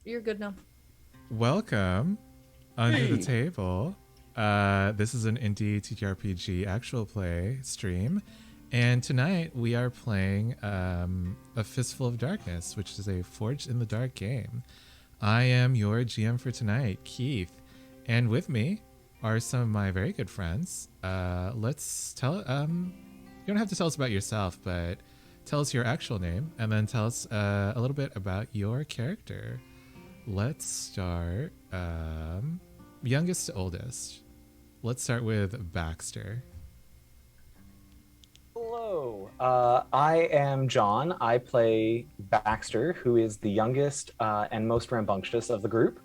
You're good now. Welcome under the table. This is an indie TTRPG actual play stream, and tonight we are playing a Fistful of Darkness, which is a Forged in the Dark game. I am your GM for tonight, Keith, and with me are some of my very good friends. Let's tell. You don't have to tell us about yourself, but tell us your actual name, and then tell us a little bit about your character. Let's start youngest to oldest. Let's start with Baxter. Hello, I am John. I play Baxter, who is the youngest and most rambunctious of the group.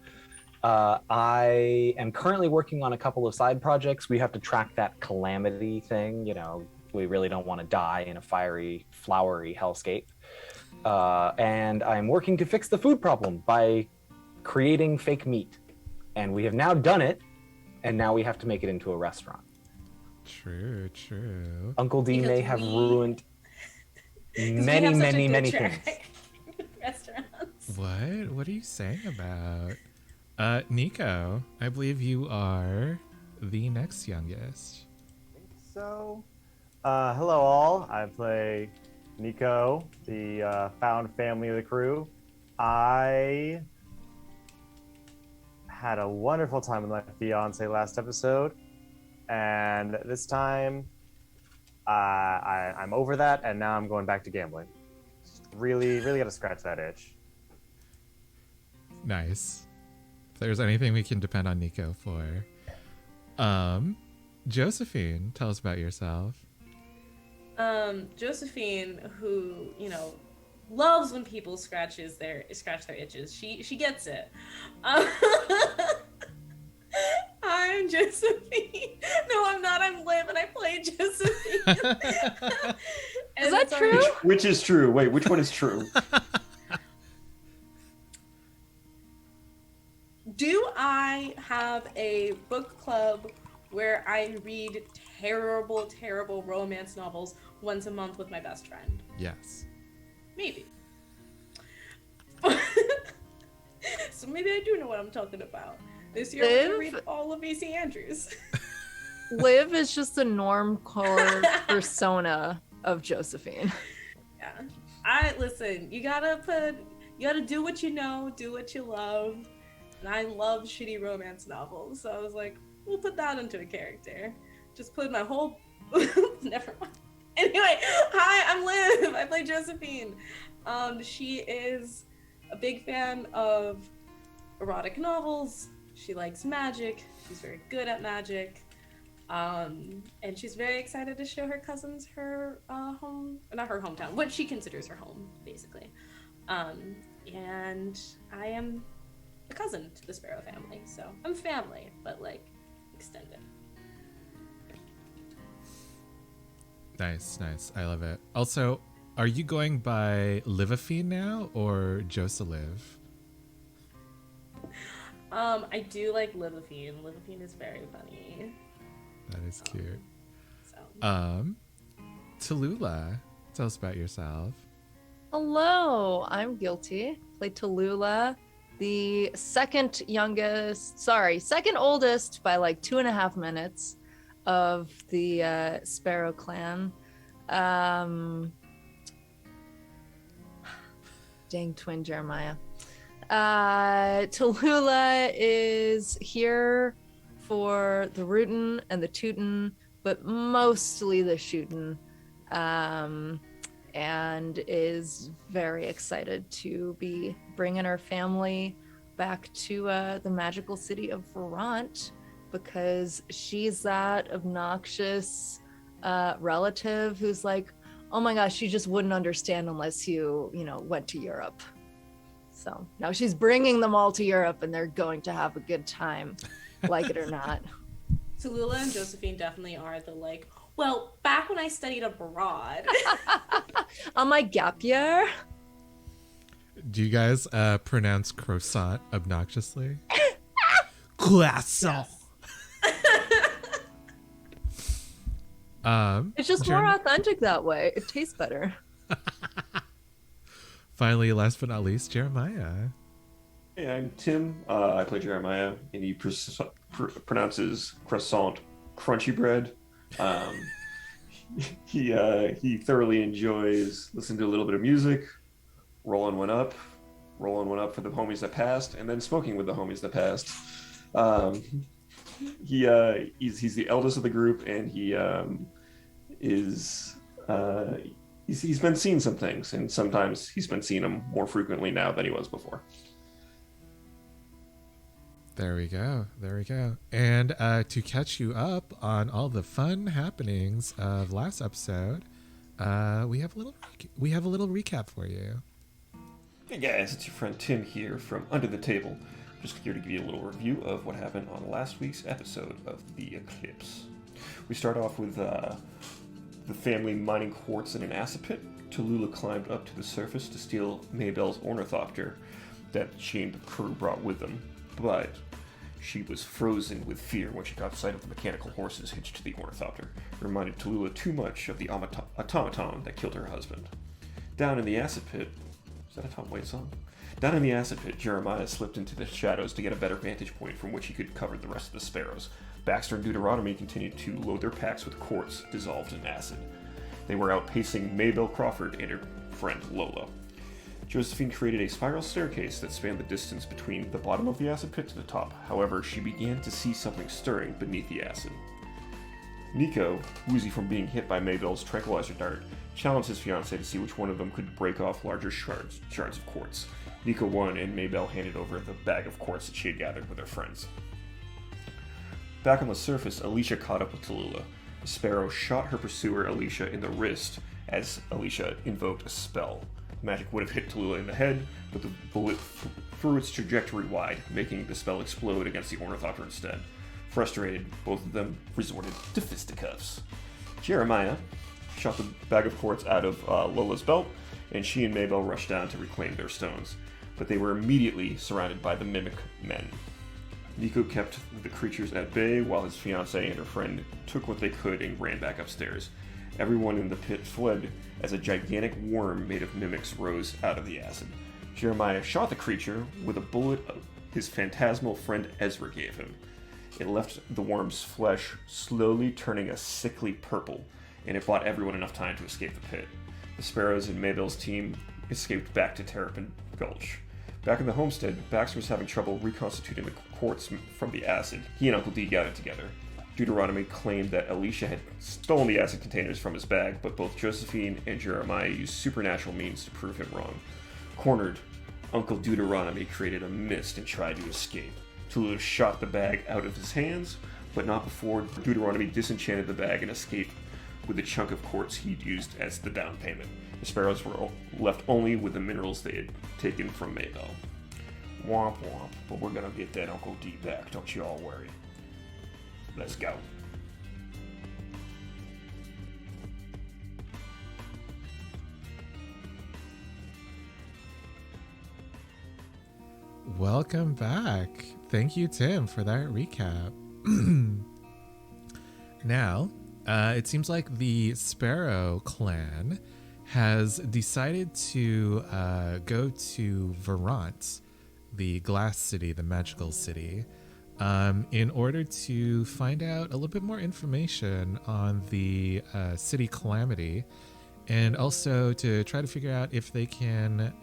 I am currently working on a couple of side projects. We have to track that calamity thing. You know, we really don't want to die in a fiery, flowery hellscape. And I'm working to fix the food problem by creating fake meat. And we have now done it, and now we have to make it into a restaurant. True. Uncle D may have ruined many things. Restaurants. What are you saying about? Nico, I believe you are the next youngest. So, hello all. I play Nico, the found family of the crew. I had a wonderful time with my fiance last episode, and this time I'm over that, and now I'm going back to gambling. Just really got to scratch that itch. Nice. If there's anything we can depend on Nico for. Josephine, tell us about yourself. Josephine, who, loves when people scratch their itches. She gets it. Um, I'm Josephine. No, I'm not. I'm Liv, and I play Josephine. Is that true? Which is true? Wait, which one is true? Do I have a book club where I read terrible, terrible romance novels once a month with my best friend? Yes. Maybe. So maybe I do know what I'm talking about. This year I'm gonna read all of A.C. Andrews. Liv is just the normcore persona of Josephine. Yeah. Listen, you gotta do what you know, do what you love. And I love shitty romance novels, so I was like, we'll put that into a character. Just put my whole never mind. Anyway, hi, I'm Liv. I play Josephine. She is a big fan of erotic novels. She likes magic. She's very good at magic. And she's very excited to show her cousins her not her hometown, what she considers her home, basically. And I am a cousin to the Sparrow family, so I'm family, but like extended. Nice. I love it. Also, are you going by Livafine now or Joseliv? I do like Livafine. Livafine is very funny. That is cute. So. Tallulah, tell us about yourself. Hello, I'm Guilty. Play Tallulah, the second oldest by like 2.5 minutes of the Sparrow clan. Dang twin Jeremiah. Tallulah is here for the rootin' and the tootin', but mostly the shootin', and is very excited to be bringing her family back to the magical city of Veront, because she's that obnoxious relative who's like, oh my gosh, you just wouldn't understand unless you went to Europe. So now she's bringing them all to Europe, and they're going to have a good time, like it or not. Tallulah and Josephine definitely are the like, well, back when I studied abroad. On my gap year. Do you guys pronounce croissant obnoxiously? Croissant. It's just more authentic that way. It tastes better. Finally, last but not least, Jeremiah. Hey, I'm Tim. I play Jeremiah, and he pronounces croissant crunchy bread. He thoroughly enjoys listening to a little bit of music, rolling one up for the homies that passed, and then smoking with the homies that passed. He's the eldest of the group, and he's been seeing some things, and sometimes he's been seeing them more frequently now than he was before. There we go. And to catch you up on all the fun happenings of last episode, we have a little recap for you. Hey guys, it's your friend Tim here from Under the Table. Just here to give you a little review of what happened on last week's episode of The Eclipse. We start off with the family mining quartz in an acid pit. Tallulah climbed up to the surface to steal Maybelle's ornithopter that she and the crew brought with them, but she was frozen with fear when she caught sight of the mechanical horses hitched to the ornithopter. It reminded Tallulah too much of the automaton that killed her husband. Down in the acid pit, is that a Tom Waits song? Down in the acid pit, Jeremiah slipped into the shadows to get a better vantage point from which he could cover the rest of the sparrows. Baxter and Deuteronomy continued to load their packs with quartz dissolved in acid. They were outpacing Maybelle Crawford and her friend Lola. Josephine created a spiral staircase that spanned the distance between the bottom of the acid pit to the top. However, she began to see something stirring beneath the acid. Nico, woozy from being hit by Maybelle's tranquilizer dart, challenged his fiancée to see which one of them could break off larger shards of quartz. Nico won, and Maybelle handed over the bag of quartz that she had gathered with her friends. Back on the surface, Alicia caught up with Tallulah. The sparrow shot her pursuer Alicia in the wrist as Alicia invoked a spell. magic would have hit Tallulah in the head, but the bullet threw its trajectory wide, making the spell explode against the Ornithopter instead. Frustrated, both of them resorted to fisticuffs. Jeremiah shot the bag of quartz out of Lola's belt, and she and Maybell rushed down to reclaim their stones, but they were immediately surrounded by the mimic men. Nico kept the creatures at bay while his fiancée and her friend took what they could and ran back upstairs. Everyone in the pit fled as a gigantic worm made of mimics rose out of the acid. Jeremiah shot the creature with a bullet his phantasmal friend Ezra gave him. It left the worm's flesh slowly turning a sickly purple, and it bought everyone enough time to escape the pit. The Sparrows and Maybell's team escaped back to Terrapin Gulch. Back in the homestead, Baxter was having trouble reconstituting the quartz from the acid. He and Uncle D gathered together. Deuteronomy claimed that Alicia had stolen the acid containers from his bag, but both Josephine and Jeremiah used supernatural means to prove him wrong. Cornered, Uncle Deuteronomy created a mist and tried to escape. Tallulah shot the bag out of his hands, but not before Deuteronomy disenchanted the bag and escaped with the chunk of quartz he'd used as the down payment. The Sparrows were left only with the minerals they had taken from Maybell. Womp womp, but we're gonna get that Uncle D back, don't you all worry. Let's go. Welcome back. Thank you, Tim, for that recap. Now, it seems like the Sparrow clan has decided to go to Verant, the glass city, the magical city, in order to find out a little bit more information on the city calamity, and also to try to figure out if they can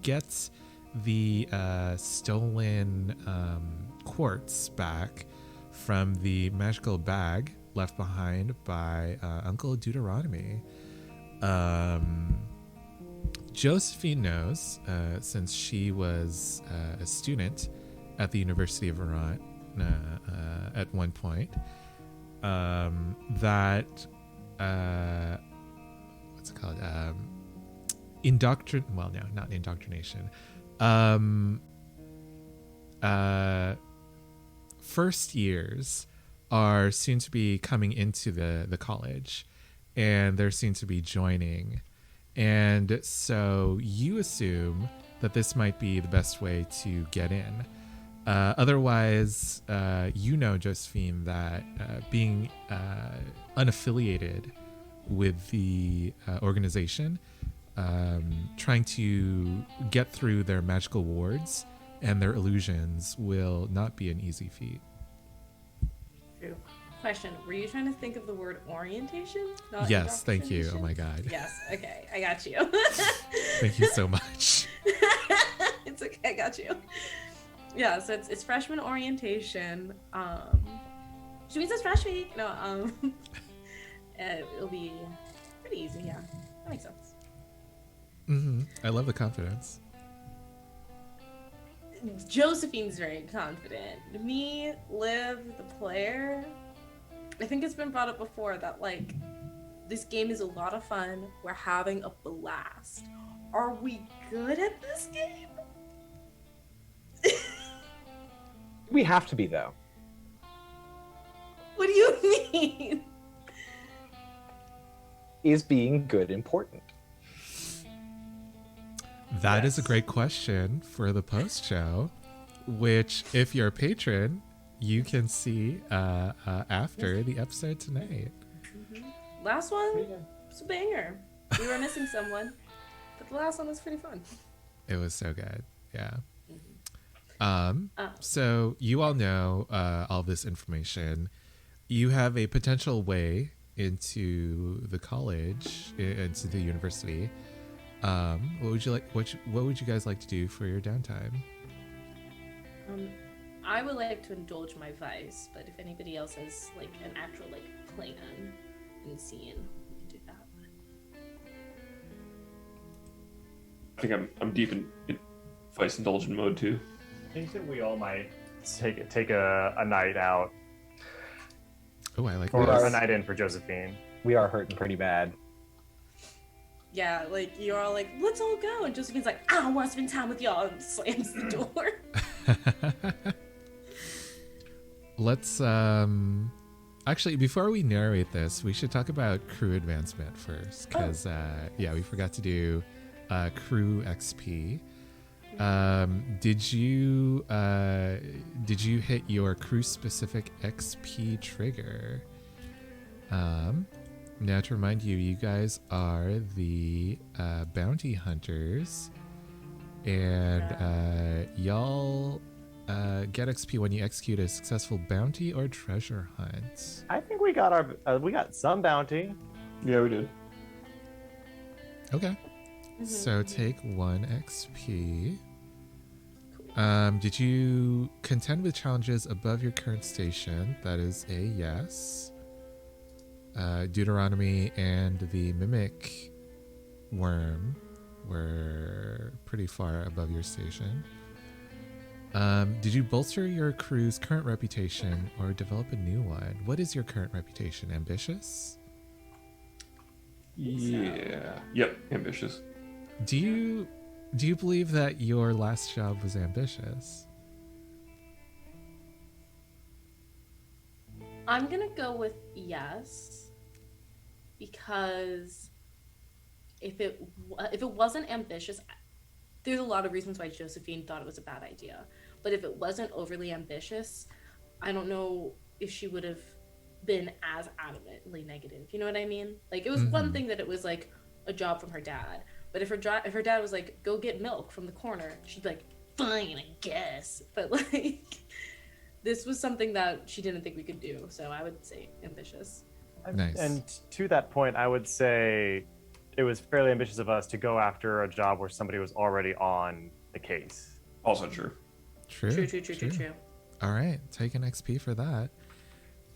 get the stolen quartz back from the magical bag left behind by Uncle Deuteronomy. Josephine knows, since she was a student at the University of Verant at one point, that what's it called? Well, no, not indoctrination. First years are soon to be coming into the college, and they're soon to be joining, and so you assume that this might be the best way to get in. Otherwise, Josephine, that being unaffiliated with the organization, trying to get through their magical wards and their illusions will not be an easy feat. True. Question, were you trying to think of the word orientation? Not Yes, thank you. Oh indoctrination? my god. Yes, okay, I got you. Thank you so much. It's okay, I got you. Yeah, so it's freshman orientation. Which means it's fresh week. No, it'll be pretty easy, yeah. That makes sense. I love the confidence. Josephine's very confident. Me, Liv, the player, I think it's been brought up before that, like, this game is a lot of fun. We're having a blast. Are we good at this game? We have to be, though. What do you mean? Is being good important? That is a great question for the post show, which, if you're a patron, you can see after the episode tonight. Last one was a banger. We were missing someone, but the last one was pretty fun. It was so good. Yeah. So you all know all this information. You have a potential way into the college, into the university. What would you like? What would you guys like to do for your downtime? I would like to indulge my vice, but if anybody else has like an actual like plan and scene, we can do that. I think I'm deep in vice indulgent mode too. I think that we all might take a night out, Oh, I like or this. a night in for Josephine. We are hurting pretty bad. Yeah, like you're all like, let's all go, and Josephine's like, I don't want to spend time with y'all, and slams the door. Let's actually, before we narrate this, we should talk about crew advancement first, because yeah, we forgot to do crew XP. Did you hit your crew specific XP trigger? Now to remind you, you guys are the bounty hunters, and y'all get XP when you execute a successful bounty or treasure hunt. I think we got some bounty. Yeah, we did. Okay. So take 1 XP. Did you contend with challenges above your current station? That is a yes. Deuteronomy and the Mimic Worm were pretty far above your station. Did you bolster your crew's current reputation or develop a new one? What is your current reputation? Ambitious? Yeah. Yep. Ambitious. Do you believe that your last job was ambitious? I'm gonna go with yes, because if it wasn't ambitious, there's a lot of reasons why Josephine thought it was a bad idea. But if it wasn't overly ambitious, I don't know if she would have been as adamantly negative. You know what I mean? Like, it was one thing that it was like a job from her dad, but if her dad was like, go get milk from the corner, she'd be like, fine, I guess. But like, this was something that she didn't think we could do, so I would say ambitious. Nice. And to that point, I would say it was fairly ambitious of us to go after a job where somebody was already on the case. Also true. True. True. All right, take an XP for that.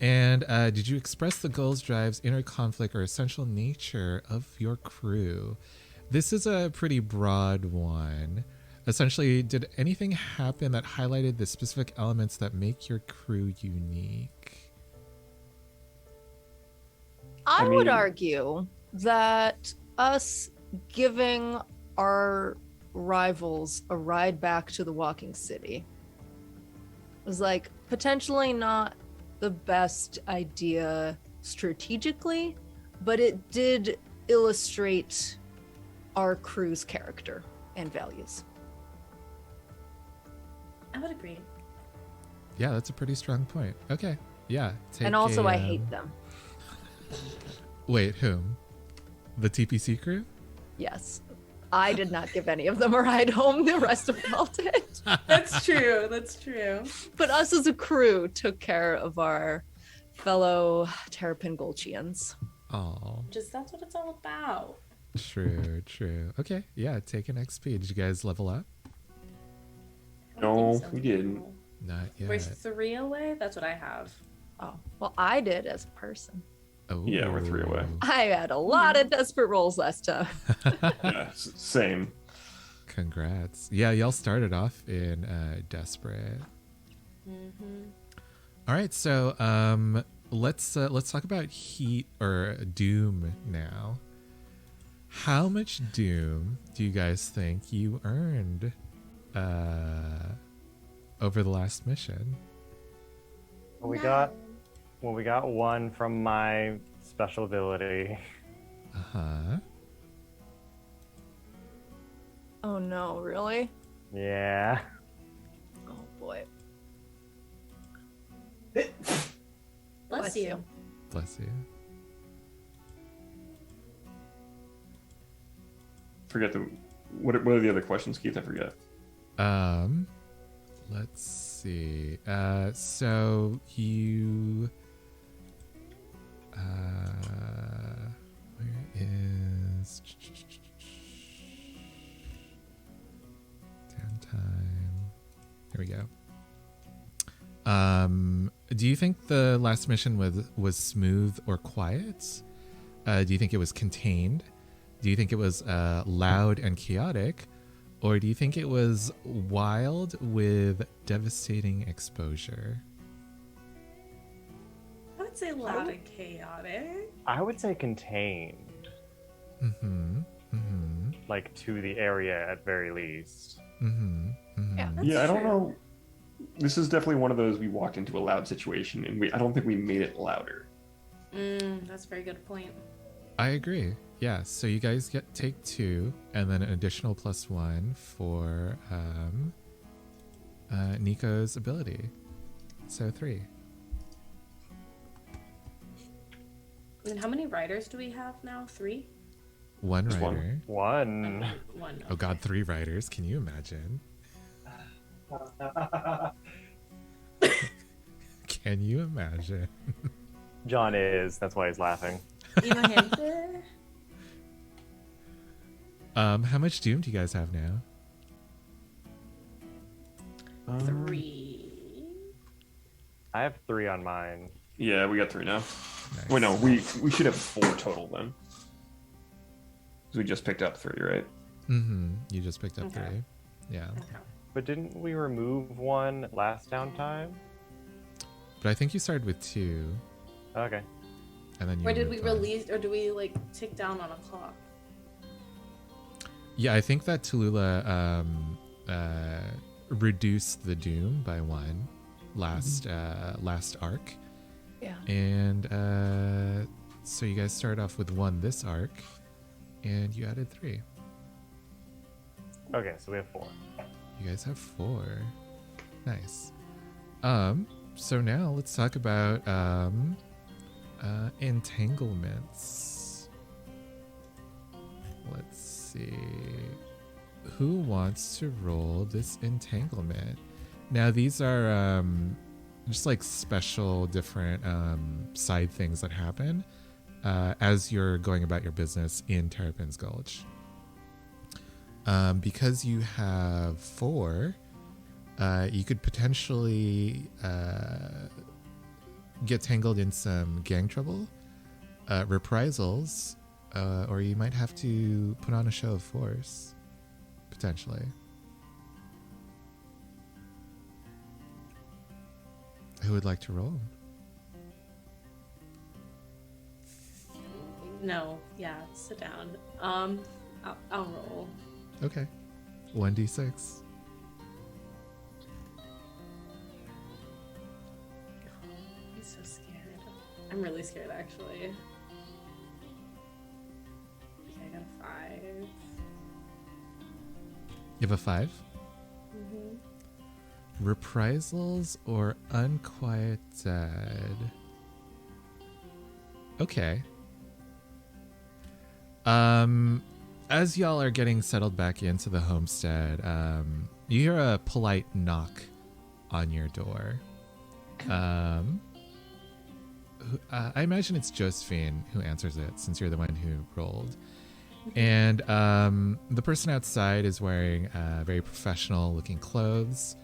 And did you express the goals, drives, inner conflict, or essential nature of your crew? This is a pretty broad one. Essentially, did anything happen that highlighted the specific elements that make your crew unique? I mean- would argue that us giving our rivals a ride back to the walking city was like potentially not the best idea strategically, but it did illustrate our crew's character and values. I would agree. Yeah, that's a pretty strong point. Okay, yeah. And also, I hate them. Wait, whom? The TPC crew? Yes. I did not give any of them a ride home. The rest of them all did. That's true. That's true. But us as a crew took care of our fellow Terrapin Golchians. Oh, That's what it's all about. true. Okay, yeah, take an XP. Did you guys level up? I don't No, think so. we didn't. Not yet. We're 3 away. That's what I have. Oh, well, I did as a person. Oh, Yeah, we're 3 away. I had a lot of desperate rolls last time. Yeah, same. Congrats. Yeah, y'all started off in Desperate. All right, so let's talk about Heat or Doom now. How much Doom do you guys think you earned over the last mission? Well, we got 1 from my special ability. Uh-huh. Oh no, really? Yeah. Oh boy. Bless you. Bless you. Forget what are the other questions, Keith? I forget. Let's see. So you where is downtime? Here we go. Do you think the last mission was smooth or quiet? Do you think it was contained? Do you think it was loud and chaotic? Or do you think it was wild with devastating exposure? I would say loud and chaotic. I would say contained. Mm-hmm. like to the area at very least. Mm-hmm. Mm-hmm. Yeah, that's Yeah, I don't true. know. This is definitely one of those we walked into a loud situation, and I don't think we made it louder. That's a very good point. I agree. Yeah, so you guys take 2, and then an additional +1 for Nico's ability. So 3. And how many riders do we have now? 3? 1 Just one. rider. One. One. Oh god, 3 riders. Can you imagine? Can you imagine? John is. That's why he's laughing. Imagine. How much doom do you guys have now? 3. I have 3 on mine. Yeah, we got 3 now. Nice. Wait, no, we should have 4 total then. 'Cause we just picked up 3, right? Mm-hmm. You just picked up Okay. 3. Yeah. Okay. But didn't we remove 1 last downtime? But I think you started with 2, Okay. and then you Or did we moved on. release, or do we like tick down on a clock? Yeah, I think that Tallulah reduced the doom by 1 last arc. Yeah. And so you guys started off with 1 this arc, and you added 3. Okay, so we have 4. You guys have 4. Nice. So now let's talk about entanglements. Let's see. Who wants to roll this entanglement? Now these are just like special different side things that happen as you're going about your business in Terrapin's Gulch. Because you have 4, you could potentially get tangled in some gang trouble, reprisals, or you might have to put on a show of force, potentially. Who would like to roll? No. Yeah. Sit down. I'll roll. Okay. 1d6. I'm so scared. I'm really scared, actually. Okay, I got a 5. You have a 5? Mm-hmm. Reprisals or unquieted? Okay. As y'all are getting settled back into the homestead, you hear a polite knock on your door. I imagine it's Josephine who answers it, since you're the one who rolled. And the person outside is wearing very professional looking clothes,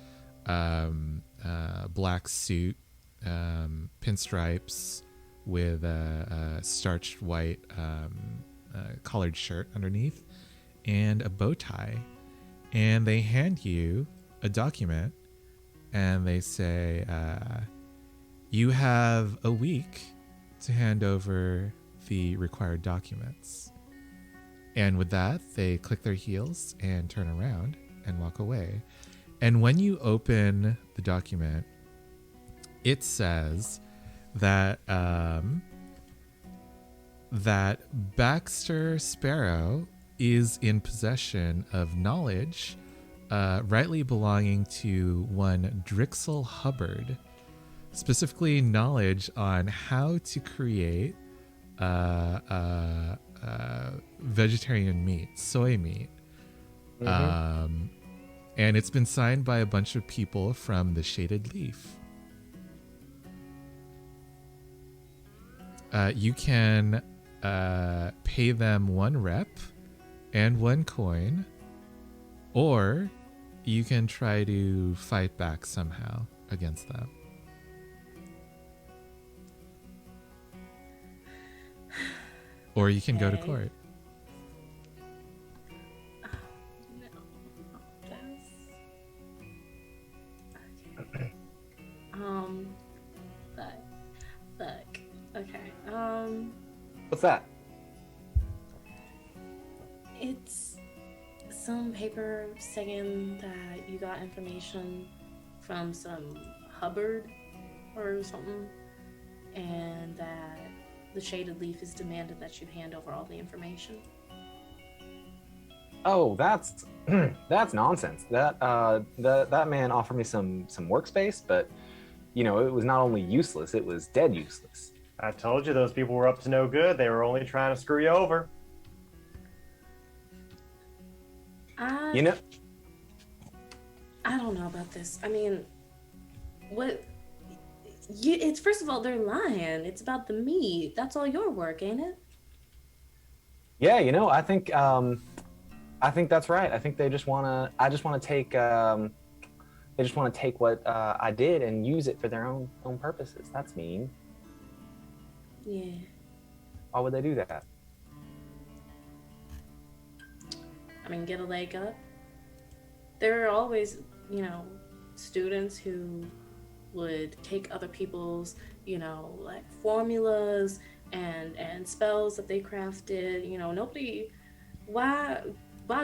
black suit, pinstripes with a starched white collared shirt underneath, and a bow tie. And they hand you a document, and they say, you have a week to hand over the required documents. And with that, they click their heels and turn around and walk away. And when you open the document, it says that that Baxter Sparrow is in possession of knowledge rightly belonging to one Drixel Hubbard, specifically knowledge on how to create vegetarian meat, soy meat. And it's been signed by a bunch of people from the Shaded Leaf. You can pay them 1 rep and 1 coin, or you can try to fight back somehow against them. Or you can go to Okay. court. No. Okay. Fuck. Okay. What's that? It's some paper saying that you got information from some Hubbard or something, and that the Shaded Leaf has demanded that you hand over all the information. Oh, that's that's nonsense. That man offered me some workspace, but you know, it was not only useless, it was dead useless. I told you those people were up to no good. They were only trying to screw you over. You know, I don't know about this. I mean, what? It's first of all, they're lying. It's about the meat. That's all your work, ain't it? yeah, you know, I think that's right. I think they just wanna. I just want to take. They just want to take what I did and use it for their own purposes. That's mean. Yeah. Why would they do that? I mean, get a leg up. There are always, you know, students who would take other people's, you know, like formulas and spells that they crafted. You know, nobody. Why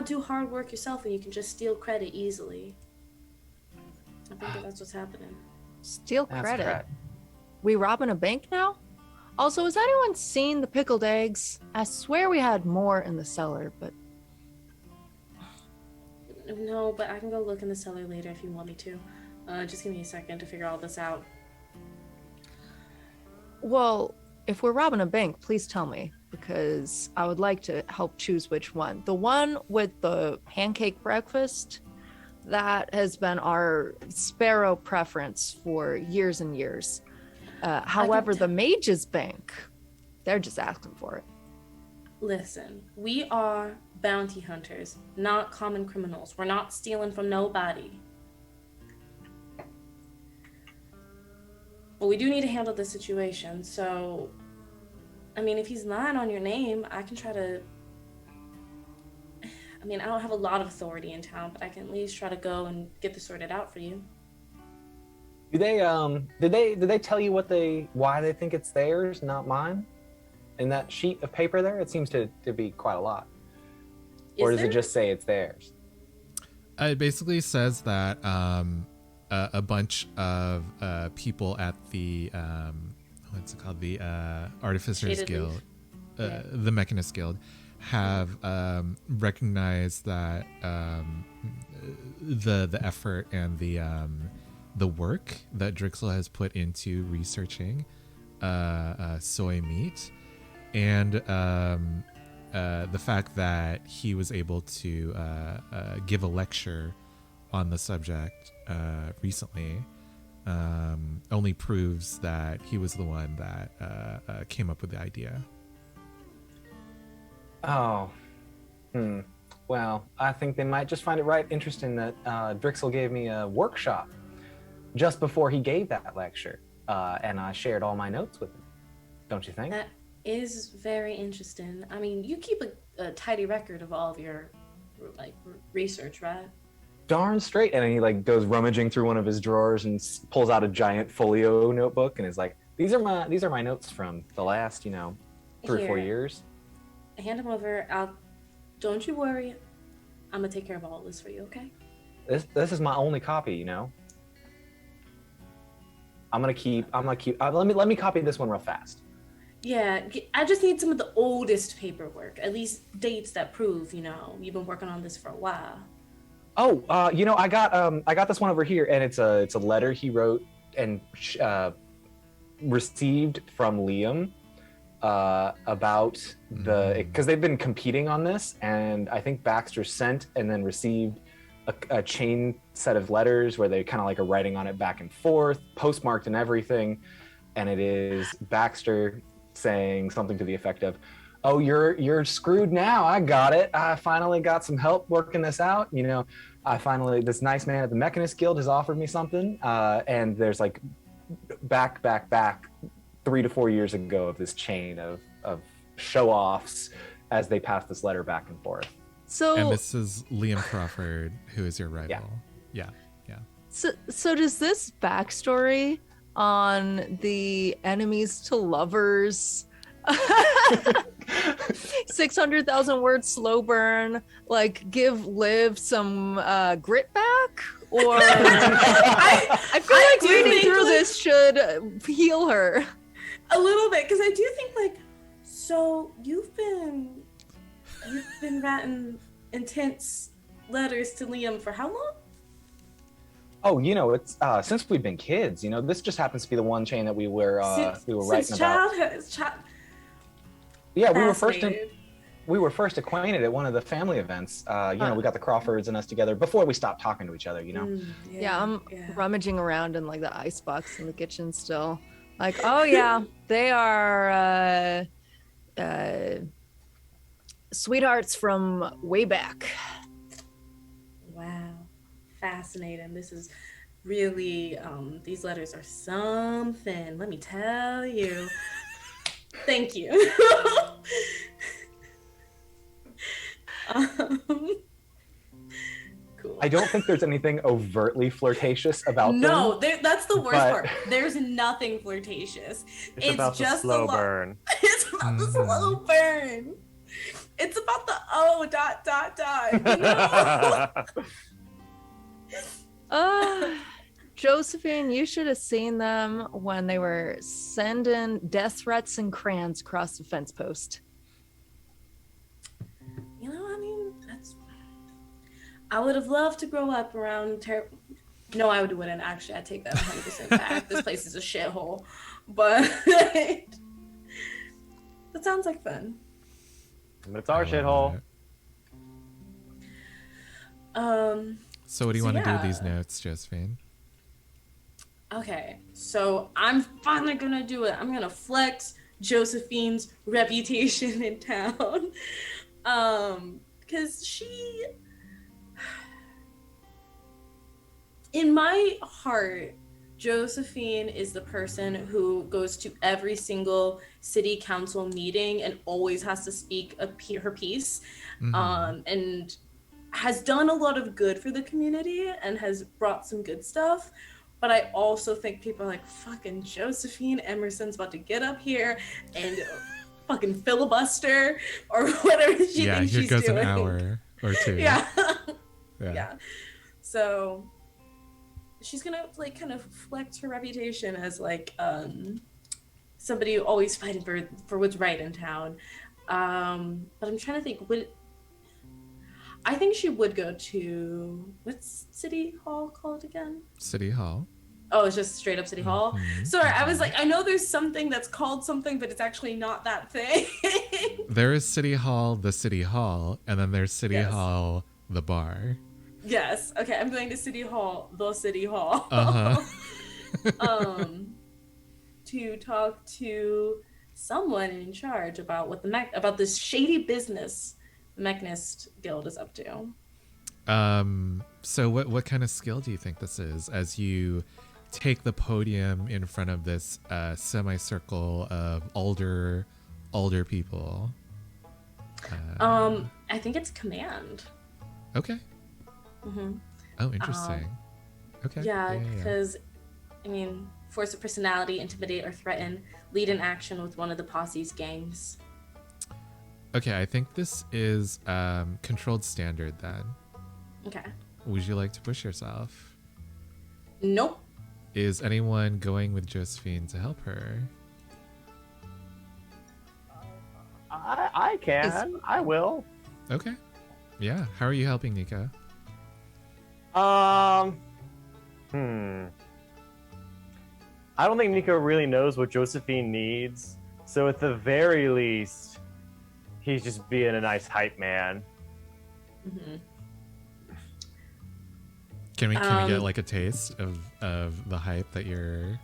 do hard work yourself when you can just steal credit easily? I think that's what's happening. Steal That's credit. right. We robbing a bank now? Also, has anyone seen the pickled eggs? I swear we had more in the cellar, but No, but I can go look in the cellar later if you want me to. Just give me a second to figure all this out. well, if we're robbing a bank, please tell me, because I would like to help choose which one. The one with the pancake breakfast, that has been our sparrow preference for years and years. However, the Mage's Bank, they're just asking for it. Listen, we are bounty hunters, not common criminals. We're not stealing from nobody. But we do need to handle the situation, so... I mean, if he's lying on your name, I can try to... I mean, I don't have a lot of authority in town, but I can at least try to go and get this sorted out for you. Do they did they tell you why they think it's theirs, not mine? In that sheet of paper there, it seems to be quite a lot. Or does it just say it's theirs? It basically says that a bunch of people at the what's it called, the Artificers Shaded Guild, Leaf. the Mechanist Guild, have recognized that the effort and the work that Drixel has put into researching soy meat, and the fact that he was able to give a lecture on the subject recently only proves that he was the one that came up with the idea. Oh, well, I think they might just find it right interesting that Drixel gave me a workshop just before he gave that lecture, and I shared all my notes with him. Don't you think? That is very interesting. I mean, you keep a tidy record of all of your, like, research, right? Darn straight. And then he goes rummaging through one of his drawers and pulls out a giant folio notebook and is like, these are my notes from the last 3 or 4 Here. years. Hand him over. Don't you worry. I'm gonna take care of all this for you, okay? This is my only copy. I'm gonna keep. Let me copy this one real fast. Yeah, I just need some of the oldest paperwork, at least dates that prove, you've been working on this for a while. Oh, I got this one over here, and it's a letter he wrote and received from Liam about because they've been competing on this, and I think Baxter sent and then received a chain set of letters where they kind of are writing on it back and forth, postmarked and everything, and it is Baxter saying something to the effect of, "Oh, you're screwed now. I got it. I finally got some help working this out. This nice man at the Mechanist Guild has offered me something." And there's back 3 to 4 years ago of this chain of show-offs as they pass this letter back and forth. So, And this is Liam Crawford, who is your rival. Yeah. so does this backstory on the enemies to lovers 600,000 word slow burn, like give Liv some grit back, or I feel I like do reading think, through like, this should heal her. A little bit, because I do think like, so you've been writing intense letters to Liam for how long? Oh, it's since we've been kids. This just happens to be the one chain that we were writing Since about. childhood. Yeah, Fascinated. we were first acquainted at one of the family events. We got the Crawfords and us together before we stopped talking to each other. Yeah, I'm rummaging around in like the icebox in the kitchen still. Like, oh yeah, they are sweethearts from way back. Wow, fascinating. This is really these letters are something, let me tell you. Thank you. Cool. I don't think there's anything overtly flirtatious about No, them. that's the worst but- part. There's nothing flirtatious. It's about the just slow a burn. It's about the slow burn. It's about the you know? Josephine, you should have seen them when they were sending death threats and crayons across the fence post. You know, I mean, I would have loved to grow up around No, I wouldn't. Actually, I take that 100% back. This place is a shithole. But that sounds like fun. But it's our shithole. So what do you want to do with these yeah. notes, Josephine? Okay, so I'm finally gonna do it. I'm gonna flex Josephine's reputation in town. Because she, in my heart, Josephine is the person who goes to every single city council meeting and always has to speak her piece, and has done a lot of good for the community and has brought some good stuff. But I also think people are like, fucking Josephine Emerson's about to get up here and fucking filibuster or whatever she thinks she's doing. Yeah, here goes an hour or two. Yeah. So she's gonna like kind of flex her reputation as like somebody who always fighting for what's right in town. But I'm trying to think, I think she would go to, what's City Hall called again? City Hall. Oh, it's just straight up City Hall? Sorry, I was like, I know there's something that's called something, but it's actually not that thing. There is City Hall, the City Hall, and then there's City Hall, the bar. Yes. Okay, I'm going to City Hall, the City Hall. To talk to someone in charge about what about this shady business the Mechanist Guild is up to. So what kind of skill do you think this is as you take the podium in front of this semicircle of older people? I think it's command. Okay. Oh, interesting. Okay. Yeah, because I mean, force of personality, intimidate or threaten, lead an action with one of the posse's gangs. Okay, I think this is controlled standard then. Okay. Would you like to push yourself? Nope. Is anyone going with Josephine to help her? I can. I will. Okay. Yeah. How are you helping, Nico? I don't think Nico really knows what Josephine needs. So at the very least, he's just being a nice hype man. Can we get like a taste of the hype that you're?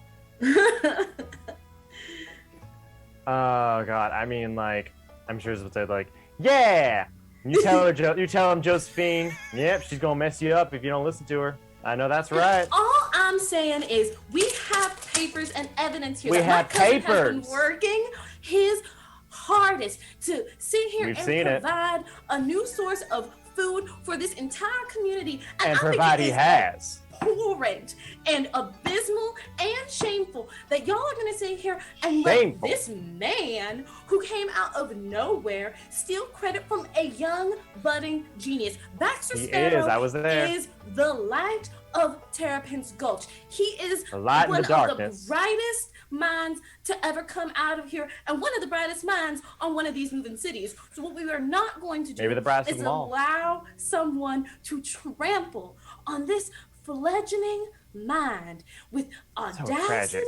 Oh God! I mean, like, I'm sure it's like, yeah. You tell her, you tell him, Josephine. Yep, she's gonna mess you up if you don't listen to her. I know that's right. All I'm saying is we have papers and evidence here. We that have my cousin has papers. been working his hardest to sit here We've and seen it. provide a new source of food for this entire community. And I think provide it he is has. abhorrent and abysmal and shameful shameful that y'all are gonna sit here and let this man who came out of nowhere steal credit from a young budding genius. Baxter Sparrow I was there. is the light of Terrapin's Gulch. He is The light in one the darkness. of the brightest minds to ever come out of here, and one of the brightest minds on one of these moving cities. So what we are not going to do Maybe the brightest is of them all. allow someone to trample on this fledgling mind with audacity,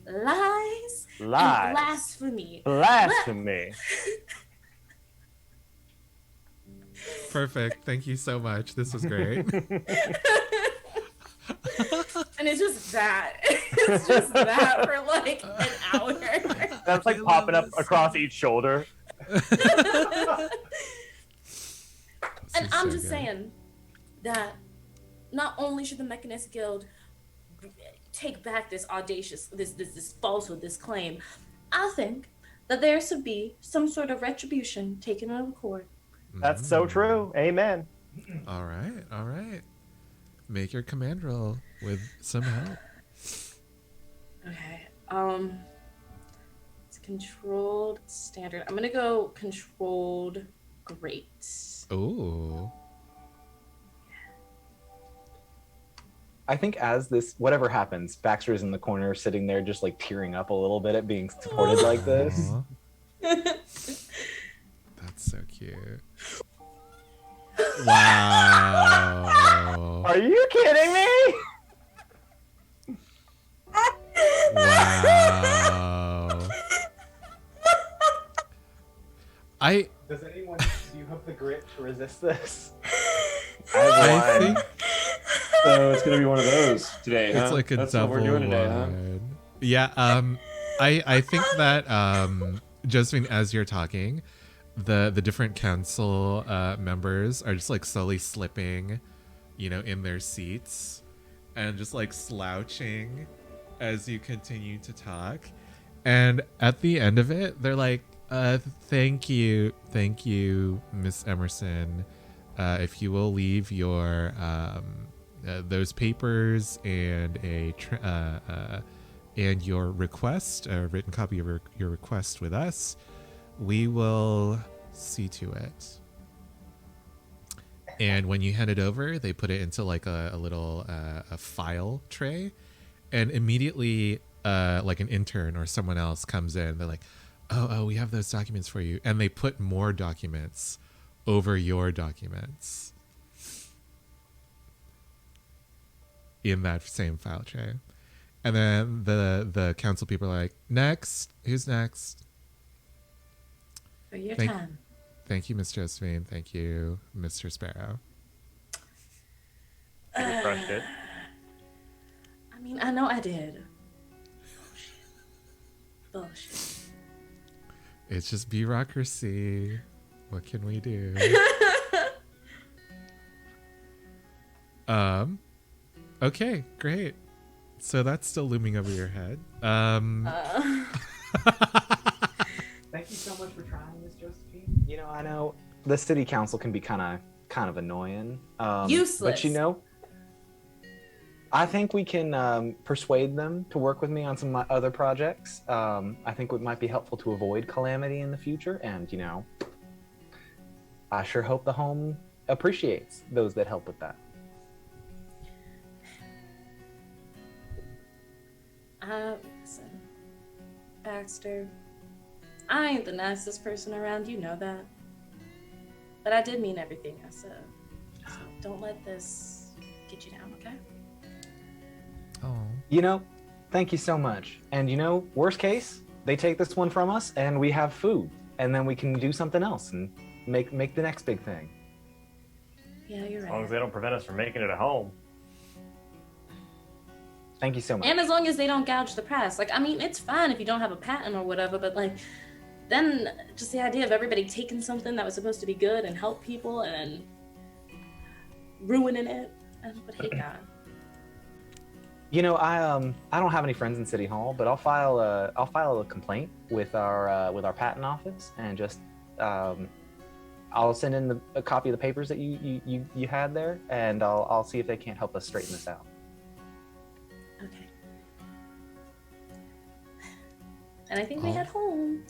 lies, and blasphemy. Blasphemy. Perfect. Thank you so much. This was great. And it's just that. It's just that for like an hour. That's like popping up across each shoulder. And I'm just saying that not only should the Mechanist Guild take back this audacious, this falsehood, this claim, I think that there should be some sort of retribution taken on court. That's so true. Amen. All right. All right. Make your command roll with some help. Okay. It's controlled standard. I'm gonna go controlled great. Ooh. I think as this, whatever happens, Baxter's in the corner sitting there just like tearing up a little bit at being supported like this. Aw. That's so cute. Wow. Are you kidding me? Wow. Does anyone, do you have the grit to resist this? I think So it's gonna be one of those today, huh? it's like a That's double what we're doing today, huh? one. Yeah, I think that Josephine, as you're talking, the different council members are just like slowly slipping, in their seats and just like slouching as you continue to talk. And at the end of it, they're like, thank you, Miss Emerson. If you will leave your those papers and and your request, a written copy of your request with us, we will see to it. And when you hand it over, they put it into like a little a file tray, and immediately like an intern or someone else comes in. They're like, oh, we have those documents for you, and they put more documents over your documents in that same file tray. And then the council people are like, next, who's next? For your time. Thank you, Miss Josephine. Thank you, Mr. Sparrow. You crushed it. I mean, I know I did. Bullshit. It's just bureaucracy. What can we do? Okay, great. So that's still looming over your head. Thank you so much for trying this, Josephine. I know the city council can be kind of annoying. Useless. But I think we can persuade them to work with me on some of my other projects. I think it might be helpful to avoid calamity in the future, and I sure hope the home appreciates those that help with that. Listen, Baxter, I ain't the nicest person around, you know that. But I did mean everything I said. So don't let this get you down, okay? Oh. Thank you so much. And worst case, they take this one from us and we have food. And then we can do something else and make the next big thing. Yeah, you're As long as right. they don't prevent us from making it at home. Thank you so much. And as long as they don't gouge the press. Like, I mean, it's fine if you don't have a patent or whatever, but like, then just the idea of everybody taking something that was supposed to be good and help people and ruining it, I would hate that. I don't have any friends in City Hall, but I'll file a complaint with our patent office and just I'll send in a copy of the papers that you had there, and I'll see if they can't help us straighten this out. Okay. And I think we Oh. head home.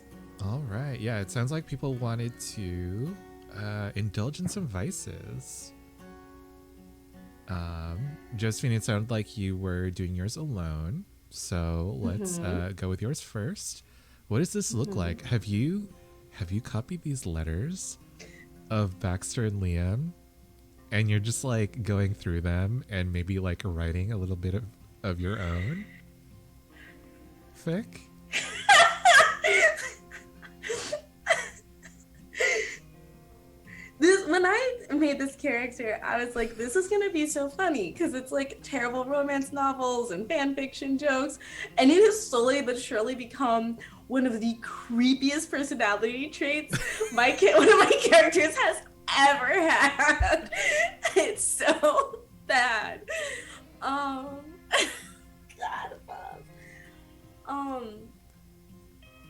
All right. Yeah, it sounds like people wanted to indulge in some vices. Josephine, it sounded like you were doing yours alone. So let's go with yours first. What does this look like? Have you copied these letters of Baxter and Liam, and you're just like going through them and maybe like writing a little bit of your own fic? When I made this character, I was like, this is gonna be so funny because it's like terrible romance novels and fan fiction jokes, and it has slowly but surely become one of the creepiest personality traits one of my characters has ever had. It's so bad. God.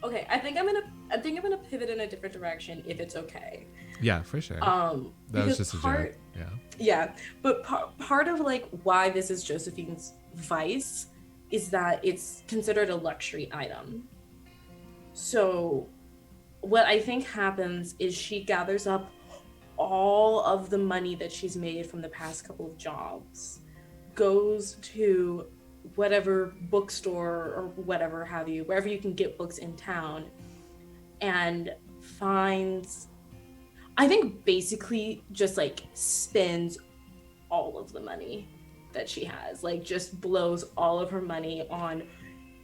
Okay, I think I'm gonna pivot in a different direction if it's okay. Yeah, for sure. That was just a joke. Yeah. Yeah, but part of like why this is Josephine's vice is that it's considered a luxury item. So what I think happens is she gathers up all of the money that she's made from the past couple of jobs, goes to whatever bookstore or whatever have you, wherever you can get books in town, and finds, I think basically just like spends all of the money that she has, like just blows all of her money on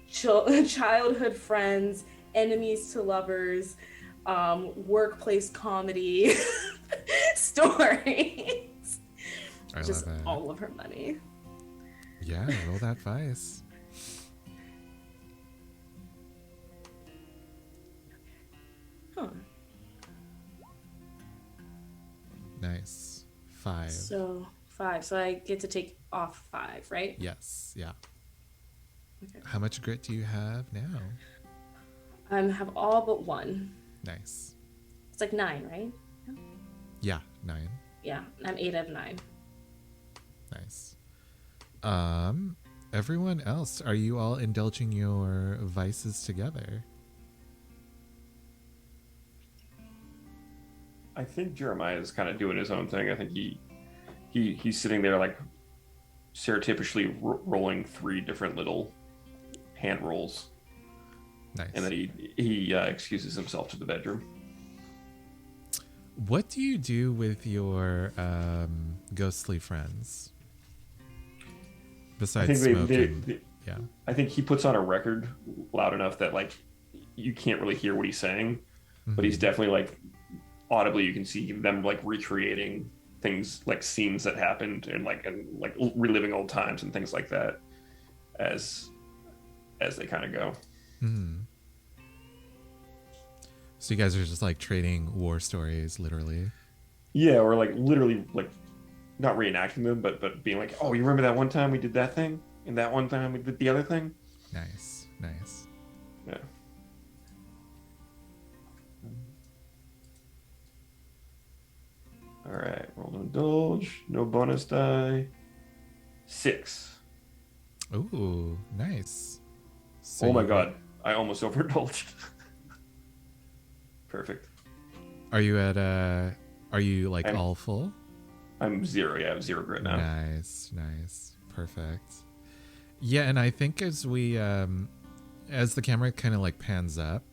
childhood friends, enemies to lovers, workplace comedy stories. I Just love it. all of her money. Yeah, roll that vice. Huh. Nice. 5. So 5. So I get to take off 5, right? Yes, yeah. Okay. How much grit do you have now? I have all but 1. Nice. It's like 9, right? Yeah, 9. Yeah, I'm 8 out of 9. Nice. Everyone else, are you all indulging your vices together? I think Jeremiah is kind of doing his own thing. I think he's sitting there like stereotypically rolling 3 different little hand rolls, Nice. and then he excuses himself to the bedroom. What do you do with your ghostly friends? Besides smoking. Yeah. I think he puts on a record loud enough that like you can't really hear what he's saying, but he's definitely like audibly you can see them like recreating things like scenes that happened and like reliving old times and things like that as they kind of go. Mm-hmm. So you guys are just like trading war stories, literally. Yeah, or like literally like not reenacting them, but being like, oh, you remember that one time we did that thing, and that one time we did the other thing. Nice. Yeah. All right, roll to indulge. No bonus die. 6. Ooh, nice. So Oh my god, I almost overindulged. Perfect. Are you at are you like all full? I'm 0. Yeah, I have 0 grit now. Nice. Perfect. Yeah, and I think as we as the camera kind of like pans up,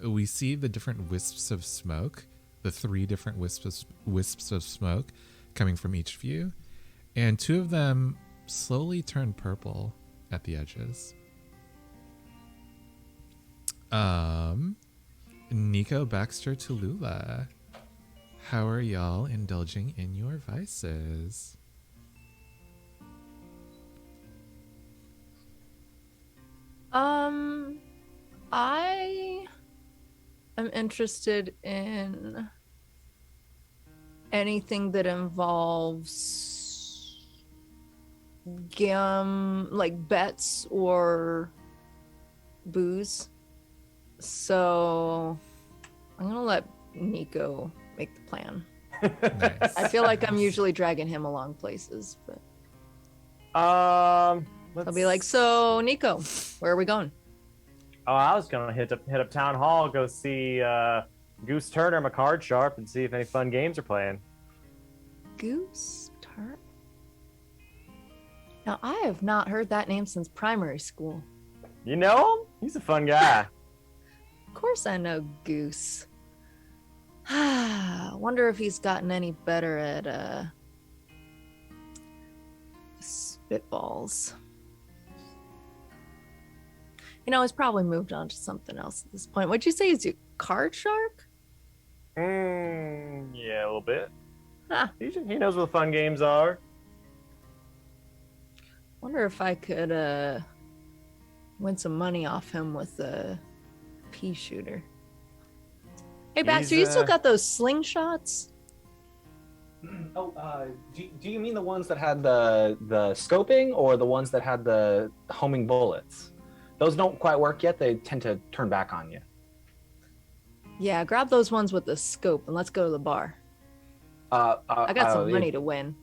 we see the different wisps of smoke, the 3 different wisps of smoke coming from each of you, and 2 of them slowly turn purple at the edges. Nico, Baxter, Tallulah, how are y'all indulging in your vices? I am interested in anything that involves like bets or booze. So I'm gonna let Nico make the plan. Nice. I feel like I'm usually dragging him along places, but I'll I'll be like, so Nico, where are we going? Oh, I was gonna hit up town hall, go see Goose Turner, my card sharp, and see if any fun games are playing. Goose Turner. Now, I have not heard that name since primary school. You know him? He's a fun guy. Of course I know Goose. Wonder if he's gotten any better at spitballs. You know, he's probably moved on to something else at this point. What'd you say? He's a card shark? Yeah, a little bit. Huh. He knows what the fun games are. Wonder if I could win some money off him with a pea shooter. Hey Baxter, you still got those slingshots? Oh, do you mean the ones that had the scoping, or the ones that had the homing bullets? Those don't quite work yet. They tend to turn back on you. Yeah, grab those ones with the scope and let's go to the bar. I got some money to win.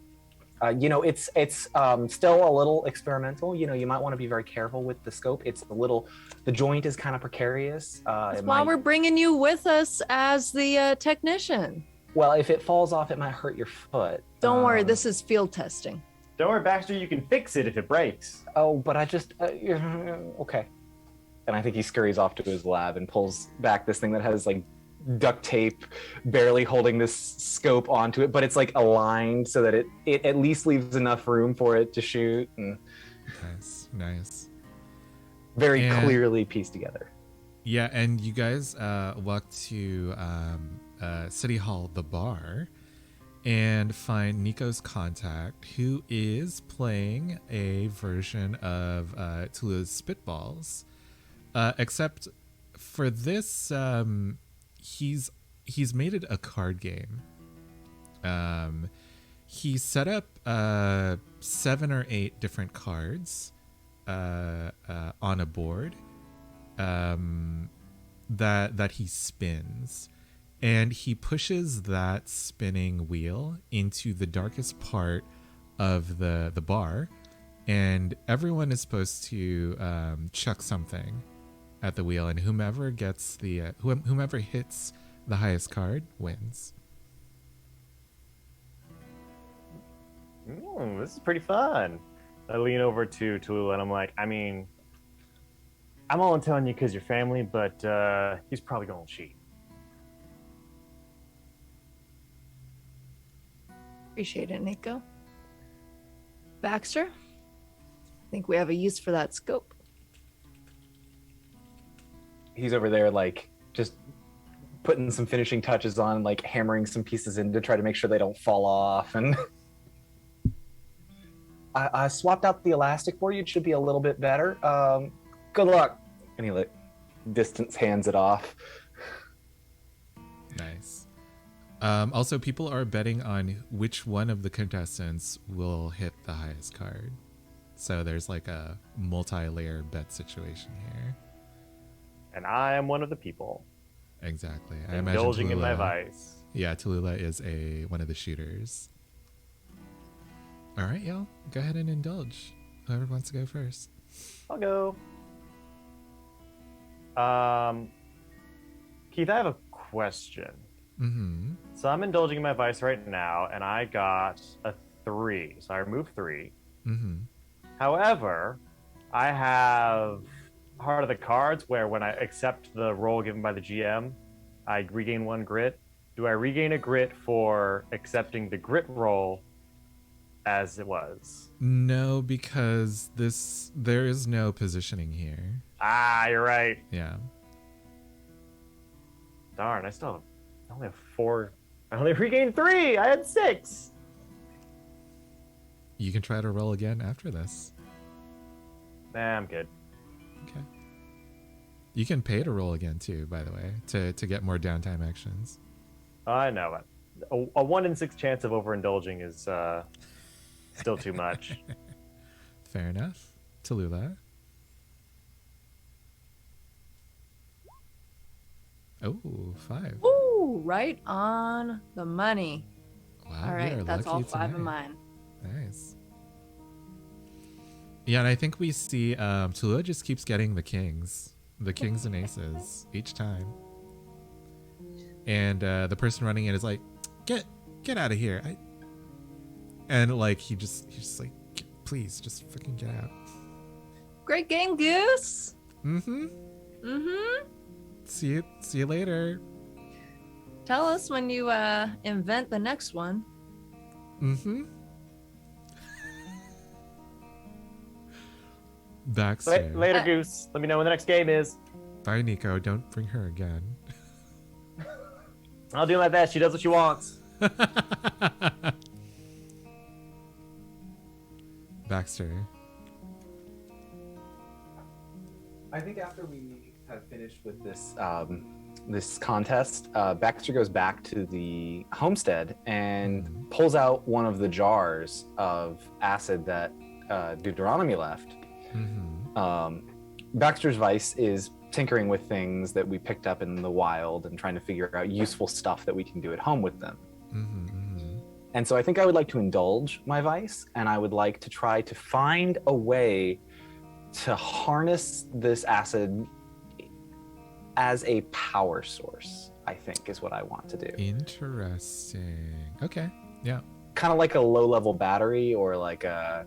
It's still a little experimental. You might want to be very careful with the scope. The joint is kind of precarious. That's why we're bringing you with us as the technician. Well, if it falls off, it might hurt your foot. Don't worry, this is field testing. Don't worry, Baxter, you can fix it if it breaks. Oh, but I just... okay. And I think he scurries off to his lab and pulls back this thing that has, like, duct tape barely holding this scope onto it, but it's, like, aligned so that it at least leaves enough room for it to shoot. And Nice. very clearly pieced together. Yeah, and you guys walk to City Hall, the bar, and find Nico's contact, who is playing a version of Tulu's Spitballs. Except for this, he's made it a card game. He set up 7 or 8 different cards on a board that he spins, and he pushes that spinning wheel into the darkest part of the bar, and everyone is supposed to chuck something at the wheel, and whomever gets whomever hits the highest card wins. This is pretty fun. I lean over to Tallulah and I'm like, I mean, I'm only telling you because you're family, but he's probably going to cheat. Appreciate it, Nico. Baxter, I think we have a use for that scope. He's over there, like, just putting some finishing touches on, like, hammering some pieces in to try to make sure they don't fall off. And I swapped out the elastic for you. It should be a little bit better. Good luck. And he, like, distance hands it off. Nice. Also, people are betting on which one of the contestants will hit the highest card. So there's like a multi-layer bet situation here. And I am one of the people. Exactly. I indulging imagine Tallulah, in my vice. Yeah, Tallulah is one of the shooters. All right, y'all. Go ahead and indulge. Whoever wants to go first. I'll go. Keith, I have a question. Mm-hmm. So I'm indulging in my vice right now, and I got a 3. So I removed 3. Mm-hmm. However, I have Heart of the Cards, where when I accept the roll given by the GM, I regain 1 grit. Do I regain a grit for accepting the grit roll as it was? No, because there is no positioning here. Ah, you're right. Yeah. Darn, I only have 4. I only regained 3. I had 6. You can try to roll again after this. Nah, I'm good. Okay. You can pay to roll again too, by the way, to get more downtime actions. I know it. A 1 in 6 chance of overindulging is still too much. Fair enough. Tallulah. Oh, 5. Ooh, right on the money. Wow, All we right, are that's all lucky 5 of tonight. mine. Nice. Yeah, and I think we see Tallulah just keeps getting the kings. the kings and aces each time. And the person running it is like, get out of here. And like he's just like, please just fucking get out. Great game, Goose. Mm-hmm. Mm-hmm. See you later. Tell us when you invent the next one. Mm-hmm. Baxter. Later, Goose. Let me know when the next game is. Bye, Nico. Don't bring her again. I'll do my best. She does what she wants. Baxter. I think after we have finished with this this contest, Baxter goes back to the homestead and pulls out one of the jars of acid that Deuteronomy left. Mm-hmm. Baxter's vice is tinkering with things that we picked up in the wild and trying to figure out useful stuff that we can do at home with them. Mm-hmm, mm-hmm. And so I think I would like to indulge my vice, and I would like to try to find a way to harness this acid as a power source, I think is what I want to do. Interesting. Okay. Yeah. Kind of like a low-level battery, or like a,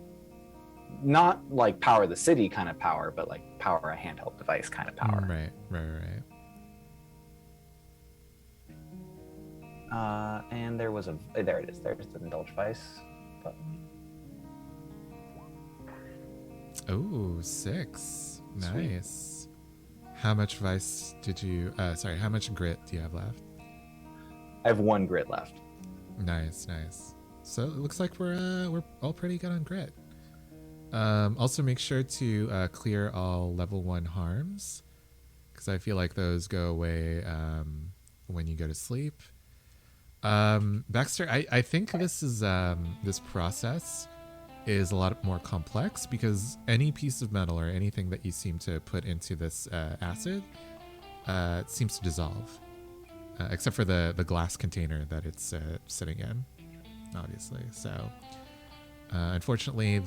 not like power the city kind of power, but like power a handheld device kind of power. Right. And there was there it is. There's the indulge vice button. Oh, 6. Sweet. Nice. How much vice did you? How much grit do you have left? I have 1 grit left. Nice. So it looks like we're all pretty good on grit. Also, make sure to clear all level 1 harms, because I feel like those go away when you go to sleep. Baxter, I think this is this process is a lot more complex, because any piece of metal or anything that you seem to put into this acid seems to dissolve, except for the glass container that it's sitting in, obviously. So unfortunately,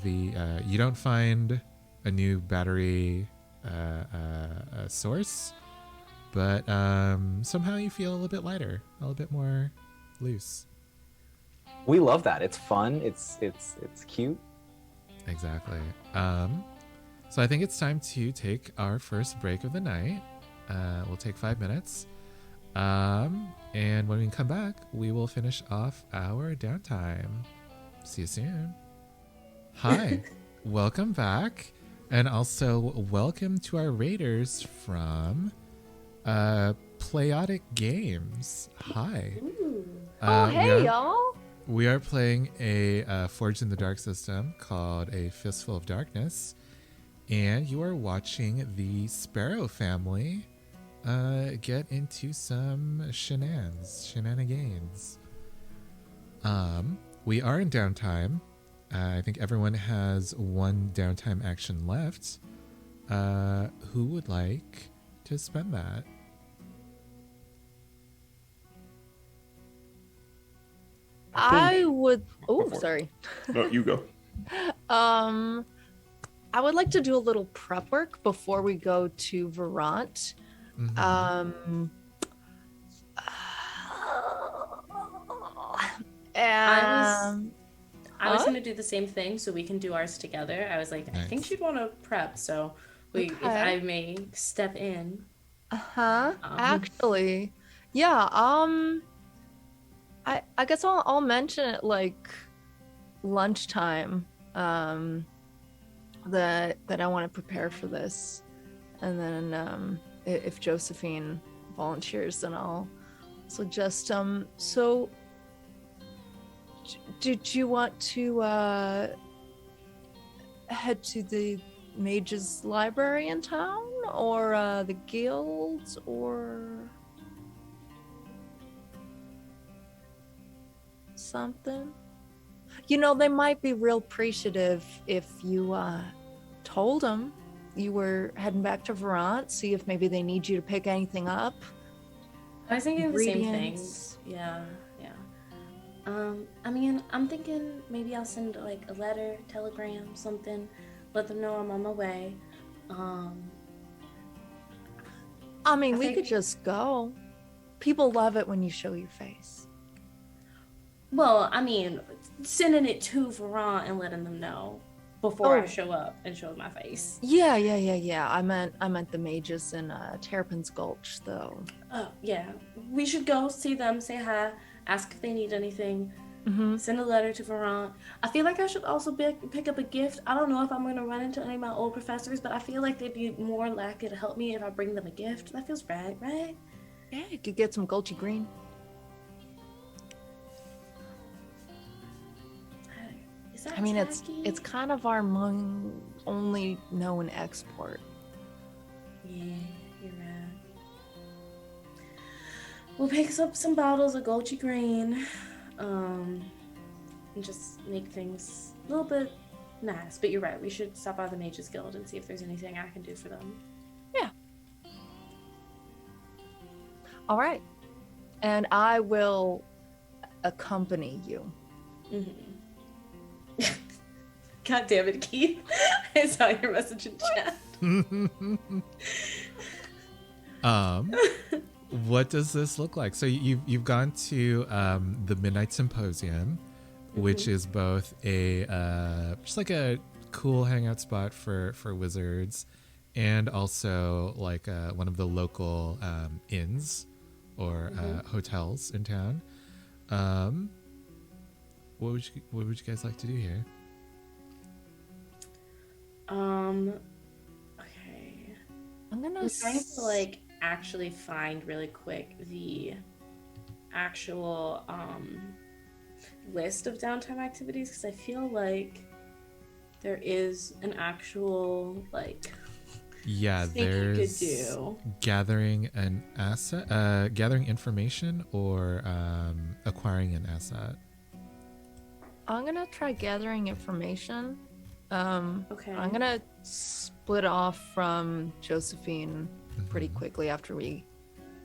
you don't find a new battery source, but somehow you feel a little bit lighter, a little bit more loose. We love that. It's fun. It's cute. Exactly. So I think it's time to take our first break of the night. We'll take 5 minutes. And when we come back, we will finish off our downtime. See you soon. Hi, welcome back. And also welcome to our raiders from Playodic Games. Hi. Hey, y'all. We are playing a Forged in the Dark system called a Fistfull of Darkness, and you are watching the Sparrow family get into some shenanigans. We are in downtime. I think everyone has 1 downtime action left. Who would like to spend that? I would. Oh, Go for it. sorry. No, you go. I would like to do a little prep work before we go to Verant. Mhm. I was gonna do the same thing, so we can do ours together. I was like, I think Nice. she'd want to prep, so if Okay. I may step in. Actually, yeah. I guess I'll mention it like lunchtime. That I want to prepare for this, and then if Josephine volunteers, then I'll suggest. So, did you want to head to the Mage's Library in town, or the guilds, or something? You know, they might be real appreciative if you told them you were heading back to Verant, see if maybe they need you to pick anything up. I was thinking the same thing. Ingredients. Yeah. I mean, I'm thinking maybe I'll send like a letter, telegram, something, let them know I'm on my way. I mean, I we think- could just go. People love it when you show your face. Well, I mean, sending it to Varant and letting them know before I Oh. show up and show my face. Yeah. I meant the mages in Terrapin's Gulch, though. Oh, yeah. We should go see them, say hi, ask if they need anything, Mm-hmm. send a letter to Varant. I feel like I should also pick up a gift. I don't know if I'm going to run into any of my old professors, but I feel like they'd be more likely to help me if I bring them a gift. That feels right, right? Yeah, you could get some Gulchy Green. Is that I mean, tacky? it's kind of our only known export. Yeah, you're right. We'll pick up some bottles of Gulchy Green, and just make things a little bit nice. But you're right, we should stop by the Mages Guild and see if there's anything I can do for them. All right, and I will accompany you. Mm-hmm. God damn it, Keith. I saw your message in chat. What does this look like? So you've gone to the Midnight Symposium, which is both a just like a cool hangout spot for wizards, and also like one of the local inns or hotels in town. What would you guys like to do here? Okay. I'm gonna I'm trying to like actually find really quick the actual list of downtime activities because I feel like there is an actual like Yeah, thing you could there's do. gathering an asset, gathering information, or acquiring an asset. I'm gonna try gathering information. Okay. I'm gonna split off from Josephine pretty quickly after we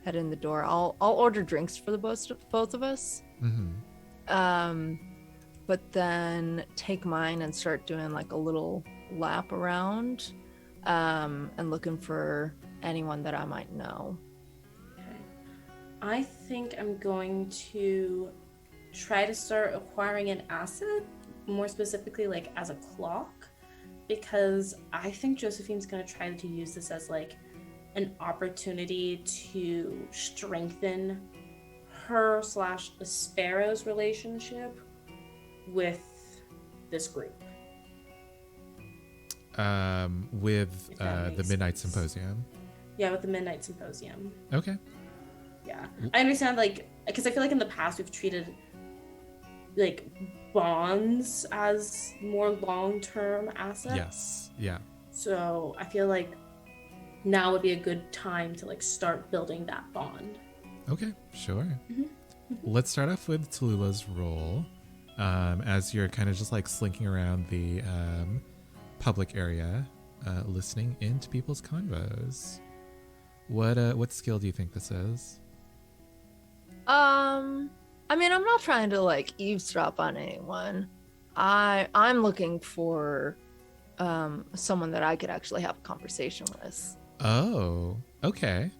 head in the door. I'll order drinks for the both of us. But then take mine and start doing like a little lap around, and looking for anyone that I might know. Okay. I think I'm going to try to start acquiring an asset, more specifically like as a clock, because I think Josephine's going to try to use this as like an opportunity to strengthen her / the Sparrow's relationship with this group. With If that the makes Midnight sense. Symposium. Yeah, with the Midnight Symposium. Okay. Yeah. I understand, like, because I feel like in the past we've treated like bonds as more long-term assets. Yes. Yeah. So I feel like now would be a good time to like start building that bond. Okay. Sure. Let's start off with Tallulah's role, as you're kind of just like slinking around the public area, listening into people's convos. What skill do you think this is? I mean, I'm not trying to like eavesdrop on anyone. I'm looking for someone that I could actually have a conversation with. Oh, okay.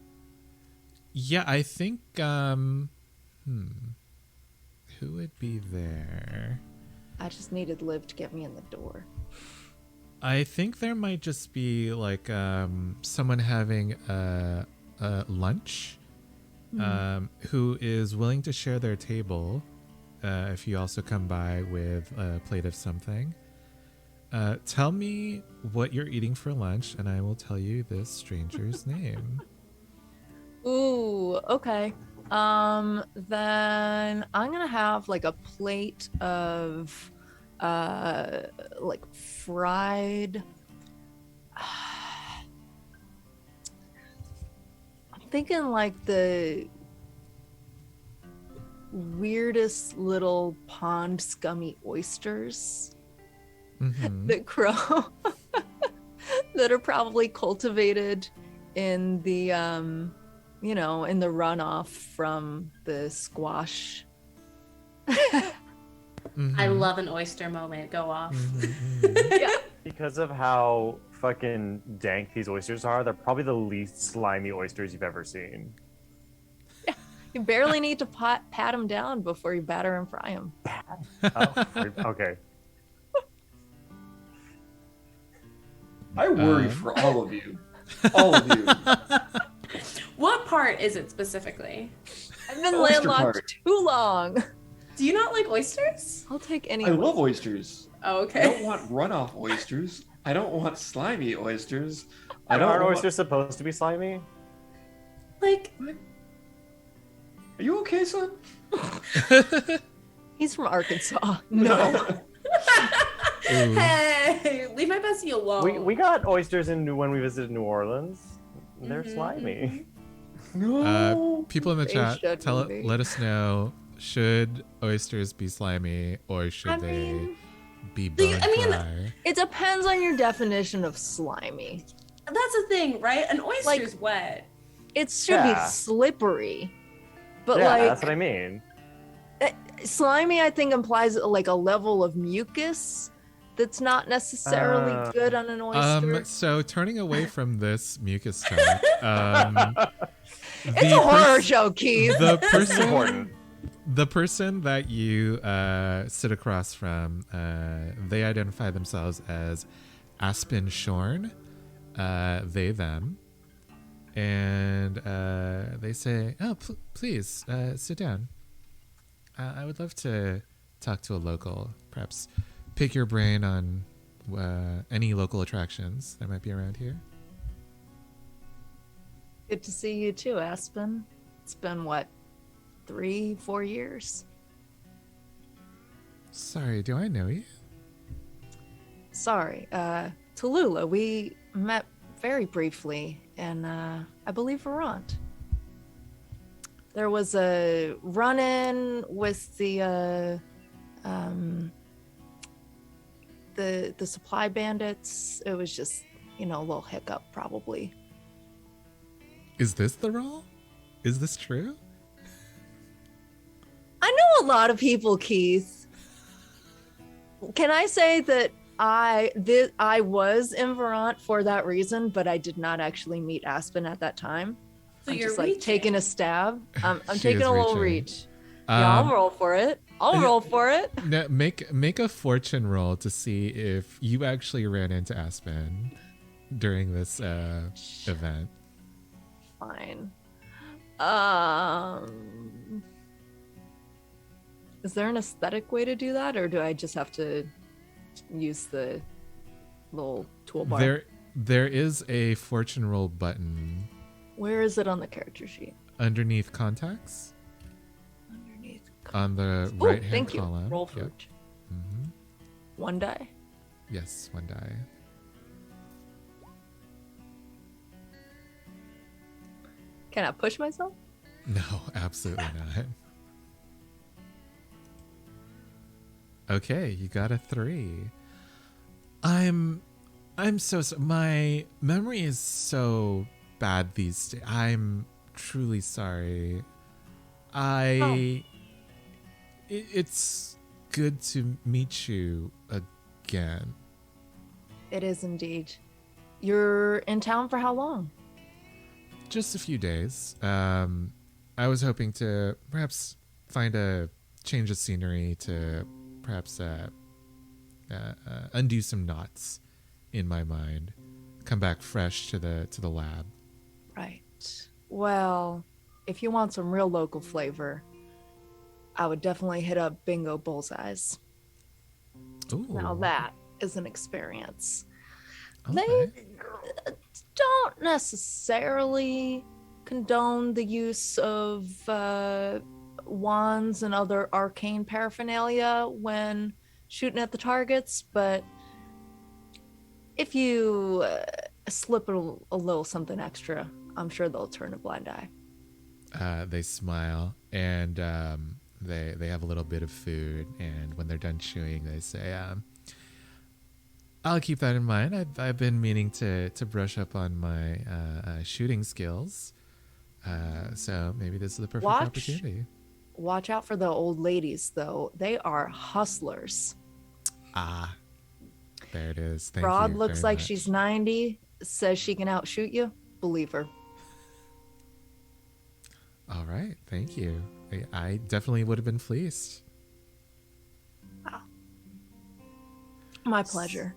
Yeah, I think who would be there? I just needed Liv to get me in the door. I think there might just be like someone having a lunch, who is willing to share their table if you also come by with a plate of something. Tell me what you're eating for lunch, and I will tell you this stranger's name. Ooh, okay. Then I'm gonna have like a plate of like fried I'm thinking like the weirdest little pond scummy oysters that grow that are probably cultivated in the you know, in the runoff from the squash. I love an oyster moment. Go off. Yeah. Because of how fucking dank these oysters are, they're probably the least slimy oysters you've ever seen. You barely need to pat them down before you batter and fry them. Oh, okay. I worry for all of you. All of you. What part is it specifically? I've been Oyster landlocked part. too long. Do you not like oysters? I'll take any. I love oysters. Oh, I okay. don't want runoff oysters. I don't want slimy oysters. I don't Are want... oysters supposed to be slimy? Like, Are you okay, son? He's from Arkansas. No. Ooh. hey, leave my bestie alone. We got oysters when we visited New Orleans. They're slimy. No. People in the They chat, shouldn't be. let us know, should oysters be slimy or should I they mean, be Do you- bone I mean, dry? it depends on your definition of slimy. That's the thing, right? An oyster's wet. It should be Yeah. slippery. But Yeah, like that's what I mean. slimy, I think implies like a level of mucus that's not necessarily good on an oyster. So turning away from this mucus talk, It's a horror show, Keith. The This is person, important. the person that you sit across from, they identify themselves as Aspen Shorn, they them, and they say, "Oh, please sit down. I would love to talk to a local, perhaps pick your brain on any local attractions that might be around here." Good to see you too, Aspen. It's been what, 3-4 years? Sorry, do I know you? Sorry, Tallulah. We met very briefly in, I believe, Vermont. There was a run-in with the supply bandits. It was just, a little hiccup, probably. Is this the role? Is this true? I know a lot of people, Keith. Can I say that I was in Vermont for that reason, but I did not actually meet Aspen at that time. So I'm you're just like reaching. taking a stab. I'm She taking is a little reaching. reach. Yeah, I'll Um, roll for it. I'll roll for it. No, make a fortune roll to see if you actually ran into Aspen during this event. Fine. Is there an aesthetic way to do that, or do I just have to use the little toolbar? There is a fortune roll button Where is it on the character sheet? underneath contacts Underneath. on the Ooh, right hand thank you. column. Roll Yep. fortune. Mhm. 1 die. Yes, one die. Can I push myself? No, absolutely not. Okay, you got a 3. I'm my memory is so bad these days. I'm truly sorry. It's good to meet you again. It is indeed. You're in town for how long? Just a few days. I was hoping to perhaps find a change of scenery to perhaps undo some knots in my mind. Come back fresh to the lab. Right. Well, if you want some real local flavor, I would definitely hit up Bingo Bullseyes. Ooh. Now that is an experience. Okay. They don't necessarily condone the use of wands and other arcane paraphernalia when shooting at the targets, but if you slip a little something extra, I'm sure they'll turn a blind eye. They smile and they have a little bit of food, and when they're done chewing, they say, "I'll keep that in mind. I've been meaning to brush up on my shooting skills, so maybe this is the perfect opportunity." Watch out for the old ladies, though. They are hustlers. Ah, There it is. Thank Broad you looks very like much. she's 90, says she can outshoot you. Believe her. All right. Thank you. I definitely would have been fleeced. My pleasure.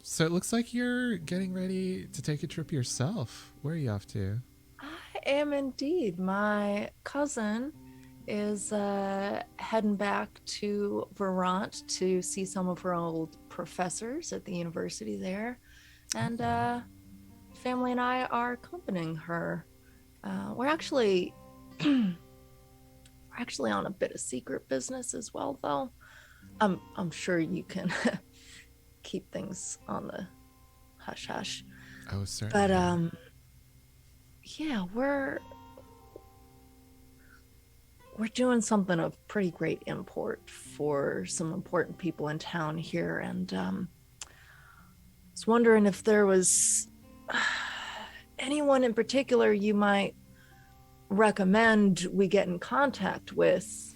So it looks like you're getting ready to take a trip yourself. Where are you off to? I am indeed. My cousin is heading back to Vermont to see some of her old professors at the university there. And family and I are accompanying her. We're actually on a bit of secret business as well, though. I'm sure you can keep things on the hush hush. Oh, certainly. But yeah, we're doing something of pretty great import for some important people in town here, and I was wondering if there was anyone in particular you might recommend we get in contact with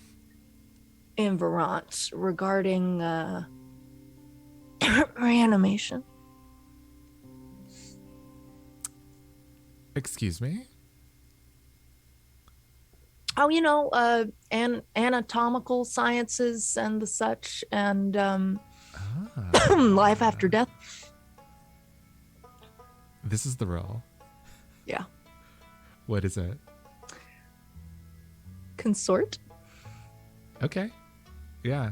in Vermont regarding reanimation. Excuse me? Oh, anatomical sciences and the such, and life after death. This is the role. Yeah. What is it? Consort. Okay. Yeah.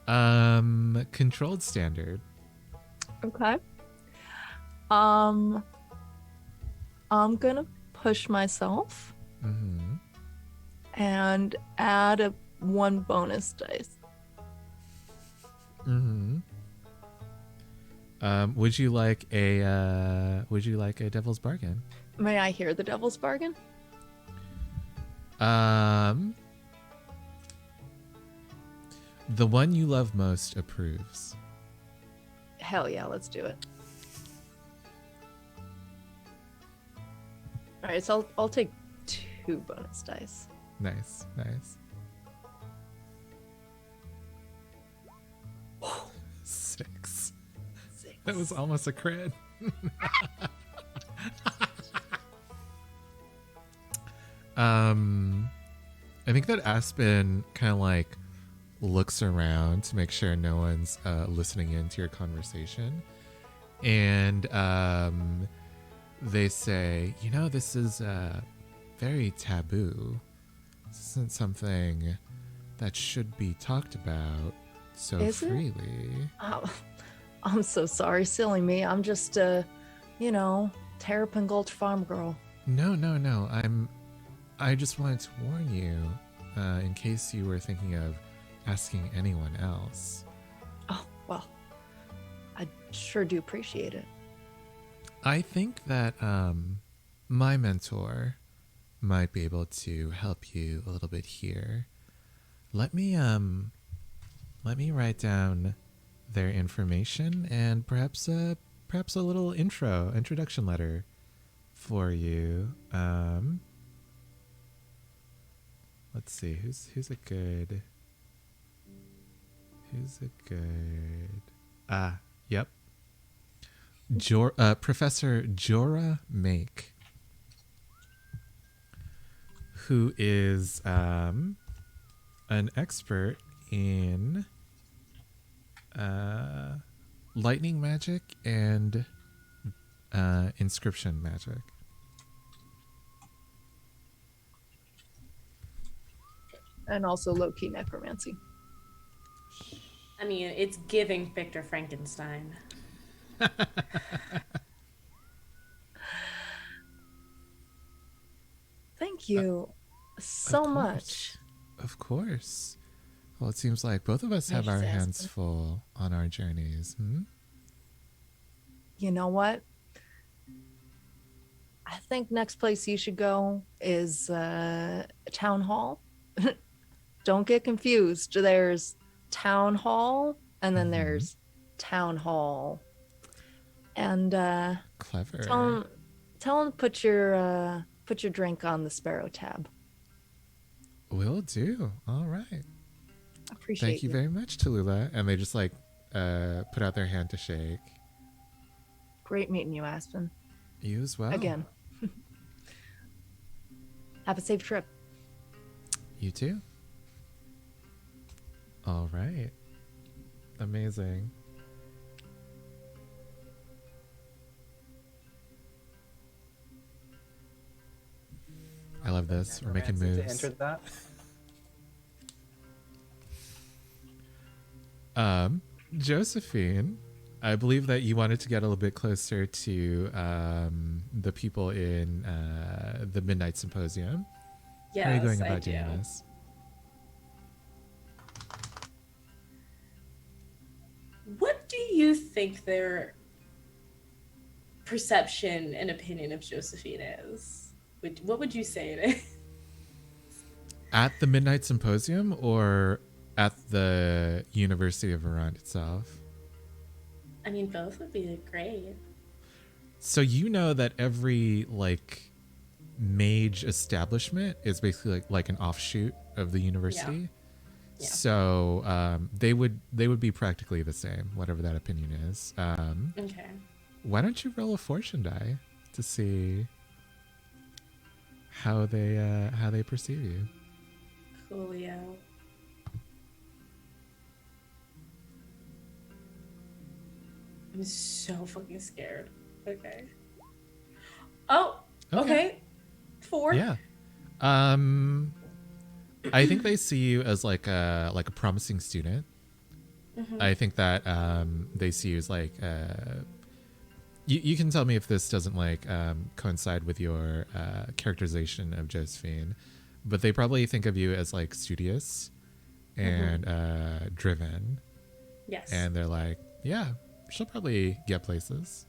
Controlled standard. Okay. I'm gonna push myself Mm-hmm. and add one bonus dice. Mm-hmm. Would you like a devil's bargain? May I hear the devil's bargain? The one you love most approves. Hell yeah, let's do it. All right, so I'll take 2 bonus dice. Nice, nice. 6. 6. That was almost a crit. I think that Aspen kind of like looks around to make sure no one's listening into your conversation, and they say, this is very taboo. This isn't something that should be talked about so Is it? freely. Oh, I'm so sorry, silly me. I'm just Terrapin Gulch farm girl. No. I just wanted to warn you, in case you were thinking of asking anyone else. Oh, well, I sure do appreciate it. I think that my mentor might be able to help you a little bit here. Let me write down their information and perhaps a little introduction letter for you. Let's see, who's a good yep. Professor Jorah Make, who is an expert in lightning magic and inscription magic. And also low-key necromancy. I mean, it's giving Victor Frankenstein. Thank you so much. Of course. Well, it seems like both of us have our hands full on our journeys. You know what? I think next place you should go is Town Hall. Don't get confused. There's Town Hall, and then there's Town Hall. And Clever. tell him put your drink on the Sparrow tab. Will do. All right. Appreciate Thank you very much, Tallulah. And they just like put out their hand to shake. Great meeting you, Aspen. You as well. Again. Have a safe trip. You too. All right. Amazing. I love this. We're making To moves. enter that. Josephine, I believe that you wanted to get a little bit closer to the people in the Midnight Symposium. Yes, How are you going I about do. doing this? What do you think their perception and opinion of Josephine is? What would you say it is? At the Midnight Symposium or at the University of Vermont itself? I mean, both would be great. So you know that every like mage establishment is basically like an offshoot of the university. Yeah. So they would be practically the same, whatever that opinion is. Okay. Why don't you roll a fortune die to see how they perceive you? Coolio. I'm so fucking scared. Okay. Oh, okay. 4. Yeah. I think they see you as like a promising student. Mhm. I think that they see you as like you can tell me if this doesn't like coincide with your characterization of Josephine, but they probably think of you as like studious and driven, Yes. and they're like, yeah, she'll probably get places.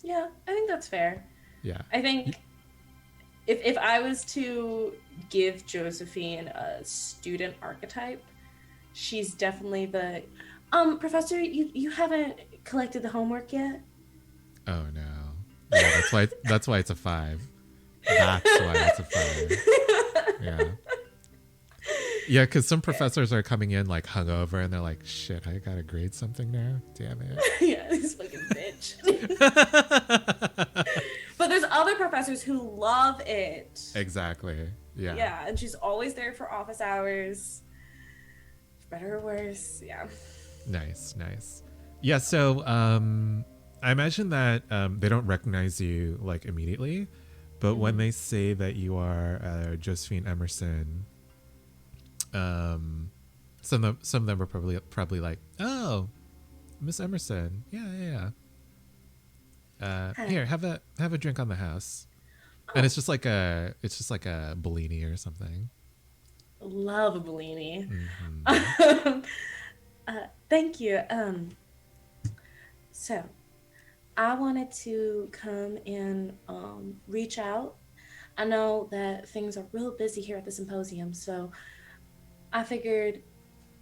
Yeah, I think that's fair. Yeah. I think if I was to give Josephine a student archetype, she's definitely the Professor, you haven't collected the homework yet? Oh no. Yeah, that's why it's a 5. That's why it's a 5. Yeah. Yeah, because some professors are coming in like hungover and they're like, shit, I gotta grade something now. Damn it. Yeah, this fucking bitch. But there's other professors who love it. Exactly. Yeah. Yeah, and she's always there for office hours. For better or worse, yeah. Nice. Yeah, so I imagine that they don't recognize you like immediately, but when they say that you are Josephine Emerson, some of them are probably like, oh, Miss Emerson, yeah. Here, have a drink on the house, and it's just like a Bellini or something. Love a Bellini. Mhm. Thank you. So I wanted to come and reach out. I know that things are real busy here at the symposium, so I figured,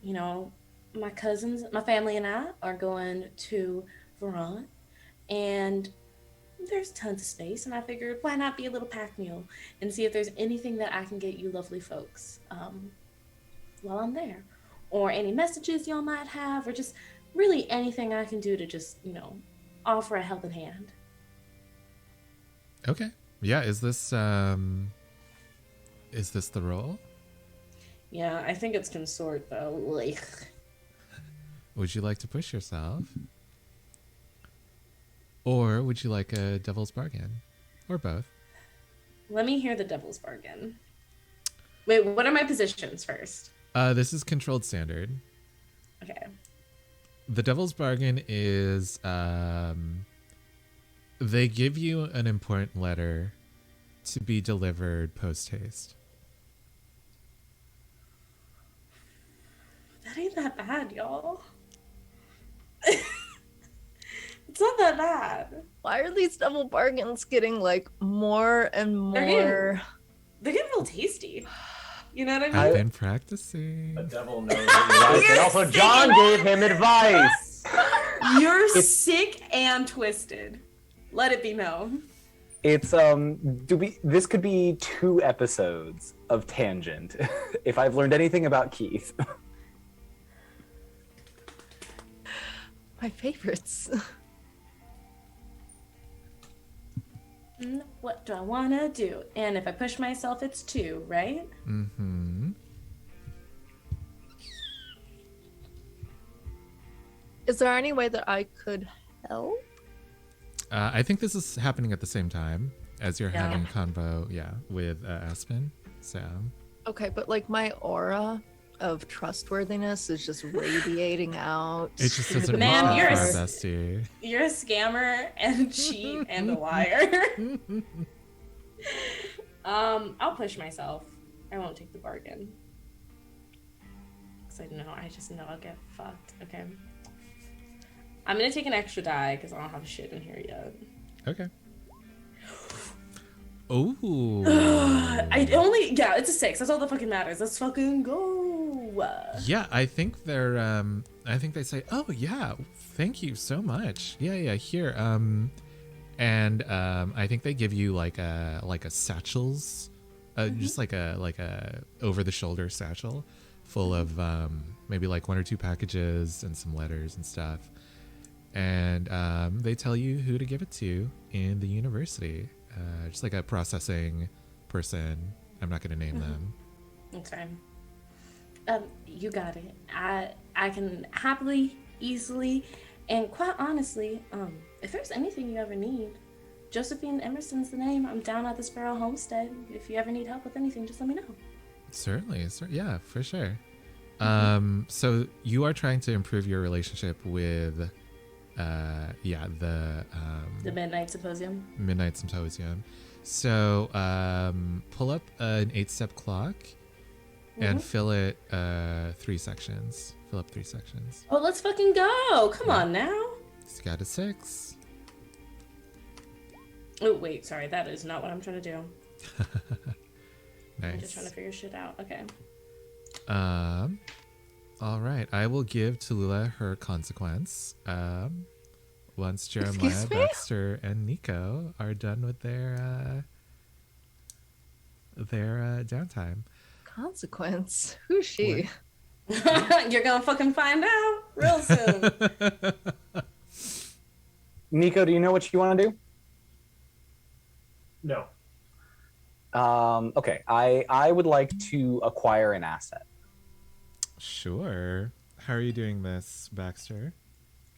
my cousins, my family and I are going to Vermont, and there's tons of space, and I figured why not be a little pack mule and see if there's anything that I can get you lovely folks while I'm there, or any messages y'all might have, or just really anything I can do to just, offer a helping hand. Okay. Yeah. Is this the role? Yeah, I think it's consort though. Like, Would you like to push yourself? Or would you like a devil's bargain? Or both? let me hear the devil's bargain. Wait, what are my positions first? This is controlled standard. Okay. The devil's bargain is they give you an important letter to be delivered post haste. That ain't that bad, y'all. It's not that bad. Why are these double bargains getting like more and more? They're getting real tasty. You know what I mean? I've been practicing. The devil knows what you like. And also, John gave him advice. You're sick and twisted. Let it be known. It's this could be 2 episodes of tangent if I've learned anything about Keith. my favorites. What do I want to do? And if I push myself, it's 2, right? Mm-hmm. Is there any way that I could help? I think this is happening at the same time as you're Yeah. having convo, with Aspen. So Okay, but like my aura of trustworthiness is just radiating out. it just into doesn't the reach Man, that you're far, a- bar. bestie. You're a scammer and cheat and a liar. I'll push myself. I won't take the bargain. Cause I just know I'll get fucked. Okay. I'm gonna take an extra die because I don't have shit in here yet. Okay. Oh. It's a 6. That's all that fucking matters. Let's fucking go. Yeah, I think they're I think they say, "Oh yeah, thank you so much." Yeah, here. And I think they give you like a satchels, just like a over the shoulder satchel full of maybe like 1 or 2 packages and some letters and stuff. And they tell you who to give it to in the university. Just like a processing person. I'm not going to name them. Okay. You got it. I can happily, easily, and quite honestly, if there's anything you ever need, Josephine Emerson's the name. I'm down at the Sparrow Homestead. If you ever need help with anything, just let me know. Certainly. Yeah, for sure. So you are trying to improve your relationship with The Midnight Symposium. Midnight Symposium. So pull up an 8-step clock and fill it 3 sections. Fill up 3 sections. Oh, let's fucking go. Come on now. It's got a 6. Oh, wait. Sorry. That is not what I'm trying to do. I'm just Nice. trying to figure shit out. Okay. All right. I will give Tallulah her consequence. Once Jeremiah, Excuse me? Baxter, and Nico are done with their downtime. Consequence? Who's she? You're gonna fucking find out real soon. Nico, do you know what you want to do? No. Okay, I would like to acquire an asset. Sure. How are you doing this, Baxter?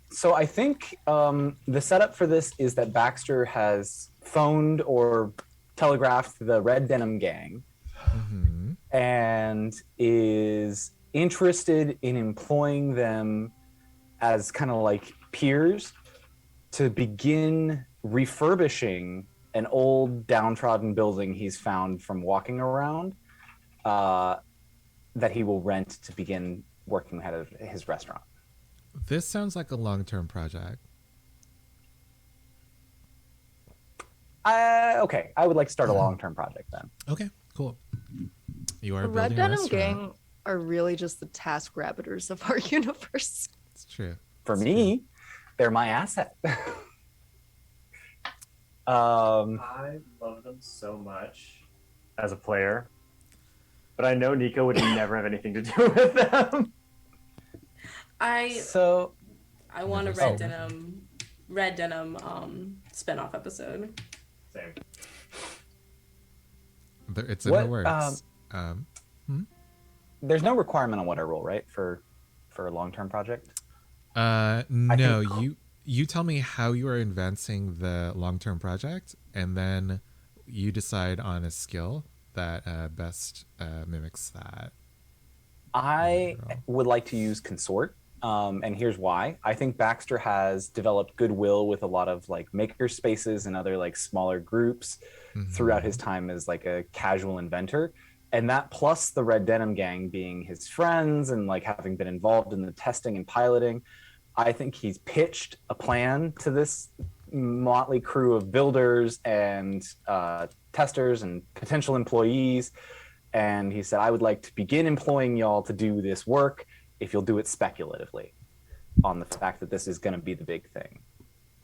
So I think the setup for this is that Baxter has phoned or telegraphed the Red Denim Gang Mm-hmm. and is interested in employing them as kind of like peers to begin refurbishing an old downtrodden building he's found from walking around that he will rent to begin working at his restaurant. This sounds like a long-term project. Okay, I would like to start a long-term project then. Okay, cool. You are The Red building a Denim restaurant. Gang are really just the task rabbiters of our universe. It's true. For me, they're my asset. I love them so much as a player, but I know Nico would never have anything to do with them. So I want a Never Red Denim spin-off episode. Same. It's in What, the works. there's no requirement on what I roll, right? For a long-term project. No, think- you tell me how you are advancing the long-term project, and then you decide on a skill that best mimics that. I would like to use consort, and here's why. I think Baxter has developed goodwill with a lot of like maker spaces and other like smaller groups throughout his time as like a casual inventor. And that plus the Red Denim Gang being his friends and like having been involved in the testing and piloting, I think he's pitched a plan to this motley crew of builders and testers and potential employees. And he said, I would like to begin employing y'all to do this work if you'll do it speculatively on the fact that this is going to be the big thing.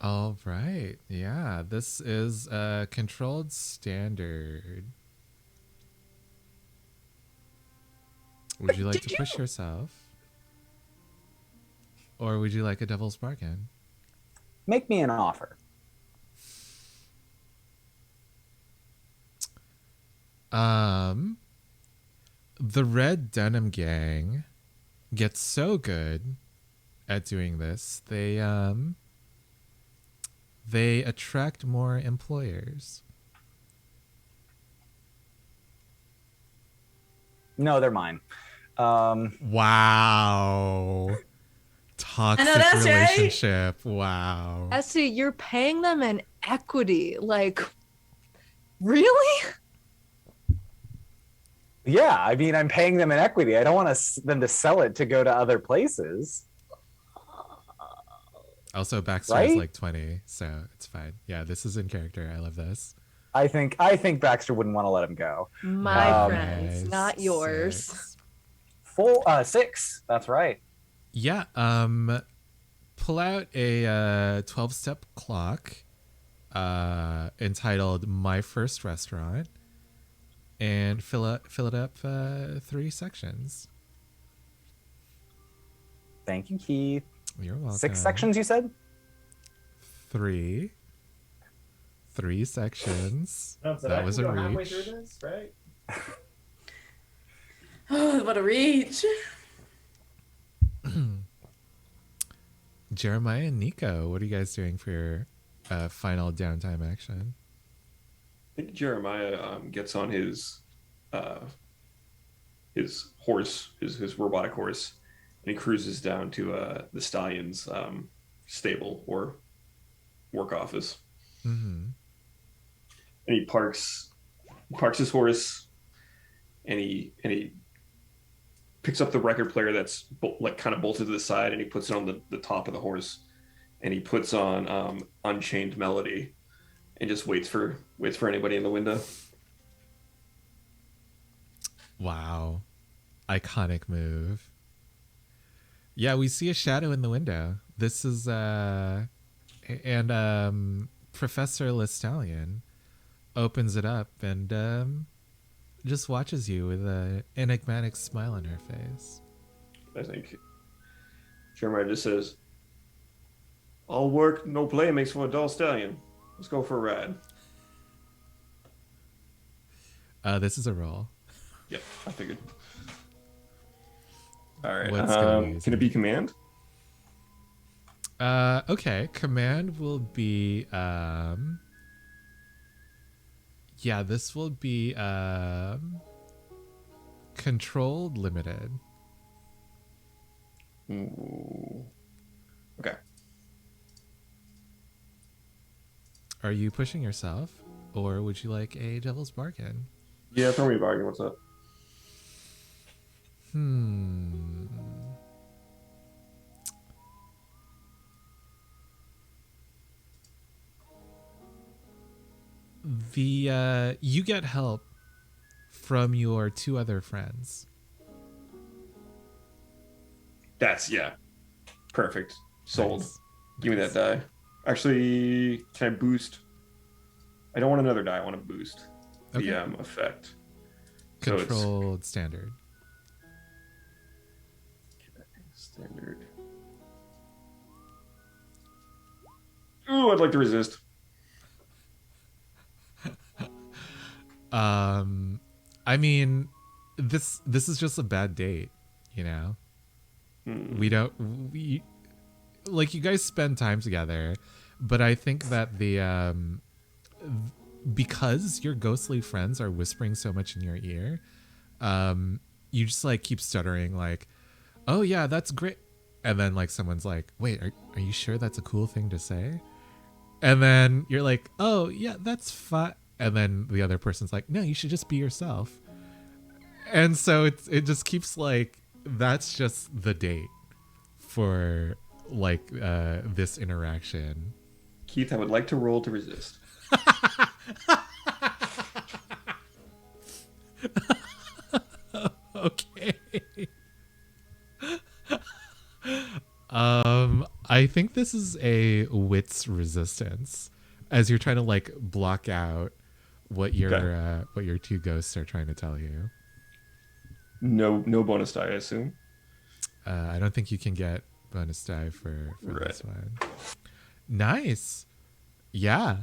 All right. Yeah, this is a controlled standard. Would you like to push yourself? or would you like a devil's bargain? Make me an offer. The Red Denim Gang gets so good at doing this, they attract more employers. No, they're mine. Wow. Toxic I know that's right. relationship. Wow. Essie, you're paying them in equity. Like, really? Yeah, I mean, I'm paying them in equity. I don't want them to sell it to go to other places. Also, Baxter is Right? like 20, so it's fine. Yeah, this is in character. I love this. I think Baxter wouldn't want to let him go. My friends, Nice. not yours. 6. Full 6. That's right. Yeah, pull out a 12-step clock entitled My First Restaurant and fill it up 3 sections. Thank you, Keith. You're welcome. 6 sections, you said? 3 sections. That was a reach. this, right? Oh, what a reach. Jeremiah and Nico, what are you guys doing for your final downtime action? I think Jeremiah gets on his horse, his robotic horse, and he cruises down to the stallion's stable or work office. Mm-hmm. And he parks his horse, and he picks up the record player that's kind of bolted to the side, and he puts it on the top of the horse, and he puts on Unchained Melody, and just waits for anybody in the window. Wow. Iconic move. Yeah, we see a shadow in the window. This is Professor Lestallion opens it up and just watches you with an enigmatic smile on her face. I think Jeremiah just says, "All work, no play makes for a dull stallion. Let's go for a ride." This is a roll. Yep, I figured. All right. What's gonna be Can it be command? Okay. Command will be yeah, this will be controlled limited. Ooh. Okay. Are you pushing yourself, or would you like a devil's bargain? Yeah, throw me a bargain. What's up? You get help from your 2 other friends. That's perfect. Sold. Nice. Give me that die. Actually, can I boost? I don't want another die. I want to boost Okay. the effect. So it's Controlled standard. standard. Oh, I'd like to resist. I mean, this is just a bad date, you know. We like, you guys spend time together, but I think that the because your ghostly friends are whispering so much in your ear, you just like keep stuttering like, "Oh yeah, that's great," and then like someone's like, "Wait, are you sure that's a cool thing to say?" And then you're like, "Oh yeah, that's fine." And then the other person's like, "No, you should just be yourself." And so it just keeps like, that's just the date for like this interaction. Keith, I would like to roll to resist. Okay. I think this is a wits resistance, as you're trying to like block out what your 2 ghosts are trying to tell you. No bonus die, I assume. I don't think you can get bonus die for Right. this one. Nice. Yeah.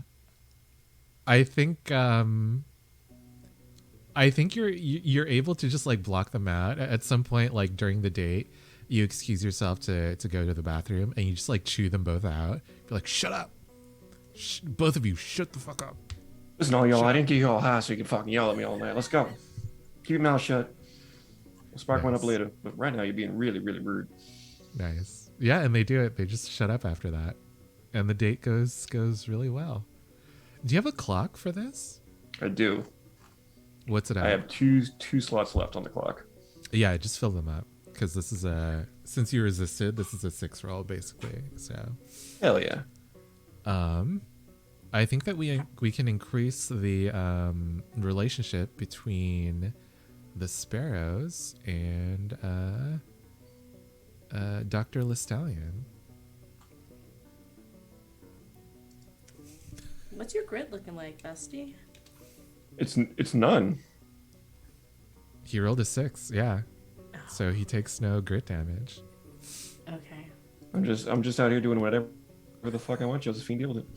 I think you're able to just like block them out at some point, like during the date. You excuse yourself to go to the bathroom, and you just like chew them both out. You're like, shut up, both of you, shut the fuck up. Listen, all y'all, Shut I up. didn't get you all high so you can fucking yell at me all night. Let's go. Keep your mouth shut. We'll spark one up Nice. later. But right now, you're being really, really rude. Nice. Yeah, and they do it. They just shut up after that, and the date goes really well. Do you have a clock for this? I do. What's it at? I have two slots left on the clock. Yeah, just fill them up because this is since you resisted, this is a 6 roll basically. So, Hell yeah. I think that we can increase the relationship between the sparrows and Dr. Listallion. What's your grit looking like, bestie? It's none. He rolled a 6, yeah. So he takes no grit damage. Okay. I'm just out here doing whatever the fuck I want. Josephine, deal with it.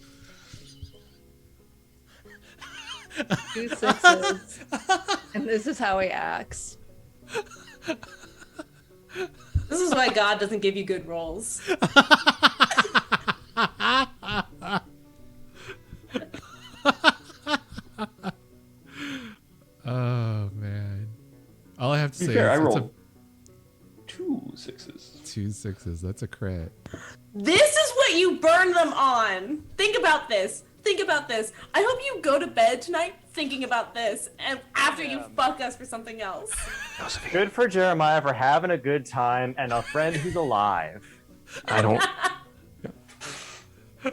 2 6s. And this is how he acts. This is why God doesn't give you good rolls. Oh man! All I have to To be say fair, I is it's rolled 2 6s. 2 6s. That's a crit. This is what you burn them on. Think about this. Think about this. I hope you go to bed tonight thinking about this, and after you fuck us for something else. Good for Jeremiah for having a good time and a friend who's alive. I don't.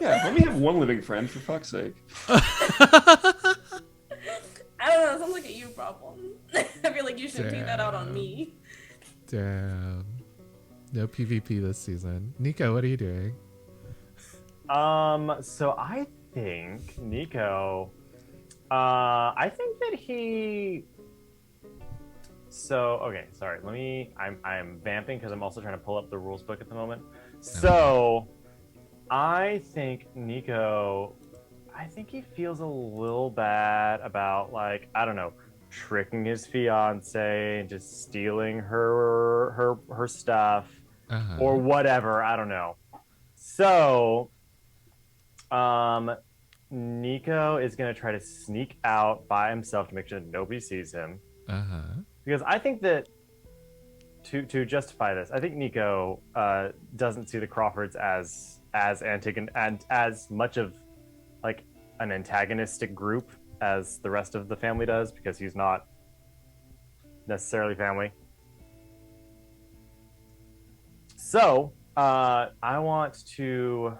Yeah, let me have one living friend for fuck's sake. I don't know. It sounds like a you problem. I feel like you should take that out on Damn. me. Damn. No PvP this season. Nico, what are you doing? So I think Nico, I think that he. So okay, sorry. I'm vamping because I'm also trying to pull up the rules book at the moment. So, I think Nico. I think he feels a little bad about, like, I don't know, tricking his fiance and just stealing her stuff or whatever. I don't know. So, Nico is gonna try to sneak out by himself to make sure that nobody sees him. Because I think that to justify this, I think Nico doesn't see the Crawfords as and as much of like an antagonistic group as the rest of the family does, because he's not necessarily family. So I want to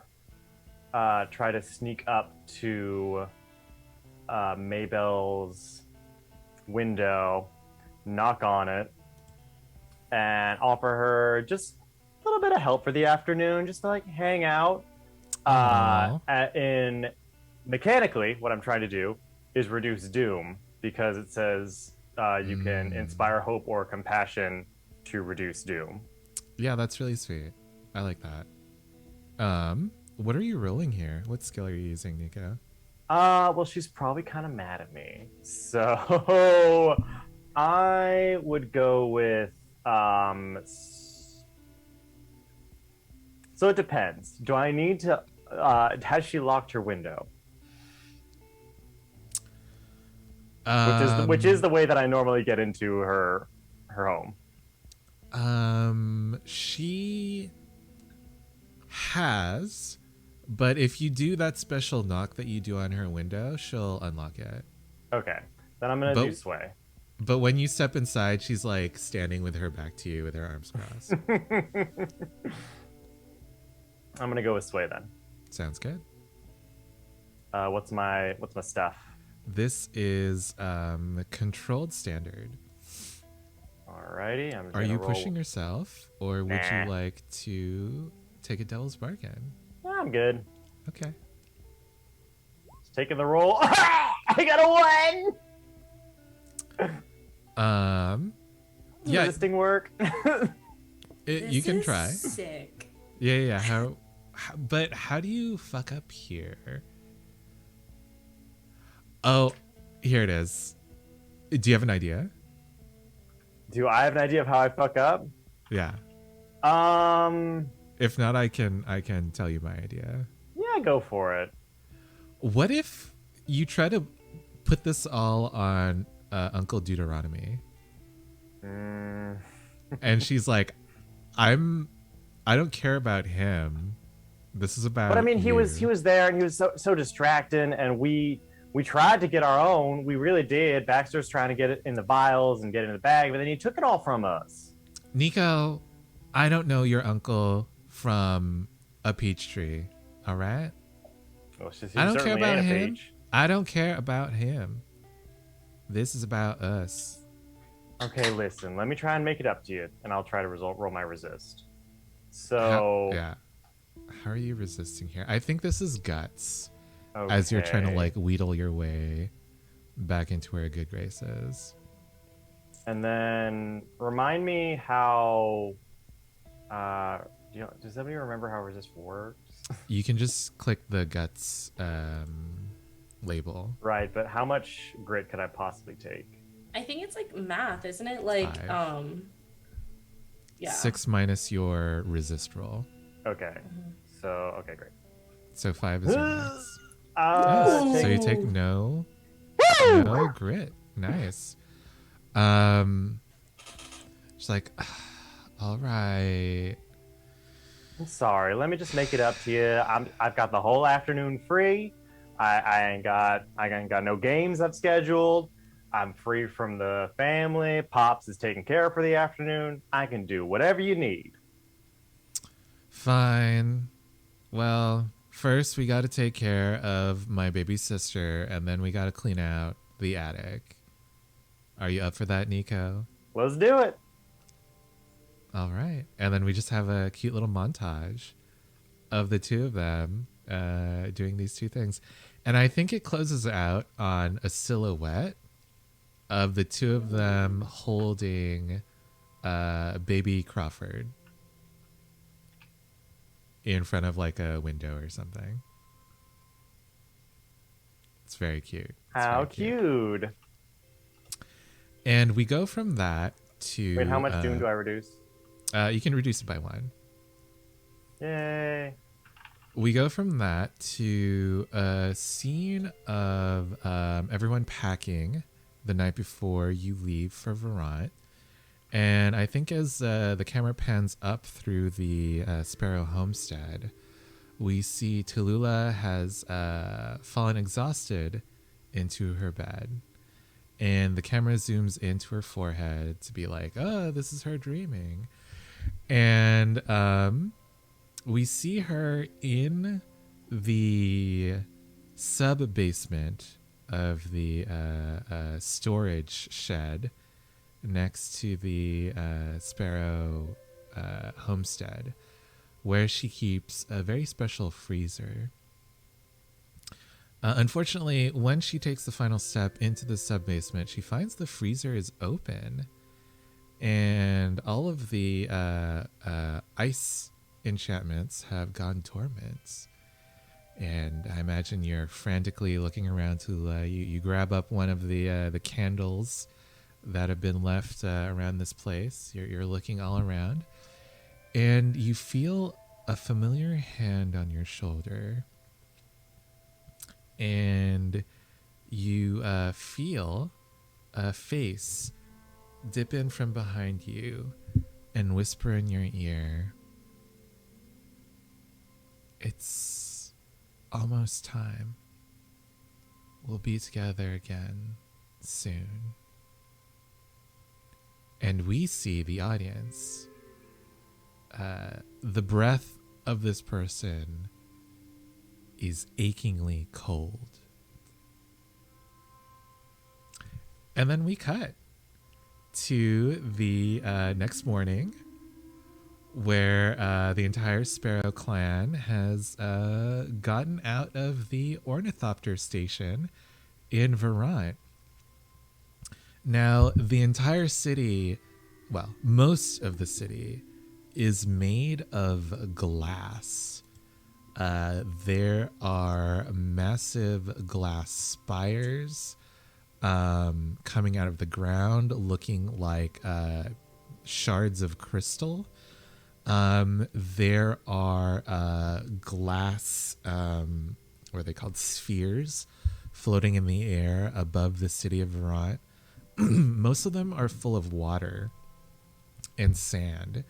try to sneak up to Maybelle's window, knock on it, and offer her just a little bit of help for the afternoon, just to like hang out. In mechanically, what I'm trying to do is reduce doom, because it says you can inspire hope or compassion to reduce doom. Yeah, that's really sweet. I like that. What are you rolling here? What skill are you using, Nico? Well, she's probably kind of mad at me, so I would go with So it depends. Do I need to? Has she locked her window? Which is the way that I normally get into her home. She has, but if you do that special knock that you do on her window, she'll unlock it. Okay, then I'm gonna do sway. But when you step inside, she's like standing with her back to you with her arms crossed. I'm gonna go with sway then. Sounds good. What's my stuff? This is controlled standard. Alrighty, Are you pushing yourself, or would Nah. you like to take a devil's bargain? I'm good. Okay. Just taking the roll. I got a 1. Yeah, Resisting work. you can try. Sick. Yeah. But how do you fuck up here? Oh, here it is. Do you have an idea? Do I have an idea of how I fuck up? Yeah. Um, If not, I can tell you my idea. yeah, go for it. What if you try to put this all on Uncle Deuteronomy, Mm, and she's like, I don't care about him. This is about but I mean, he was you." there, and he was so distracting, and we tried to get our own. We really did. Baxter's trying to get it in the vials and get it in the bag, but then he took it all from us. Nico, I don't know your uncle from a peach tree. All right. Well, he I don't care certainly about ain't a him. peach. I don't care about him. This is about us. Okay, listen. Let me try and make it up to you, and I'll try to roll my resist. So How are you resisting here? I think this is guts. okay. As you're trying to like wheedle your way back into where good grace is. And then remind me how. Does anybody remember how resist works? You can just click the guts label. Right, but how much grit could I possibly take? I think it's like math, isn't it? Like, 5. yeah. 6 minus your resist roll. Okay. So okay, great. So 5 is your max. Ooh. So you take no grit. Nice. She's like, all right. I'm sorry. Let me just make it up to you. I've got the whole afternoon free. I ain't got no games I've scheduled. I'm free from the family. Pops is taken care of for the afternoon. I can do whatever you need. Fine. Well, first we got to take care of my baby sister, and then we got to clean out the attic. Are you up for that, Nico? Let's do it. All right. And then we just have a cute little montage of the two of them doing these two things. And I think it closes out on a silhouette of the two of them holding baby Crawford in front of like a window or something. It's very cute. How cute. And we go from that to... Wait, how much doom do I reduce? You can reduce it by 1. Yay. We go from that to a scene of everyone packing the night before you leave for Vermont. And I think as the camera pans up through the Sparrow homestead, we see Tallulah has fallen exhausted into her bed. And the camera zooms into her forehead to be like, oh, this is her dreaming. And we see her in the sub-basement of the storage shed next to the Sparrow homestead, where she keeps a very special freezer. Unfortunately, when she takes the final step into the sub-basement, she finds the freezer is open and all of the ice enchantments have gone dormant. And I imagine you're frantically looking around to you grab up one of the candles that have been left around this place. You're looking all around, and you feel a familiar hand on your shoulder, and you feel a face dip in from behind you and whisper in your ear, "It's almost time. We'll be together again soon." And we see the audience. The breath of this person is achingly cold. And then we cut to the next morning, where the entire Sparrow clan has gotten out of the ornithopter station in Vermont. Now, the entire city, well, most of the city, is made of glass. There are massive glass spires coming out of the ground, looking like shards of crystal. There are glass, what are they called, spheres, floating in the air above the city of Verant. Most of them are full of water and sand.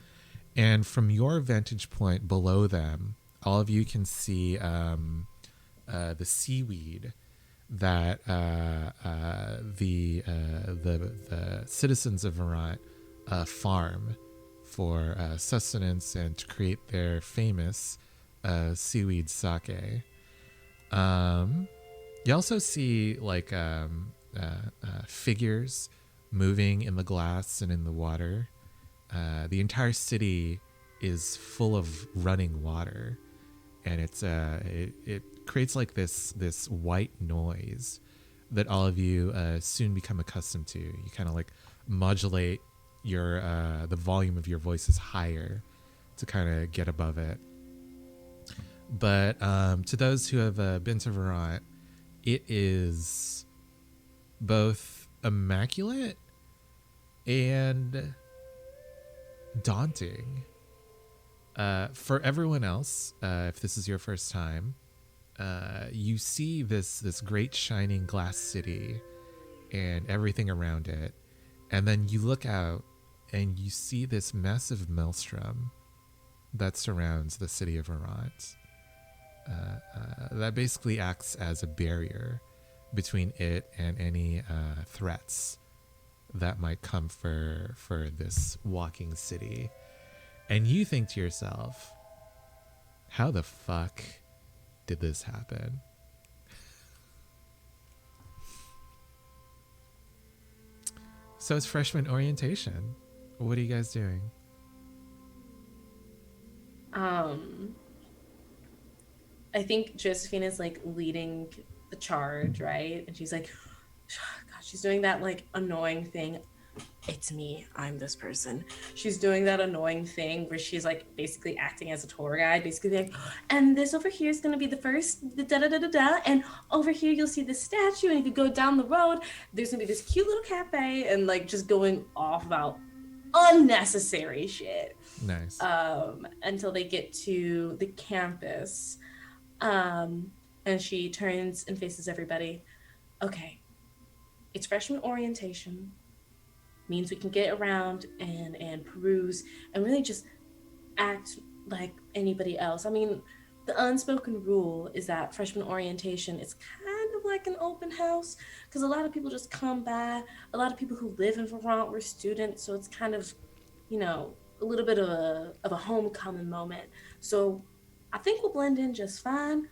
And from your vantage point below them, all of you can see the seaweed that the citizens of Verant farm for sustenance and to create their famous seaweed sake. You also see like figures moving in the glass and in the water. The entire city is full of running water, and it creates like this white noise that all of you soon become accustomed to. You kind of like modulate your the volume of your voices higher to kind of get above it. But to those who have been to Verant, it is both immaculate and daunting. For everyone else, if this is your first time, you see this great shining glass city and everything around it, and then you look out and you see this massive maelstrom that surrounds the city of Verant. That basically acts as a barrier between it and any threats that might come for this walking city. And you think to yourself, how the fuck did this happen? So it's freshman orientation. What are you guys doing? I think Josephine is like leading the charge, right? And she's like, God, she's doing that like annoying thing. It's me, I'm this person. She's doing that annoying thing where she's like basically acting as a tour guide, basically like, and this over here is going to be the first da-da-da-da-da, and over here you'll see this statue, and if you go down the road, there's going to be this cute little cafe, and like just going off about unnecessary shit. Nice. Until they get to the campus. And she turns and faces everybody. Okay, it's freshman orientation. Means we can get around and peruse and really just act like anybody else. I mean, the unspoken rule is that freshman orientation is kind of like an open house because a lot of people just come by. A lot of people who live in Vermont were students, so it's kind of, you know, a little bit of a homecoming moment. So I think we'll blend in just fine.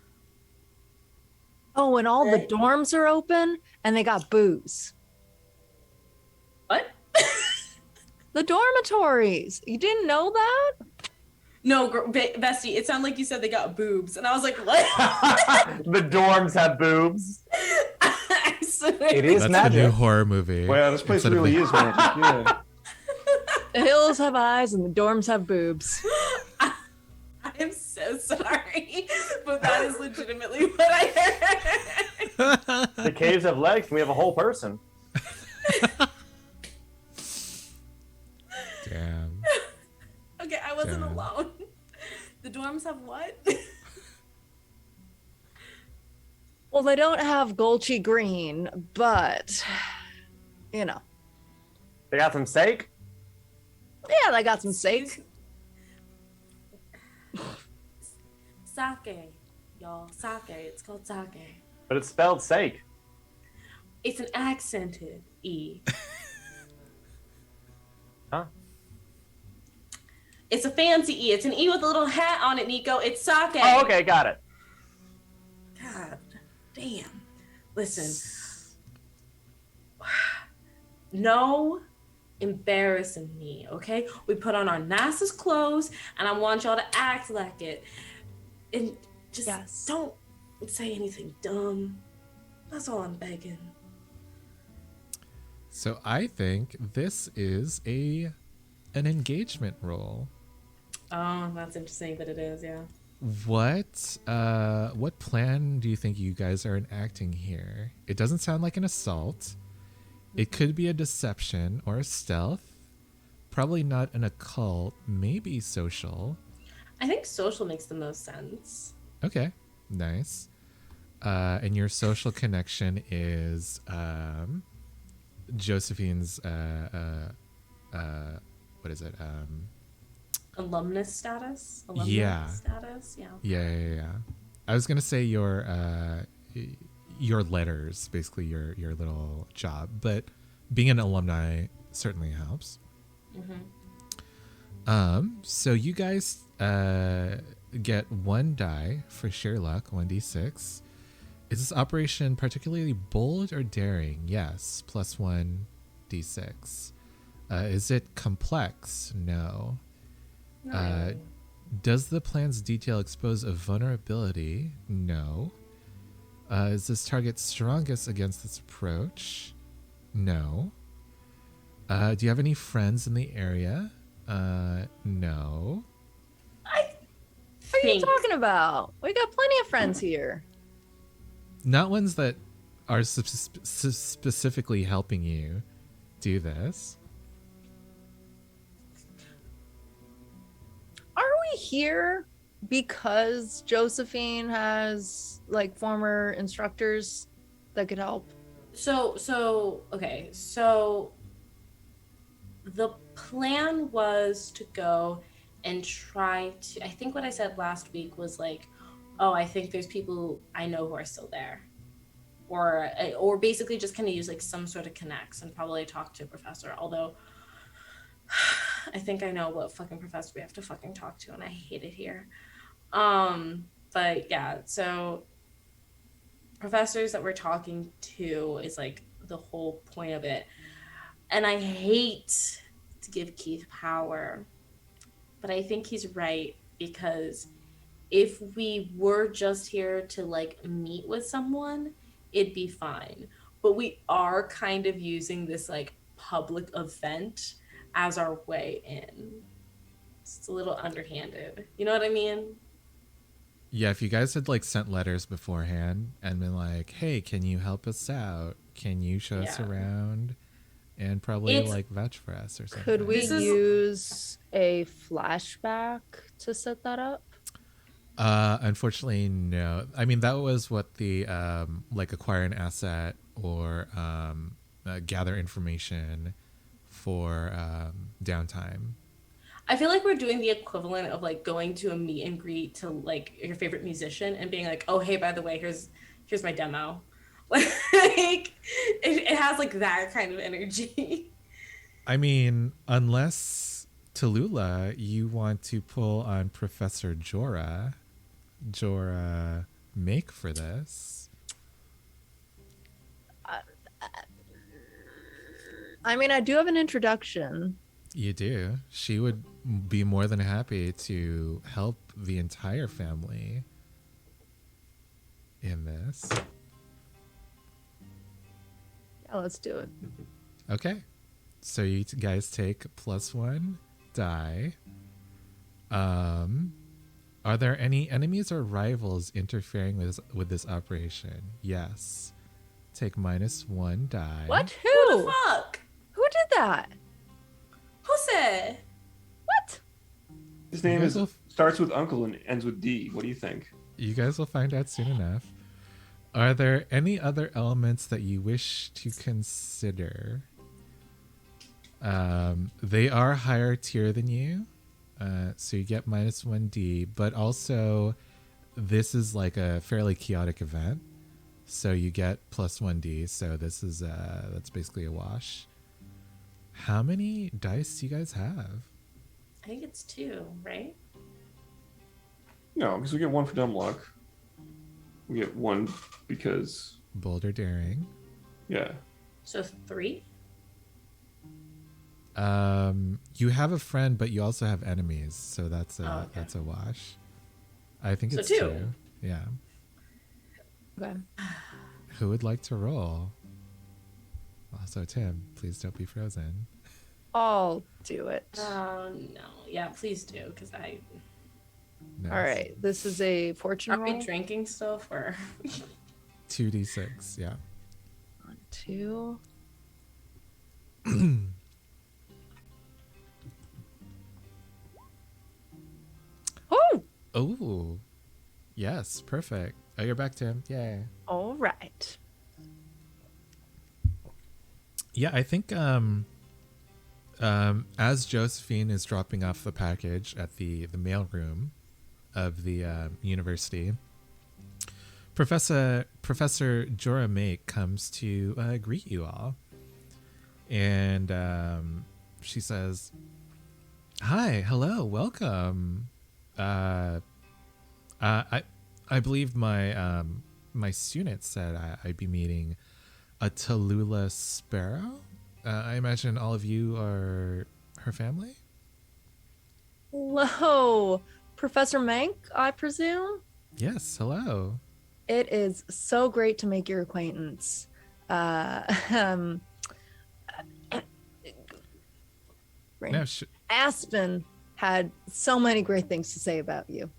Oh, and all the dorms are open and they got booze. What? The dormitories. You didn't know that? No, Bestie, it sounded like you said they got boobs. And I was like, what? The dorms have boobs. I swear. It is That's magic. the new horror movie. Wow, this place Instead of really the- is magic. Yeah. The hills have eyes and the dorms have boobs. I am so sorry, but that is legitimately what I heard. The caves have legs and we have a whole person. Damn. Okay, I wasn't Damn. alone. The dorms have what? Well, they don't have Golchi Green, but, you know. They got some steak. Yeah, they got some steak. Sake, y'all. Sake. It's called sake. But it's spelled steak. It's an accented E. Huh? It's a fancy E. It's an E with a little hat on it, Nico. It's sake. Oh, okay, got it. God damn. Listen. No embarrassing me, okay? We put on our nicest clothes and I want y'all to act like it. And just don't say anything dumb. That's all I'm begging. So I think this is an engagement role. Oh, that's interesting that it is, yeah. What plan do you think you guys are enacting here? It doesn't sound like an assault. It could be a deception or a stealth. Probably not an occult, maybe social. I think social makes the most sense. Okay, nice. And your social connection is Josephine's what is it? Alumnus status? Alumni Yeah. status? Yeah. Yeah. I was gonna say your letters, basically your little job, but being an alumni certainly helps. So you guys get 1 die for sheer luck, 1d6. Is this operation particularly bold or daring? Yes, plus 1d6. Is it complex? No. Does the plan's detail expose a vulnerability? No. Is this target strongest against this approach? No. Do you have any friends in the area? No. What are you talking about? We got plenty of friends here. Not ones that are specifically helping you do this. Are we here because Josephine has like former instructors that could help? Okay. So the plan was to go and try to, I think what I said last week was like, oh, I think there's people I know who are still there. Or basically just kind of use like some sort of connects and probably talk to a professor. Although I think I know what fucking professor we have to fucking talk to, and I hate it here. But yeah, so professors that we're talking to is like the whole point of it. And I hate to give Keith power, but I think he's right, because if we were just here to like meet with someone, it'd be fine. But we are kind of using this like public event as our way in. It's a little underhanded. You know what I mean? Yeah, if you guys had like sent letters beforehand and been like, hey, can you help us out? Can you show us around? And probably like vouch for us or something. Could we use a flashback to set that up? Unfortunately, no. I mean, that was what the like acquire an asset or gather information for downtime. I feel like we're doing the equivalent of like going to a meet and greet to like your favorite musician and being like, oh, hey, by the way, here's my demo. Like it has like that kind of energy. I mean, unless Tallulah, you want to pull on Professor Jorah make for this. I mean, I do have an introduction. You do. She would be more than happy to help the entire family in this. Yeah, let's do it. Okay. So you guys take +1 die. Are there any enemies or rivals interfering with this operation? Yes. Take -1 die. What? Who the fuck? Who did that? Who said? What? His name starts with Uncle and ends with D. What do you think? You guys will find out soon enough. Are there any other elements that you wish to consider? They are higher tier than you, so you get -1d, but also this is like a fairly chaotic event, so you get +1d, so this is that's basically a wash. How many dice do you guys have? I think it's 2, right? No, because we get 1 for dumb luck. We get 1 because Boulder daring. Yeah. So 3? You have a friend, but you also have enemies, so that's a that's a wash. I think So it's 2. 2. Yeah. Okay. Who would like to roll? Also, Tim, please don't be frozen. I'll do it. Oh no. Yeah, please do, because I. Nice. All right. This is a fortune Are we roll. drinking stuff or? 2d6, yeah. 1, 2. Oh, Oh, yes, perfect. Oh, you're back, Tim. Yay. all right. Yeah, I think as Josephine is dropping off the package at the mailroom of the university, Professor Jorah Make comes to greet you all, and she says, "Hi, hello, welcome. I believe my student said I'd be meeting a Tallulah sparrow. I imagine all of you are her family." Hello, Professor Mank, I presume? Yes, hello. It is so great to make your acquaintance. Uh, um, No, Aspen had so many great things to say about you.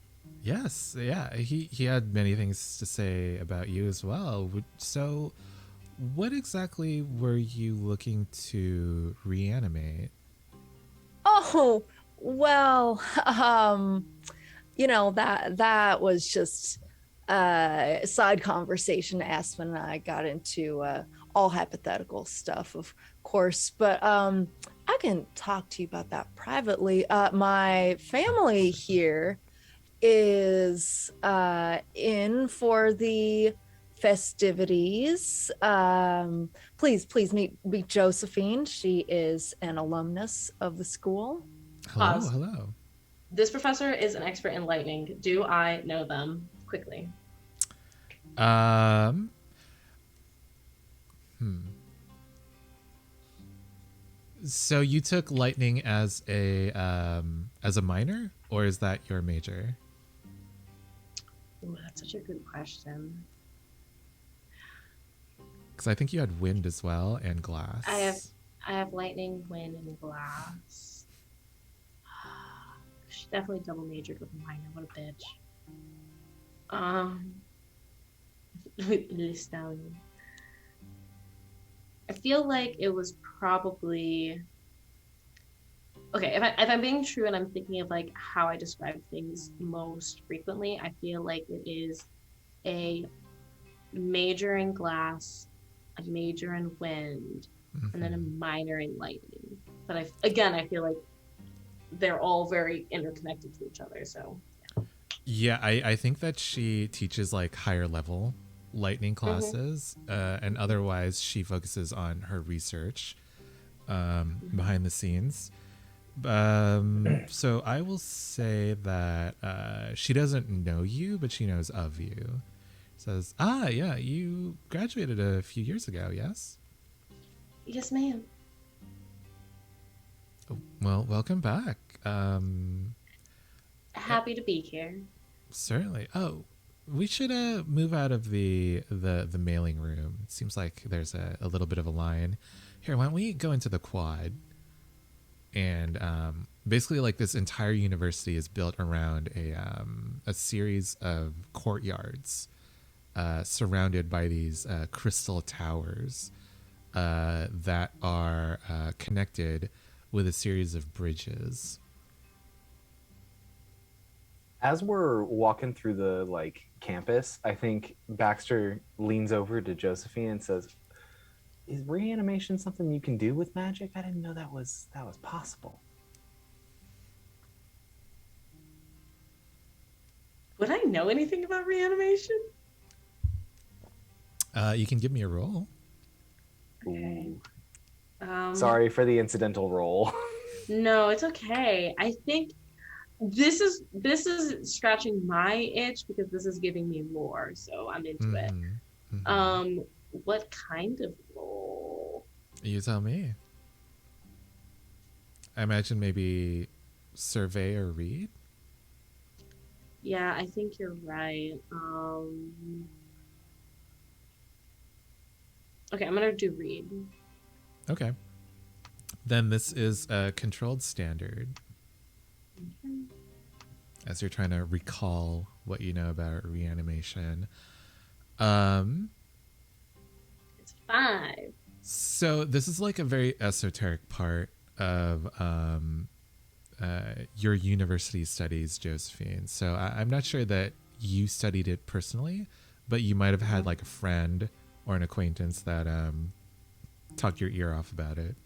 yes, yeah. He had many things to say about you as well. So, what exactly were you looking to reanimate? Oh, well, that was just side conversation. Aspen and I got into all hypothetical stuff, of course, but I can talk to you about that privately. My family here is in for the festivities. Please meet Josephine. She is an alumnus of the school. Hello, Pause. hello. This professor is an expert in lightning. Do I know them? Quickly. Hmm. So you took lightning as a minor, or is that your major? Ooh, that's such a good question. Because I think you had wind as well and glass. I have lightning, wind, and glass. She definitely double majored with minor. What a bitch. Stallion. I feel like it was probably okay. If I'm being true and I'm thinking of like how I describe things most frequently, I feel like it is a major in glass, a major in wind, and then a minor in lightning. But I feel like they're all very interconnected to each other. So Yeah, I think that she teaches like higher level lightning classes, and otherwise she focuses on her research behind the scenes. So I will say that she doesn't know you, but she knows of you. Says, yeah, you graduated a few years ago, yes? yes, ma'am. Oh, well, welcome back. Happy to be here. Certainly. Oh, we should move out of the mailing room. It seems like there's a little bit of a line. Here, why don't we go into the quad? And basically, like, this entire university is built around a series of courtyards surrounded by these crystal towers that are connected with a series of bridges. As we're walking through the campus, I think Baxter leans over to Josephine and says, "Is reanimation something you can do with magic? I didn't know that was possible." Would I know anything about reanimation? You can give me a roll. Okay. Sorry for the incidental roll. No, it's okay. I think this is scratching my itch because this is giving me lore, so I'm into it. What kind of role? You tell me. I imagine maybe survey or read. Yeah, I think you're right. Okay, I'm gonna do read. Okay. Then this is a controlled standard. As you're trying to recall what you know about reanimation. It's 5. So this is like a very esoteric part of your university studies, Josephine. So I'm not sure that you studied it personally, but you might have had like a friend or an acquaintance that talked your ear off about it.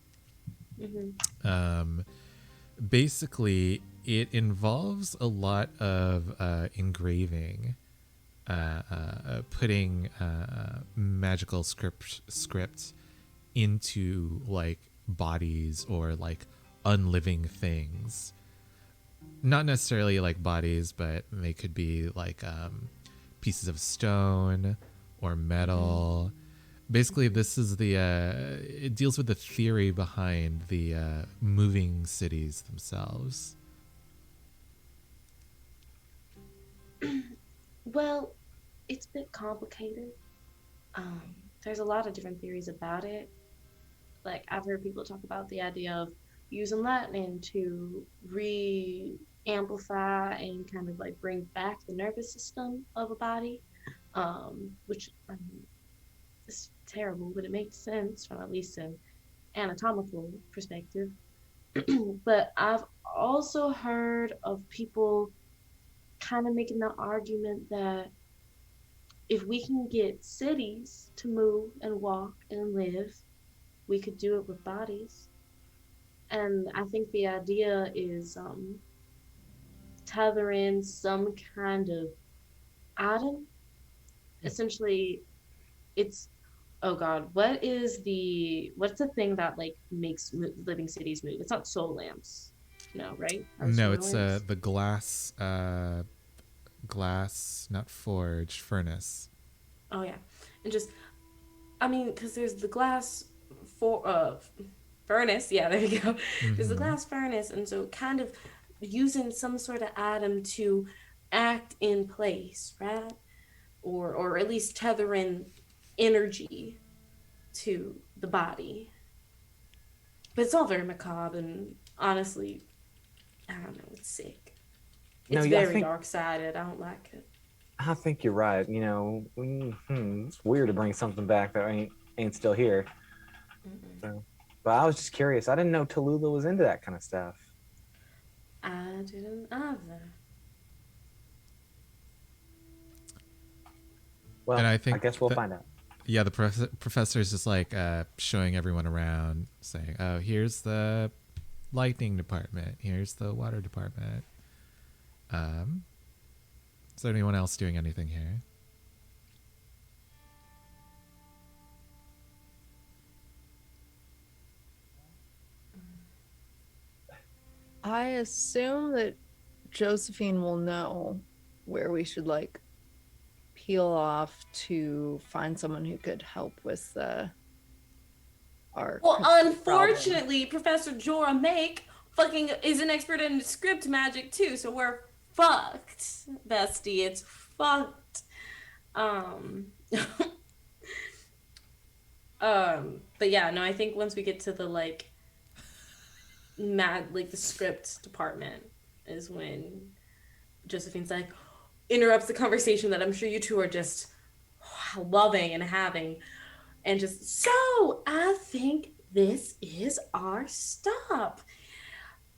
Basically, it involves a lot of engraving, putting magical scripts into like bodies or like unliving things. Not necessarily like bodies, but they could be like pieces of stone or metal. Basically, this is it deals with the theory behind the moving cities themselves. Well, it's a bit complicated. There's a lot of different theories about it. Like, I've heard people talk about the idea of using lightning to re-amplify and kind of like bring back the nervous system of a body, which I mean, is terrible, but it makes sense from at least an anatomical perspective. But I've also heard of people kind of making the argument that if we can get cities to move and walk and live, we could do it with bodies. And I think the idea is tethering some kind of atom. Essentially, it's oh god, what's the thing that like makes living cities move? It's not soul lamps, no, right? No, it's the glass, not forge, furnace. Oh yeah, and just I mean, because there's the glass furnace. Yeah, there you go. There's the glass furnace, and so kind of using some sort of atom to act in place, right? Or at least tethering energy to the body. But it's all very macabre, and honestly, I don't know. It's sick. It's very dark-sided. I don't like it. I think you're right. You know, it's weird to bring something back that ain't still here. So, but I was just curious. I didn't know Tallulah was into that kind of stuff. I didn't either. Well, And I guess we'll find out. Yeah, the professor is just like showing everyone around, saying, "Oh, here's the lightning department. Here's the water department." Is there anyone else doing anything here? I assume that Josephine will know where we should like peel off to find someone who could help with our Well, problem. unfortunately, Professor Jorah Make fucking is an expert in script magic too, so we're fucked, bestie. It's fucked. But yeah, no, I think once we get to the like the script department is when Josephine's like interrupts the conversation that I'm sure you two are just loving and having, and just so I think this is our stop.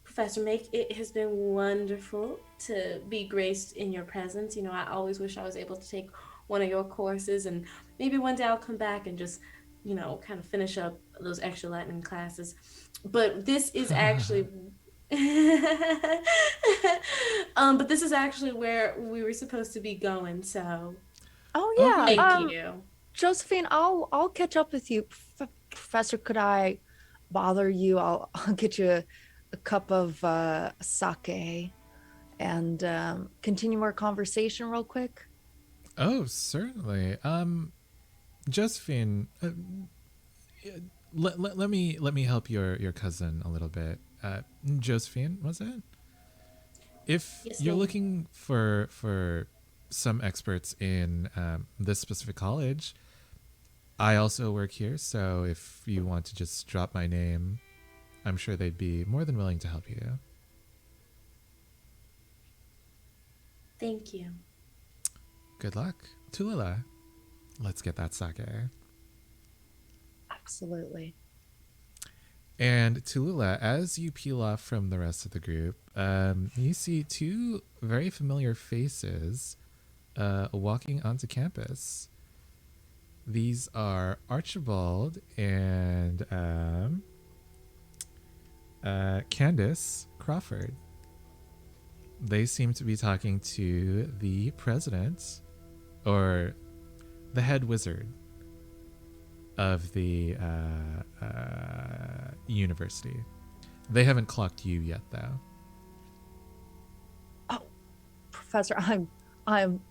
Professor Make, it has been wonderful to be graced in your presence. You know, I always wish I was able to take one of your courses, and maybe one day I'll come back and just, you know, kind of finish up those extra Latin classes. But this is actually but this is actually where we were supposed to be going, so Oh yeah. thank you. Josephine, I'll catch up with you. Professor, could I bother you? I'll get you a cup of sake and continue our conversation real quick. Oh, certainly. Josephine, let me help your cousin a little bit. Josephine, was it? If Yes, you're ma'am. looking for some experts in this specific college, I also work here. So if you want to just drop my name I'm sure they'd be more than willing to help you. Thank you. Good luck. Tulula, let's get that sake. Absolutely. And Tulula, as you peel off from the rest of the group, you see two very familiar faces walking onto campus. These are Archibald and Candace Crawford. They seem to be talking to the president, or the head wizard of the university. They haven't clocked you yet, though. Oh, Professor, I'm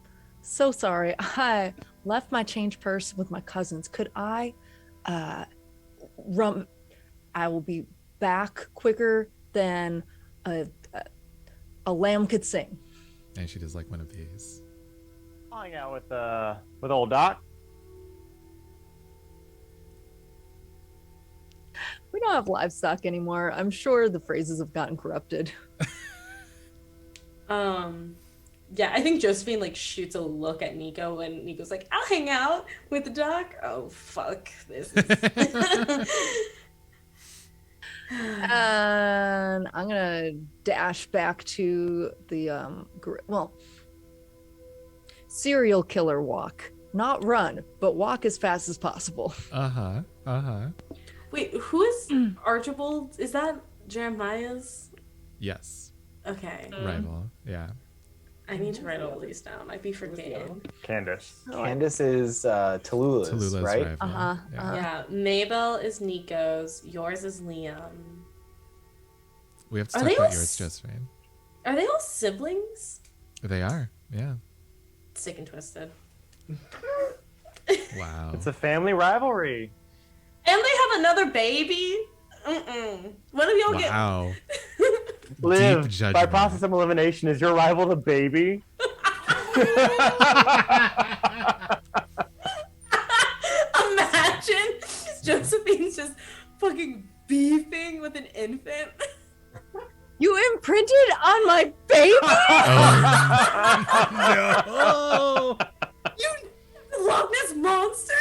so sorry. I left my change purse with my cousins. Could I run? I will be back quicker than a lamb could sing. And she does like one of these. I'll hang out with old Doc. We don't have livestock anymore. I'm sure the phrases have gotten corrupted. Yeah, I think Josephine like shoots a look at Nico and Nico's like, I'll hang out with the doc. Oh fuck. This is And I'm gonna dash back to the serial killer walk. Not run, but walk as fast as possible. Wait, who is Archibald? Is that Jeremiah's? Yes. Okay. Rival. Yeah. I need to write all these down. I'd be forgetting. Candace. Candace is Tallulah's, right? rival. Uh-huh, Yeah. Yeah, Mabel is Nico's. Yours is Liam. We have to Are talk they about all yours, Josephine. Are they all siblings? They are. Yeah. Sick and twisted. Wow. It's a family rivalry. And they have another baby? Mm-mm. What if y'all Wow. Liv, Deep judgment. by process of elimination, is your rival the baby? Imagine Josephine's just fucking beefing with an infant. You imprinted on my baby? Oh, no. You Loch Ness monster?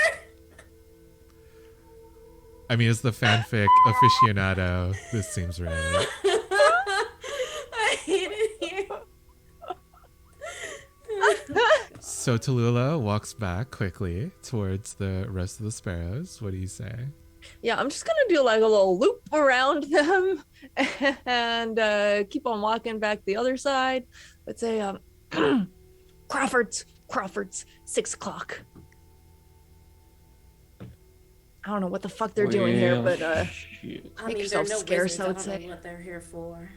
I mean, as the fanfic aficionado, this seems right. I hate it here. So Tallulah walks back quickly towards the rest of the sparrows. What do you say? Yeah, I'm just gonna do like a little loop around them and keep on walking back the other side. But say, Crawford's 6 o'clock. I don't know what the fuck they're doing here, but Shit. I Make mean, yourself they're no scarce, wizards. I would don't say. know what they're here for.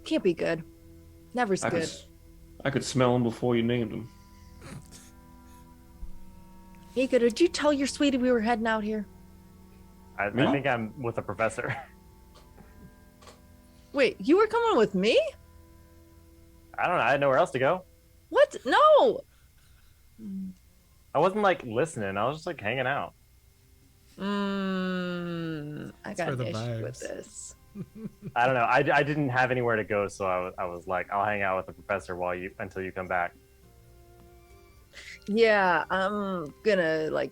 can't be good. Never's I could, good. I could smell them before you named them. Nika, did you tell your sweetie we were heading out here? I Me? think I'm with the professor. Wait, you were coming with me? I don't know. I had nowhere else to go. What? No. I wasn't like listening. I was just like hanging out. I got for an the issue with vibes. this. I don't know. I didn't have anywhere to go, so I was like, I'll hang out with the professor until you come back. Yeah, I'm gonna like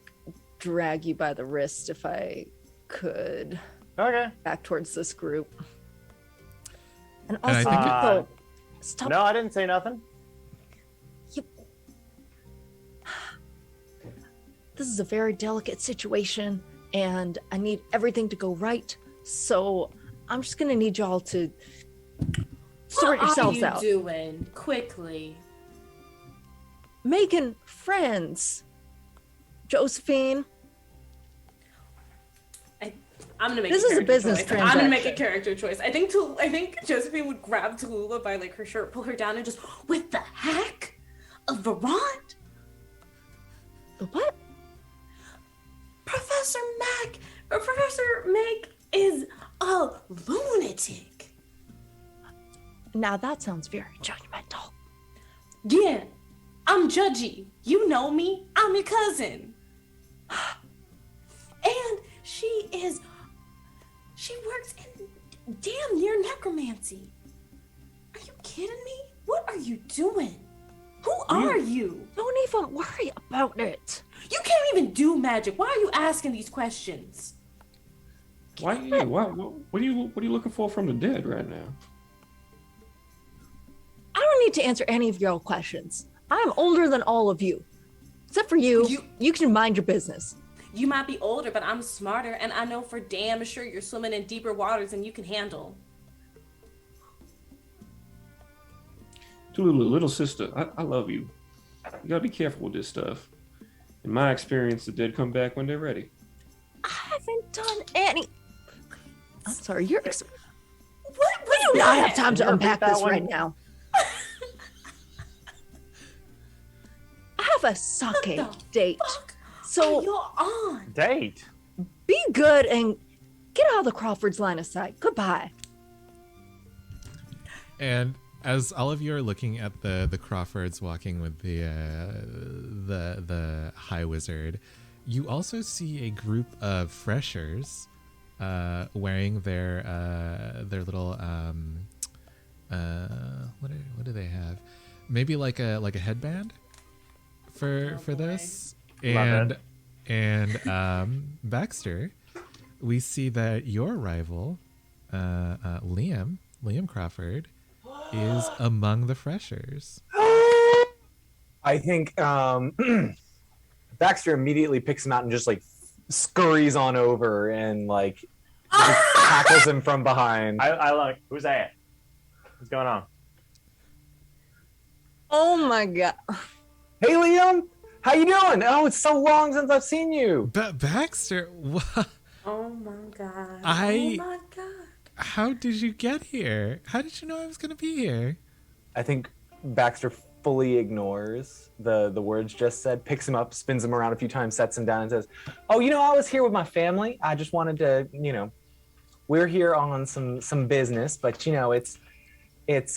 drag you by the wrist if I could Okay. back towards this group. And And I also, think it- Nico, stop. No, I didn't say nothing. This is a very delicate situation, and I need everything to go right. So I'm just gonna need y'all to sort yourselves What are out. you doing? Quickly. Making friends. Josephine. I'm gonna make. This a is a character business choice. I'm gonna make a transaction. character choice. I think Josephine would grab Tallulah by like her shirt, pull her down, and just with the heck of Vermont, What? Professor Meg is a lunatic. Now that sounds very judgmental. Yeah, I'm judgy. You know me. I'm your cousin. And she works in necromancy. Are you kidding me? What are you doing? Who are you? Don't even worry about it. You can't even do magic. Why are you asking these questions? Why? What are you looking for from the dead right now? I don't need to answer any of your questions. I'm older than all of you. Except for you. You can mind your business. You might be older, but I'm smarter, and I know for damn sure you're swimming in deeper waters than you can handle. Little sister, I love you. You gotta be careful with this stuff. In my experience, the dead come back when they're ready. I haven't done any. I'm sorry, you're. What? We do not have that? time to Can you unpack repeat that this one? right now. I have a sake the date. Fuck So are you on? Date. be good and get out of the Crawfords line of sight. Goodbye. And as all of you are looking at the Crawfords walking with the High Wizard, you also see a group of freshers wearing their little what do they have? Maybe like a headband for boy. this. Love And Baxter, we see that your rival, Liam Crawford, is among the freshers. I think Baxter immediately picks him out and just like scurries on over and like just tackles him from behind. I look. Who's that? What's going on? Oh my god. Hey Liam, how you doing? Oh, it's so long since I've seen you. Baxter, what? Oh my god. I- Oh my god. How did you get here? How did you know I was going to be here? I think Baxter fully ignores the words just said, picks him up, spins him around a few times, sets him down, and says, "Oh, I was here with my family. I just wanted to, we're here on some business, but it's Wait,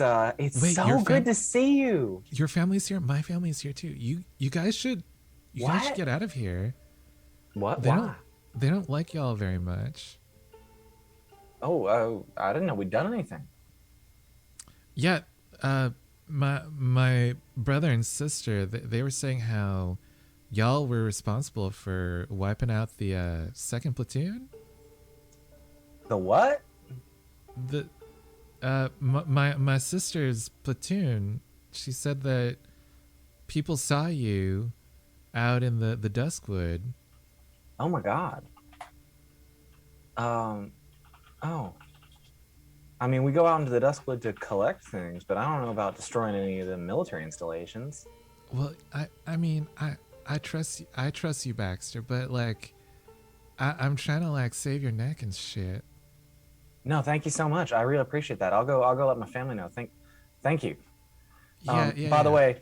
so your good to see you." Your family's here. My family's here too. You guys should What? get out of here. What? They Why? They don't like y'all very much. Oh, I didn't know we'd done anything. Yeah, my brother and sister, they were saying how y'all were responsible for wiping out the second platoon. The what? The my sister's platoon, she said that people saw you out in the Duskwood. Oh my God. Oh. I mean, we go out into the Duskwood to collect things, but I don't know about destroying any of the military installations. Well, I mean, I trust you, Baxter, but like, I'm trying to like save your neck and shit. No, thank you so much. I really appreciate that. I'll go let my family know. Thank you. Yeah. By the way,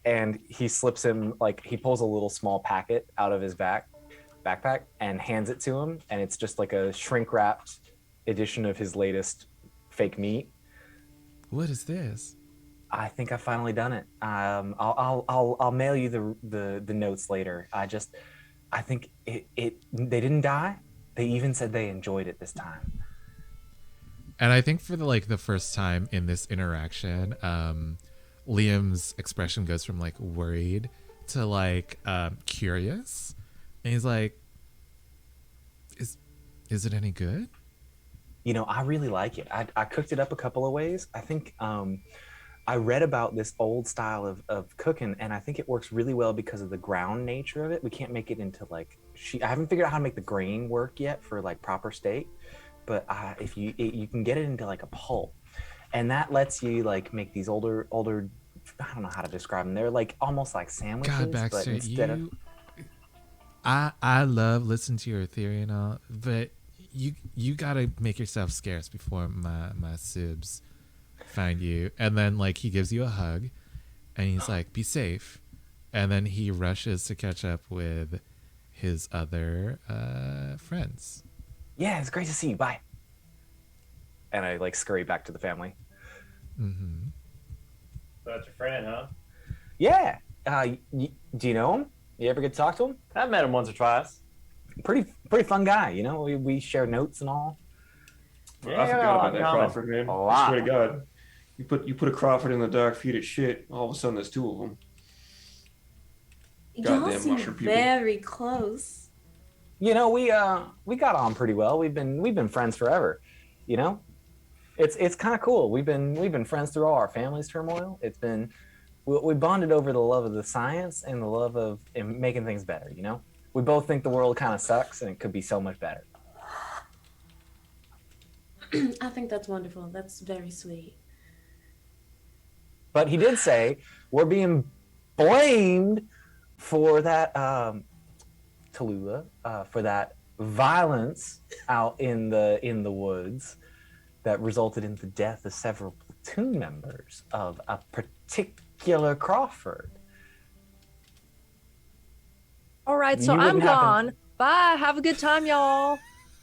and he slips him, like, he pulls a little small packet out of his backpack and hands it to him, and it's just like a shrink wrapped edition of his latest fake meat. What is this? I think I've finally done it. I'll mail you the notes later. I think they didn't die. They even said they enjoyed it this time. And I think for the first time in this interaction, Liam's expression goes from like worried to like curious, and he's like, "Is it any good?" I really like it. I cooked it up a couple of ways. I think I read about this old style of cooking, and I think it works really well because of the ground nature of it. We can't make it into like I haven't figured out how to make the grain work yet for like proper steak, but if you can get it into like a pulp, and that lets you like make these older. I don't know how to describe them. They're like almost like sandwiches, God, but Baxter, instead of I love listening to your theory and all, but you gotta make yourself scarce before my sibs find you. And then like he gives you a hug, and he's like, "Be safe," and then he rushes to catch up with his other friends. Yeah, it's great to see you. Bye. And I like scurry back to the family. Mm-hmm. That's your friend, huh? Yeah. Do you know him? You ever get to talk to him? I've met him once or twice. Pretty fun guy. We share notes and all. I forgot about that Common. Crawford, man. A I lot. swear to God. You put a Crawford in the dark, feed it shit. All of a sudden, there's two of them. Y'all Goddamn seem mushroom people. very close. You know, we got on pretty well. We've been friends forever. You know, it's kind of cool. We've been friends through all our family's turmoil. We bonded over the love of the science and the love of making things better. You know, we both think the world kind of sucks and it could be so much better. I think that's wonderful. That's very sweet. But he did say we're being blamed for that Tallulah, for that violence out in the woods that resulted in the death of several platoon members of a particular Crawford. All right, so You I'm wouldn't happen- gone. Bye. Have a good time, y'all.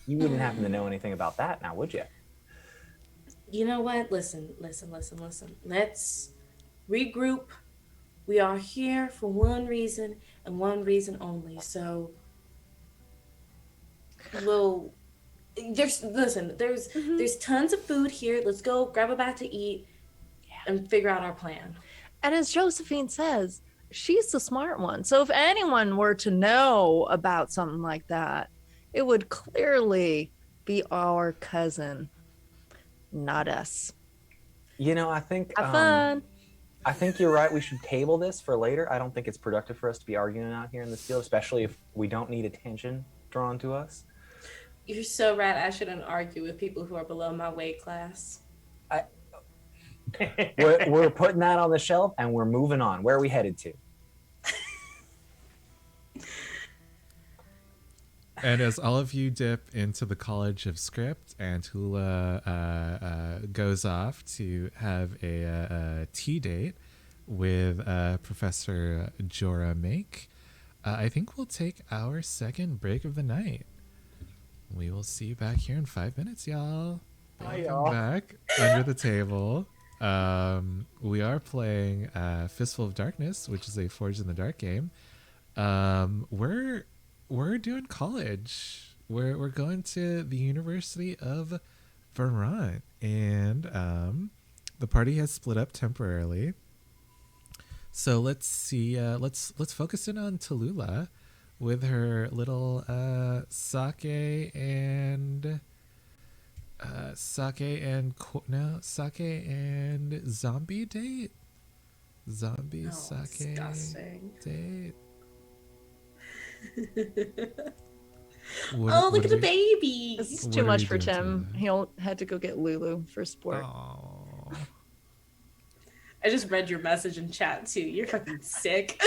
You wouldn't happen to know anything about that now, would you? You know what? Listen. Let's regroup. We are here for one reason and one reason only. So there's tons of food here. Let's go grab a bite to eat and figure out our plan. And as Josephine says, she's the smart one. So if anyone were to know about something like that, it would clearly be our cousin, not us. You know, I think Have fun. I think you're right. We should table this for later. I don't think it's productive for us to be arguing out here in this field, especially if we don't need attention drawn to us. You're so right. I shouldn't argue with people who are below my weight class. We're putting that on the shelf and we're moving on. Where are we headed to? And as all of you dip into the College of Script, and Tula goes off to have a tea date with Professor Jorah Make, I think we'll take our second break of the night. We will see you back here in 5 minutes, y'all. Hi, Welcome y'all. back under the table. We are playing Fistfull of Darkness, which is a Forged in the Dark game. We're doing college. We're going to the University of Vermont, and the party has split up temporarily. So let's see. Let's focus in on Tallulah with her little sake and zombie date. Zombie sake disgusting. date. Look at the baby. This is What too are much you for doing Tim. today? He'll had to go get Lulu for sport. Oh. I just read your message in chat too. You're fucking sick.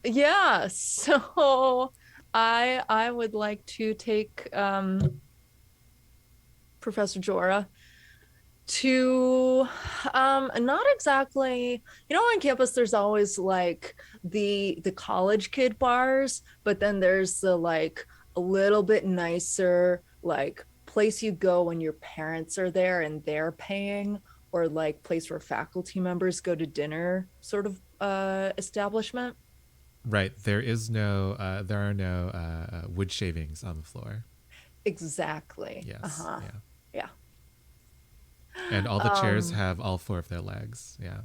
Yeah, so I would like to take Professor Jorah to not exactly, you know, on campus there's always like the college kid bars, but then there's the like a little bit nicer like place you go when your parents are there and they're paying, or like place where faculty members go to dinner sort of establishment. Right. There are no wood shavings on the floor. Exactly. Yes. Yeah. Yeah. And all the chairs have all four of their legs. Yeah.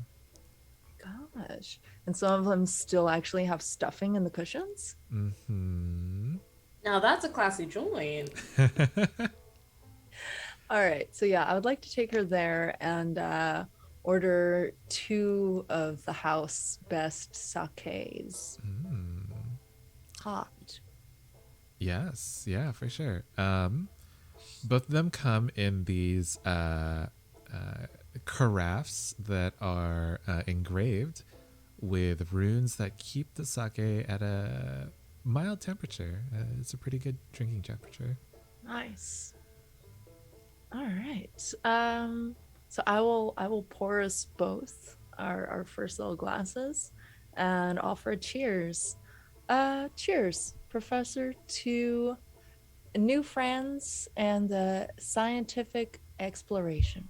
Gosh. And some of them still actually have stuffing in the cushions. Mm-hmm. Now that's a classy joint. All right. So yeah, I would like to take her there and order 2 of the house best sakes. Mm. Hot. Yes. Yeah, for sure. Both of them come in these carafes that are engraved with runes that keep the sake at a mild temperature. It's a pretty good drinking temperature. Nice. All right. So I will pour us both our first little glasses and offer a cheers. Cheers, Professor, to new friends and the scientific exploration.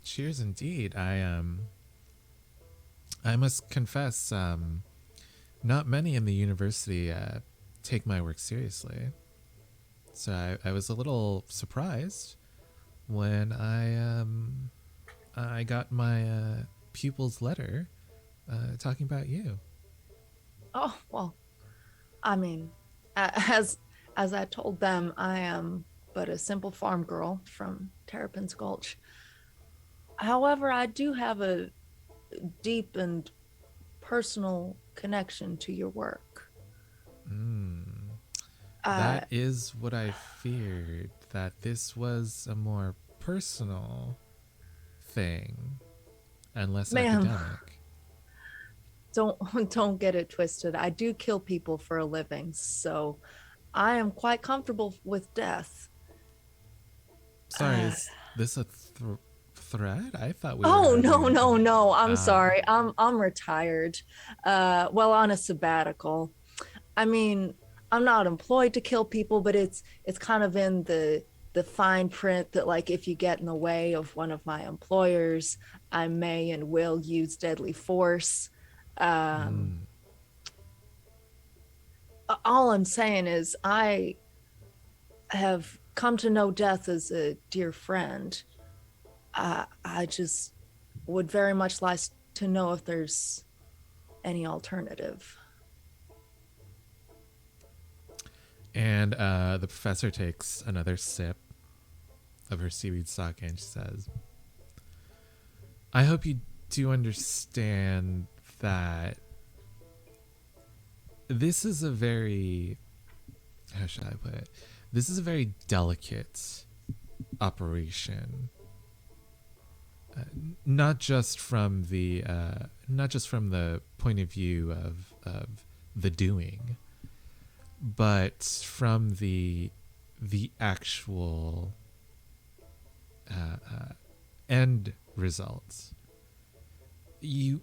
Cheers, indeed. I must confess, not many in the university take my work seriously. So I was a little surprised when I got my pupil's letter talking about you. Oh, well, I mean, as I told them, I am but a simple farm girl from Terrapin's Gulch. However, I do have a deep and personal connection to your work. That is what I feared, that this was a more personal thing and less Ma'am, academic. don't get it twisted. I do kill people for a living, so I am quite comfortable with death. Sorry, is this a threat? I thought we Oh, were no, having no, an- no. I'm sorry. I'm retired. Well, on a sabbatical. I mean, I'm not employed to kill people, but it's kind of in the fine print that, like, if you get in the way of one of my employers, I may and will use deadly force. All I'm saying is I have come to know death as a dear friend. I just would very much like to know if there's any alternative. And the professor takes another sip of her seaweed sake and she says, I hope you do understand that this is a very, how should I put it? This is a very delicate operation. Not just from the point of view of the doing, but from the actual end results. You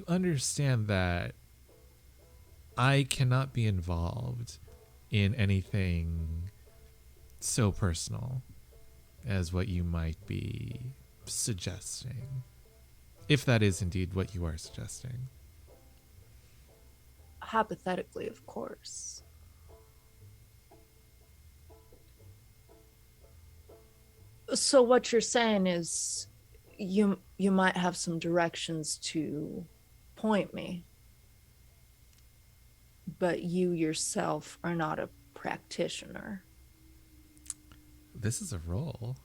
understand that I cannot be involved in anything so personal as what you might be suggesting, if that is indeed what you are suggesting. Hypothetically, of course. So what you're saying is you might have some directions to point me, but you yourself are not a practitioner. This is a roll.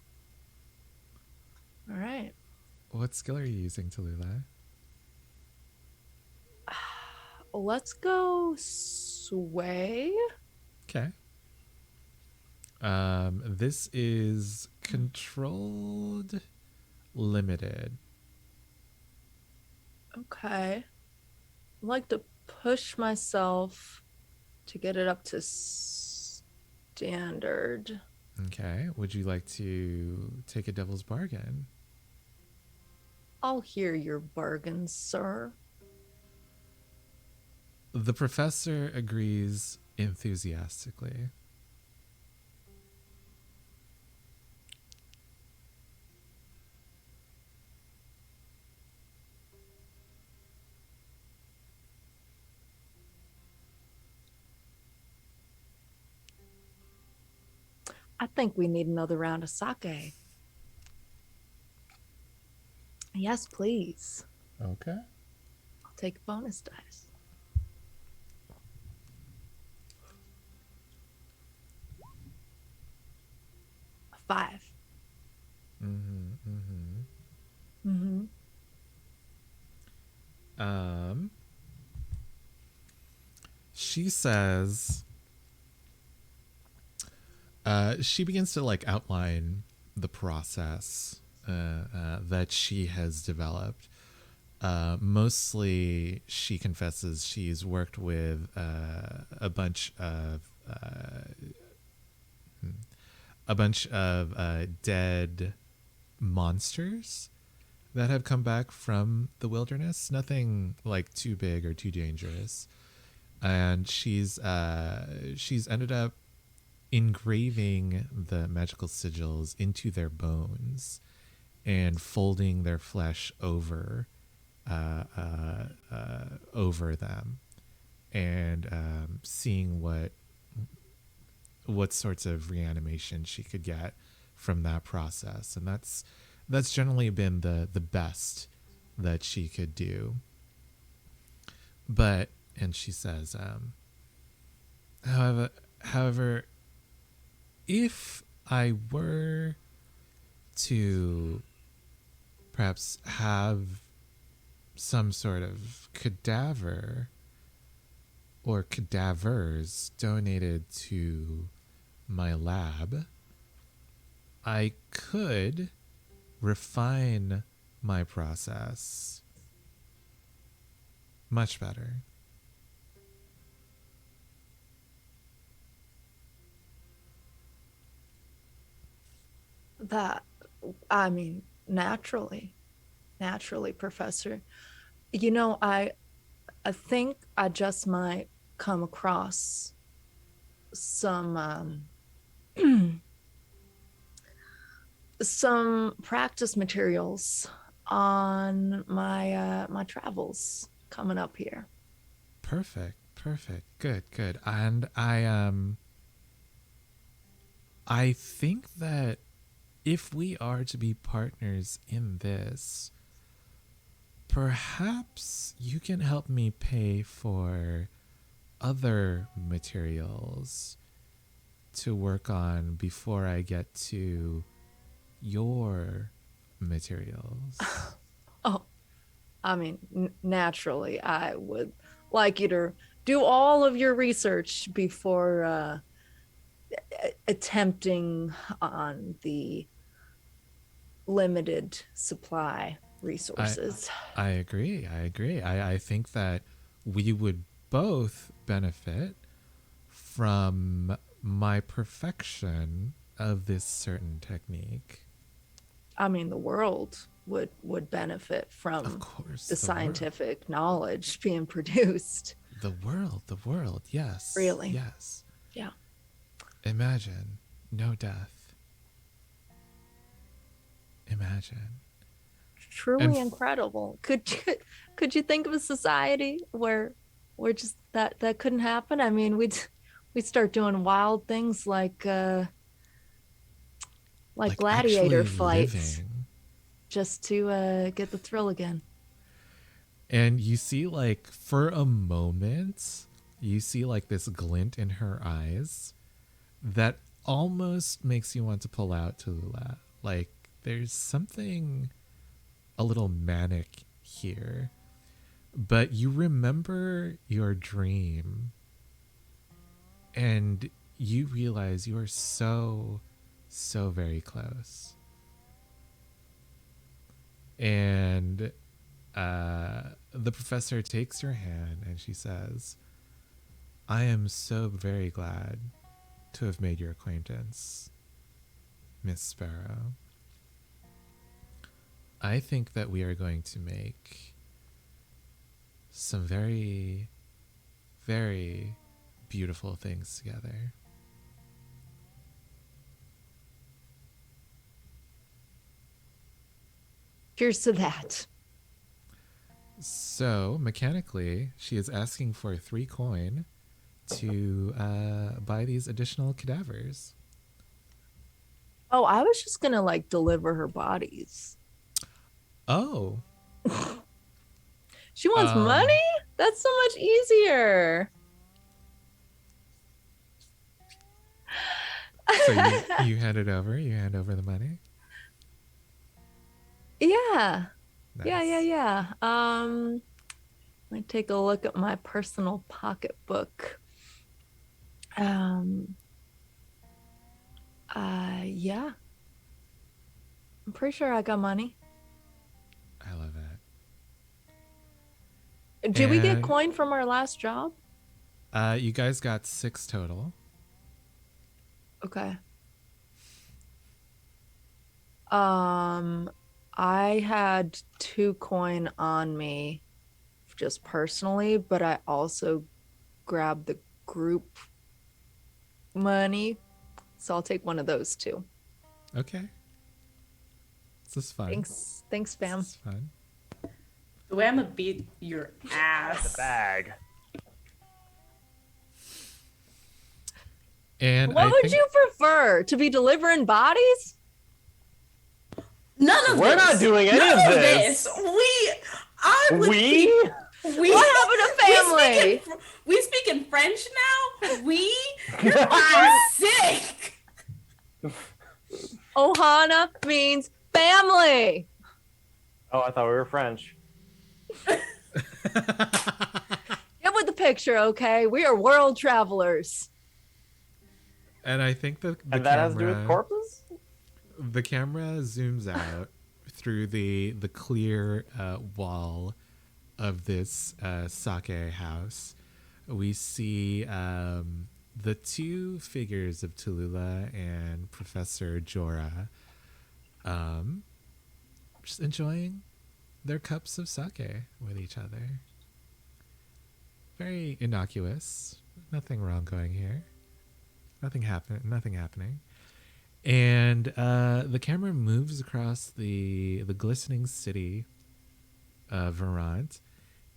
All right. What skill are you using, Tallulah? Let's go sway. Okay. This is controlled limited. Okay. I'd like to push myself to get it up to standard. Okay. Would you like to take a devil's bargain? I'll hear your bargain, sir. The professor agrees enthusiastically. I think we need another round of sake. Yes, please. Okay. I'll take bonus dice. A 5. She says, she begins to like outline the process that she has developed. Mostly, she confesses she's worked with a bunch of dead monsters that have come back from the wilderness. Nothing like too big or too dangerous. And she's ended up engraving the magical sigils into their bones and folding their flesh over them. and seeing what sorts of reanimation she could get from that process. And that's generally been the best that she could do. But, and she says, however, if I were to perhaps have some sort of cadaver or cadavers donated to my lab, I could refine my process much better. That, I mean, naturally, Professor. You know, I think I just might come across some some practice materials on my travels coming up here. Perfect. Good. And I think that if we are to be partners in this, perhaps you can help me pay for other materials to work on before I get to your materials. Oh, I mean, naturally, I would like you to do all of your research before attempting on the limited supply resources. I agree. I think that we would both benefit from my perfection of this certain technique. I mean, the world would benefit from Of course, the the world. scientific knowledge being produced. The world, yes. Really? Yes. Yeah. Imagine no death. Imagine. Truly And incredible. Could you think of a society where just that couldn't happen? I mean, we'd start doing wild things like gladiator actually fights living. just to get the thrill again. And you see, like, for a moment, you see like this glint in her eyes that almost makes you want to pull out Tallulah. Like, there's something a little manic here. But you remember your dream and you realize you are so very close. And the professor takes your hand and she says, I am so very glad to have made your acquaintance, Miss Sparrow. I think that we are going to make some very, very beautiful things together. Cheers to that. So, mechanically, she is asking for 3 coin to buy these additional cadavers. Oh, I was just gonna like deliver her bodies. Oh. She wants money? That's so much easier. So you hand it over? You hand over the money? Yeah. Nice. Yeah. Let me take a look at my personal pocketbook. Yeah. I'm pretty sure I got money. I love it. Did we get coin from our last job? You guys got 6 total. Okay. I had 2 coin on me just personally, but I also grabbed the group money. So I'll take one of those too. Okay. This is fun. Thanks, fam. This is fun. The way I'm gonna beat your ass. The bag. And What I would think you prefer? To be delivering bodies? None of We're this. not doing any None of this. I would We? What happened to family? We speak in French now? You're fucking sick! Ohana means family. Oh, I thought we were French. Get with the picture, okay? We are world travelers. and I think the And that has to do with camera corpses? the camera zooms out through the clear wall of this sake house. We see the two figures of Tallulah and Professor Jorah just enjoying their cups of sake with each other. Very innocuous. Nothing wrong going here. Nothing happening. And the camera moves across the glistening city of Verant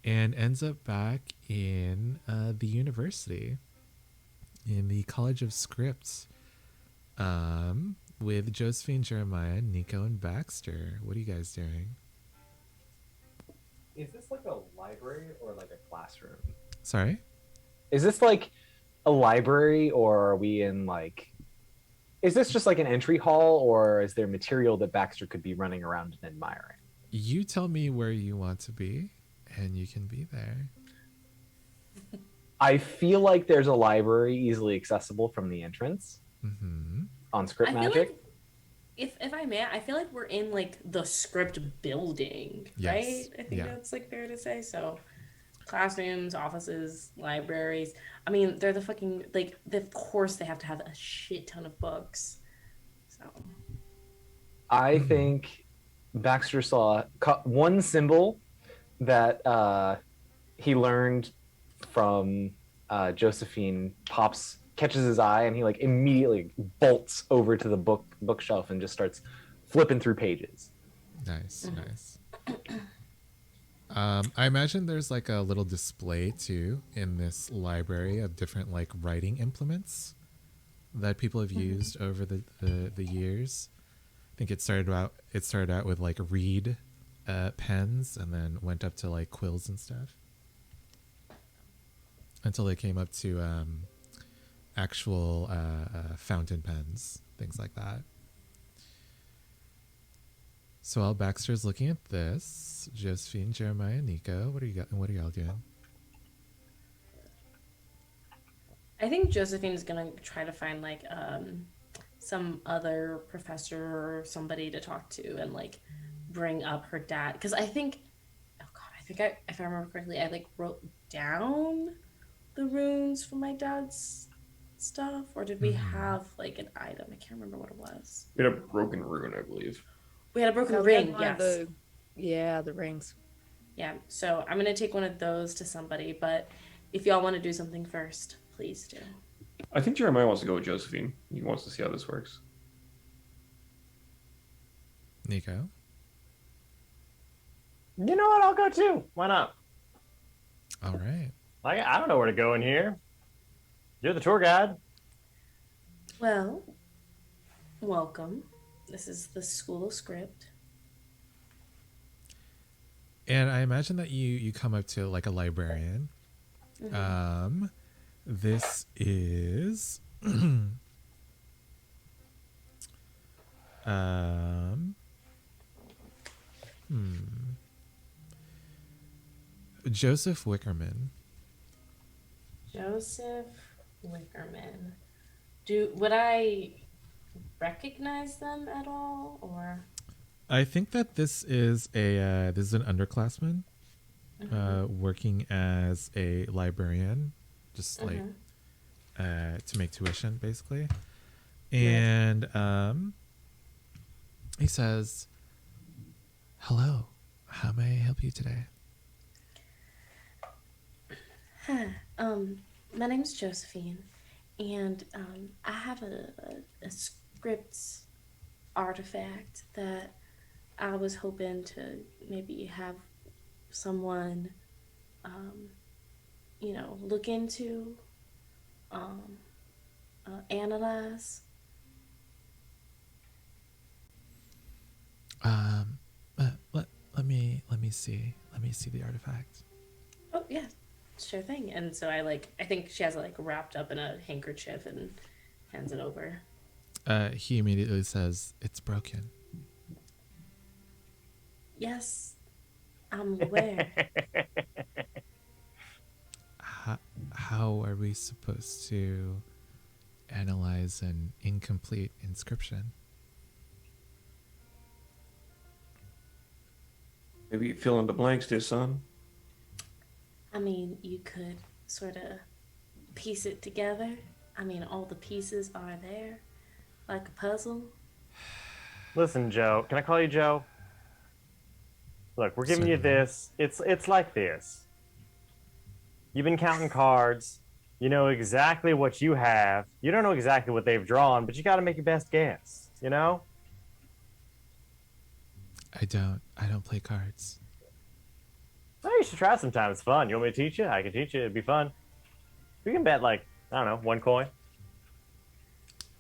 and ends up back in the university, in the College of Scripts, with Josephine, Jeremiah, Nico, and Baxter. What are you guys doing? Is this like a library or like a classroom? Sorry? Is this like a library, or are we in like? Is this just like an entry hall, or is there material that Baxter could be running around and admiring? You tell me where you want to be, and you can be there. I feel like there's a library easily accessible from the entrance Mm-hmm. on Script I feel Magic. like, if I may, I feel like we're in like the script building, Yes. right? I think Yeah. that's like fair to say. So, classrooms, offices, libraries. I mean, they're the fucking like. Of course, they have to have a shit ton of books. So, I think Baxter saw one symbol that he learned from Josephine catches his eye, and he like immediately bolts over to the bookshelf and just starts flipping through pages. Nice. I imagine there's like a little display too in this library of different like writing implements that people have used over the years. I think it started out with like reed pens, and then went up to like quills and stuff, until they came up to actual fountain pens, things like that. So while Baxter's looking at this, Josephine, Jeremiah, Nico, what are y'all doing? I think Josephine's gonna try to find like some other professor or somebody to talk to and like bring up her dad, because I think, oh god, if I remember correctly, I like wrote down the runes for my dad's stuff, or did we have like an item? I can't remember what it was. We had a broken rune, I believe. We had a broken Yeah, we had ring, one of yes. the rings. Yeah, so I'm gonna take one of those to somebody, but if y'all want to do something first, please do. I think Jeremiah wants to go with Josephine. He wants to see how this works. Nico? You know what? I'll go too. Why not? All right. Like, I don't know where to go in here. You're the tour guide. Well, welcome. This is the School of Script. And I imagine that you come up to like a librarian. This is Joseph Wickerman. Joseph Wickerman. Would I recognize them at all, or? I think that this is an underclassman working as a librarian, just like to make tuition, basically. And he says, "Hello, how may I help you today?" My name's Josephine, and I have a scripts artifact that I was hoping to maybe have someone, look into. analyze? Let me see. Let me see the artifact. Oh yeah, sure thing. And so I think she has it like wrapped up in a handkerchief and hands it over. He immediately says, "It's broken." Yes, I'm aware. How are we supposed to analyze an incomplete inscription? Maybe fill in the blanks there, son. I mean, you could sort of piece it together. I mean, all the pieces are there, like a puzzle. Listen, Joe. Can I call you Joe? Look, we're giving you Certainly. this. It's like this. You've been counting cards. You know exactly what you have. You don't know exactly what they've drawn, but you got to make your best guess. You know? I don't play cards. Well, you should try sometime. It's fun. You want me to teach you? I can teach you. It'd be fun. We can bet like, I don't know, 1 coin.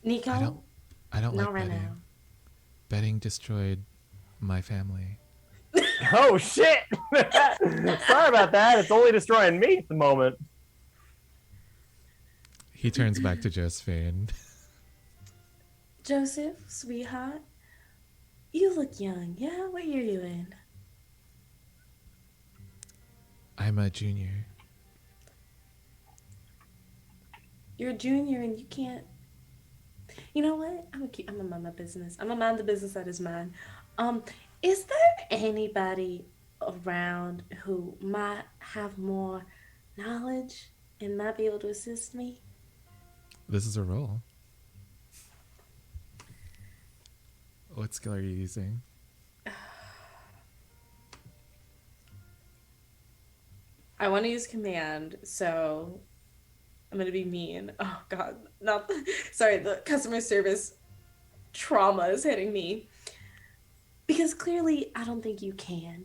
Nico, I don't not like right betting. now. Betting destroyed my family. Oh shit! Sorry about that. It's only destroying me at the moment. He turns back to Josephine. Joseph, sweetheart, you look young. Yeah, what year are you in? I'm a junior. You're a junior and you can't. You know what? I'm gonna mind my business. I'm gonna mind the business that is mine. Is there anybody around who might have more knowledge and might be able to assist me? This is a roll. What skill are you using? I want to use command, so I'm gonna be mean. Oh God, not sorry. The customer service trauma is hitting me because clearly I don't think you can,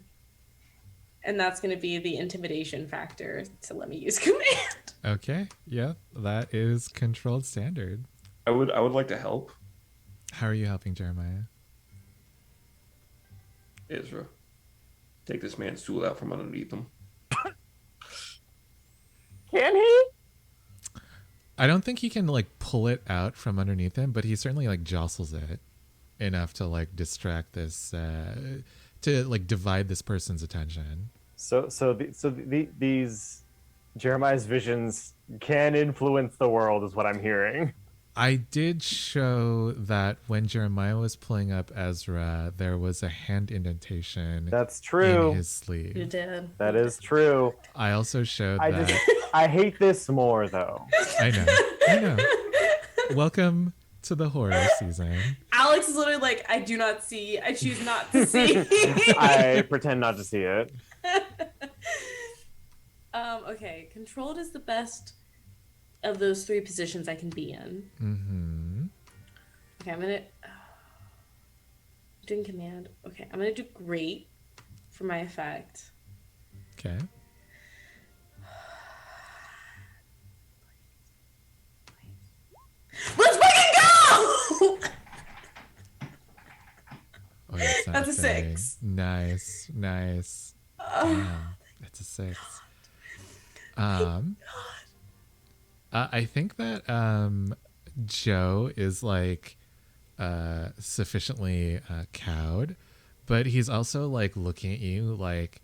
and that's gonna be the intimidation factor to let me use command. Okay, yeah, that is controlled standard. I would like to help How are you helping Jeremiah? Ezra. Take this man's tool out from underneath him. Can he? I don't think he can like pull it out from underneath him, but he certainly like jostles it enough to like distract this, to like divide this person's attention. These Jeremiah's visions can influence the world, is what I'm hearing. I did show that when Jeremiah was pulling up Ezra, there was a hand indentation That's true. in his sleeve. You did. That is true. I also showed I that. just I hate this more though. I know. Welcome to the horror season. Alex is literally like, I do not see. I choose not to see. I pretend not to see it. Okay. Controlled is the best of those 3 positions I can be in. Mm-hmm. Okay, I'm gonna doing command. Okay, I'm gonna do great for my effect. Okay. Let's fucking go! Oh, that's not That's a fitting. 6. Nice. Damn, that's a 6. I think that Joe is like sufficiently cowed, but he's also like looking at you like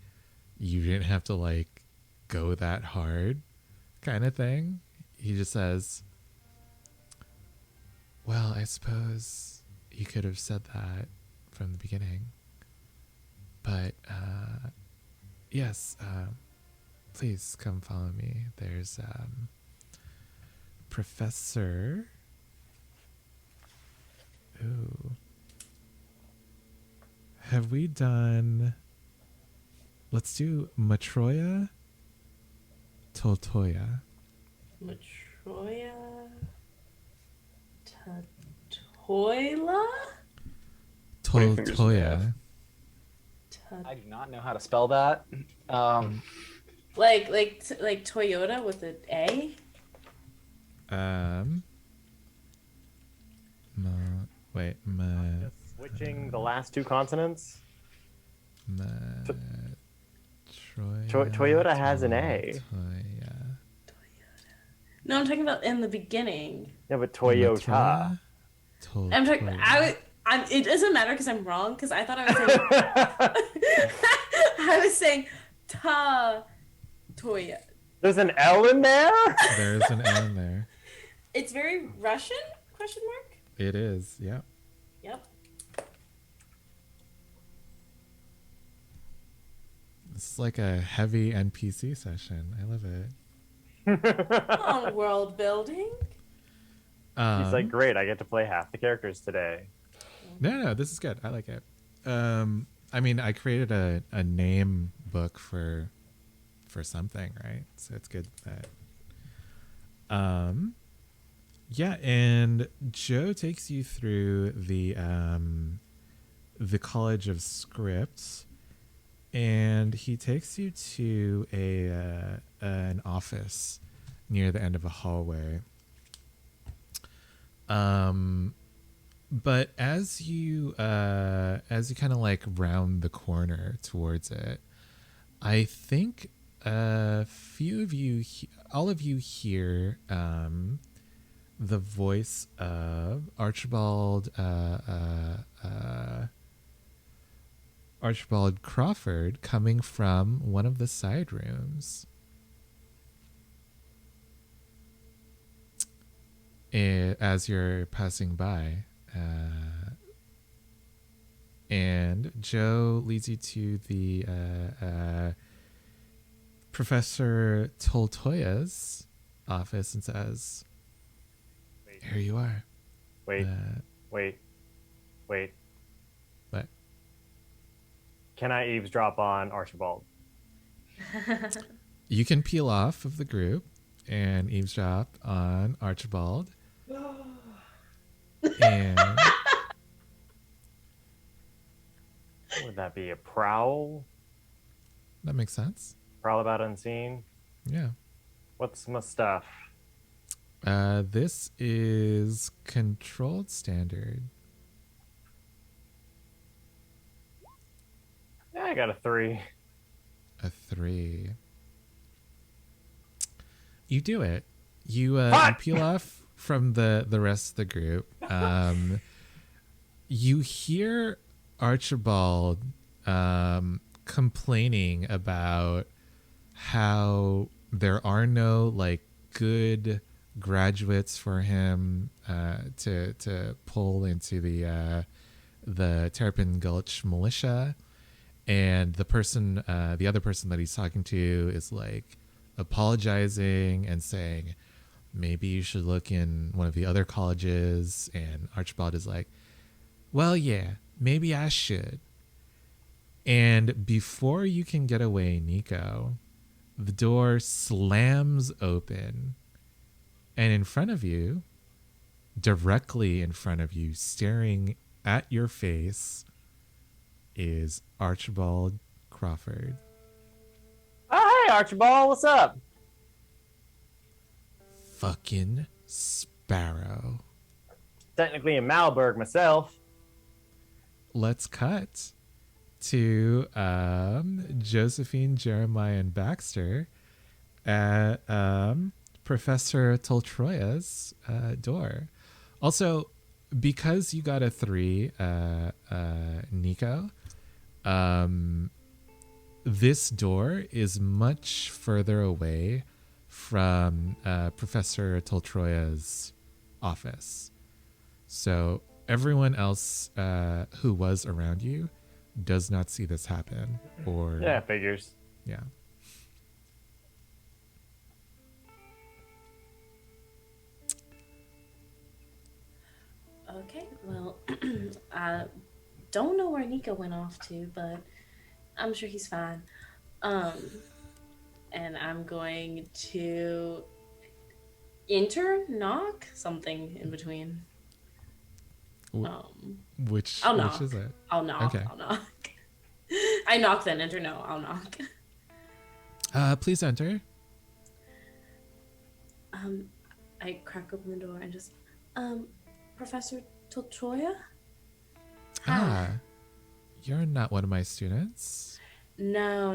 you didn't have to like go that hard kind of thing. He just says, well, I suppose you could have said that from the beginning, but yes, please come follow me. There's Professor. Ooh. Have we done... Let's do Matroya Toltoya. Matroya Tatoila? Fingers in half. Toltoya. I do not know how to spell that. Like Toyota with an A? Wait, Just switching the last two consonants. Toyota has an A. No, I'm talking about in the beginning. Yeah, but Toyota. I'm talking. It doesn't matter because I'm wrong. Because I thought I was saying. I was saying Toya. There's an L in there? There's an L in there. It's very Russian? Question mark? It is, yeah. Yep. It's like a heavy NPC session. I love it. On world building. He's like, great, I get to play half the characters today. No, this is good. I like it. I mean, I created a name book for something, right? So it's good that. Yeah, and Joe takes you through the College of Scripts, and he takes you to an office near the end of a hallway. But as you kind of like round the corner towards it, I think a few of you, all of you hear the voice of Archibald Crawford coming from one of the side rooms. As you're passing by. And Joe leads you to the Professor Toltoya's office and says, "Here you are." Wait. What? Can I eavesdrop on Archibald? You can peel off of the group and eavesdrop on Archibald. And Would that be a prowl? that makes sense. Prowl about unseen? Yeah. What's my stuff? This is controlled standard. Yeah, I got a 3. A 3. You do it. You peel off from the rest of the group. You hear Archibald complaining about how there are no like good graduates for him to pull into the Terrapin Gulch militia, and the other person that he's talking to is like apologizing and saying maybe you should look in one of the other colleges, and Archibald is like, well, yeah, maybe I should. And before you can get away, Nico, the door slams open, and in front of you, directly in front of you, staring at your face, is Archibald Crawford. Oh, hey, Archibald, what's up? Fucking Sparrow. Technically in Malberg myself. Let's cut to Josephine, Jeremiah, and Baxter at Professor Toltroya's door. Also, because you got a 3, Nico, this door is much further away from Professor Toltroya's office. So everyone else who was around you does not see this happen. Or Yeah, figures. yeah. Okay, well, I don't know where Nico went off to, but I'm sure he's fine. And I'm going to knock, something in between. Which I'll knock. is it? I'll knock. Okay. I'll knock. I knock, then enter. No, I'll knock. Please enter. I crack open the door and just, Professor Totoya? Ah, you're not one of my students. No.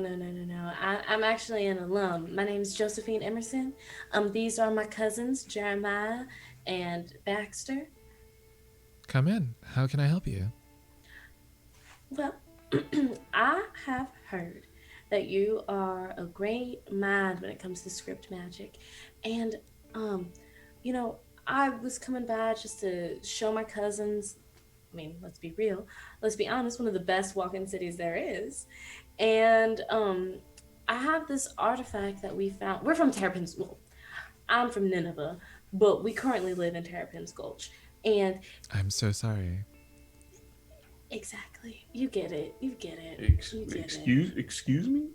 I'm actually an alum. My name is Josephine Emerson. These are my cousins, Jeremiah and Baxter. Come in. How can I help you? Well, I have heard that you are a great mind when it comes to script magic. And, um, you know, I was coming by just to show my cousins. I mean, let's be real. Let's be honest, one of the best walk-in cities there is. And I have this artifact that we found. We're from Terrapin's. Well, I'm from Nineveh, but we currently live in Terrapin's Gulch. And I'm so sorry. exactly, you get it. You get it. You get it. Excuse me?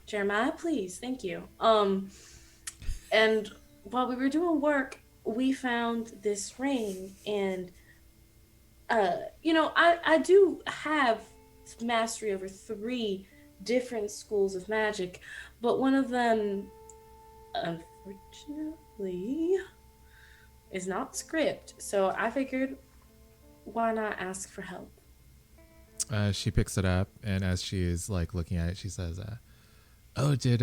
Jeremiah, please, thank you. And while we were doing work, we found this ring, and I do have mastery over 3 different schools of magic, but one of them, unfortunately, is not script. So I figured, why not ask for help? She picks it up, and as she is like looking at it, she says, "Oh, did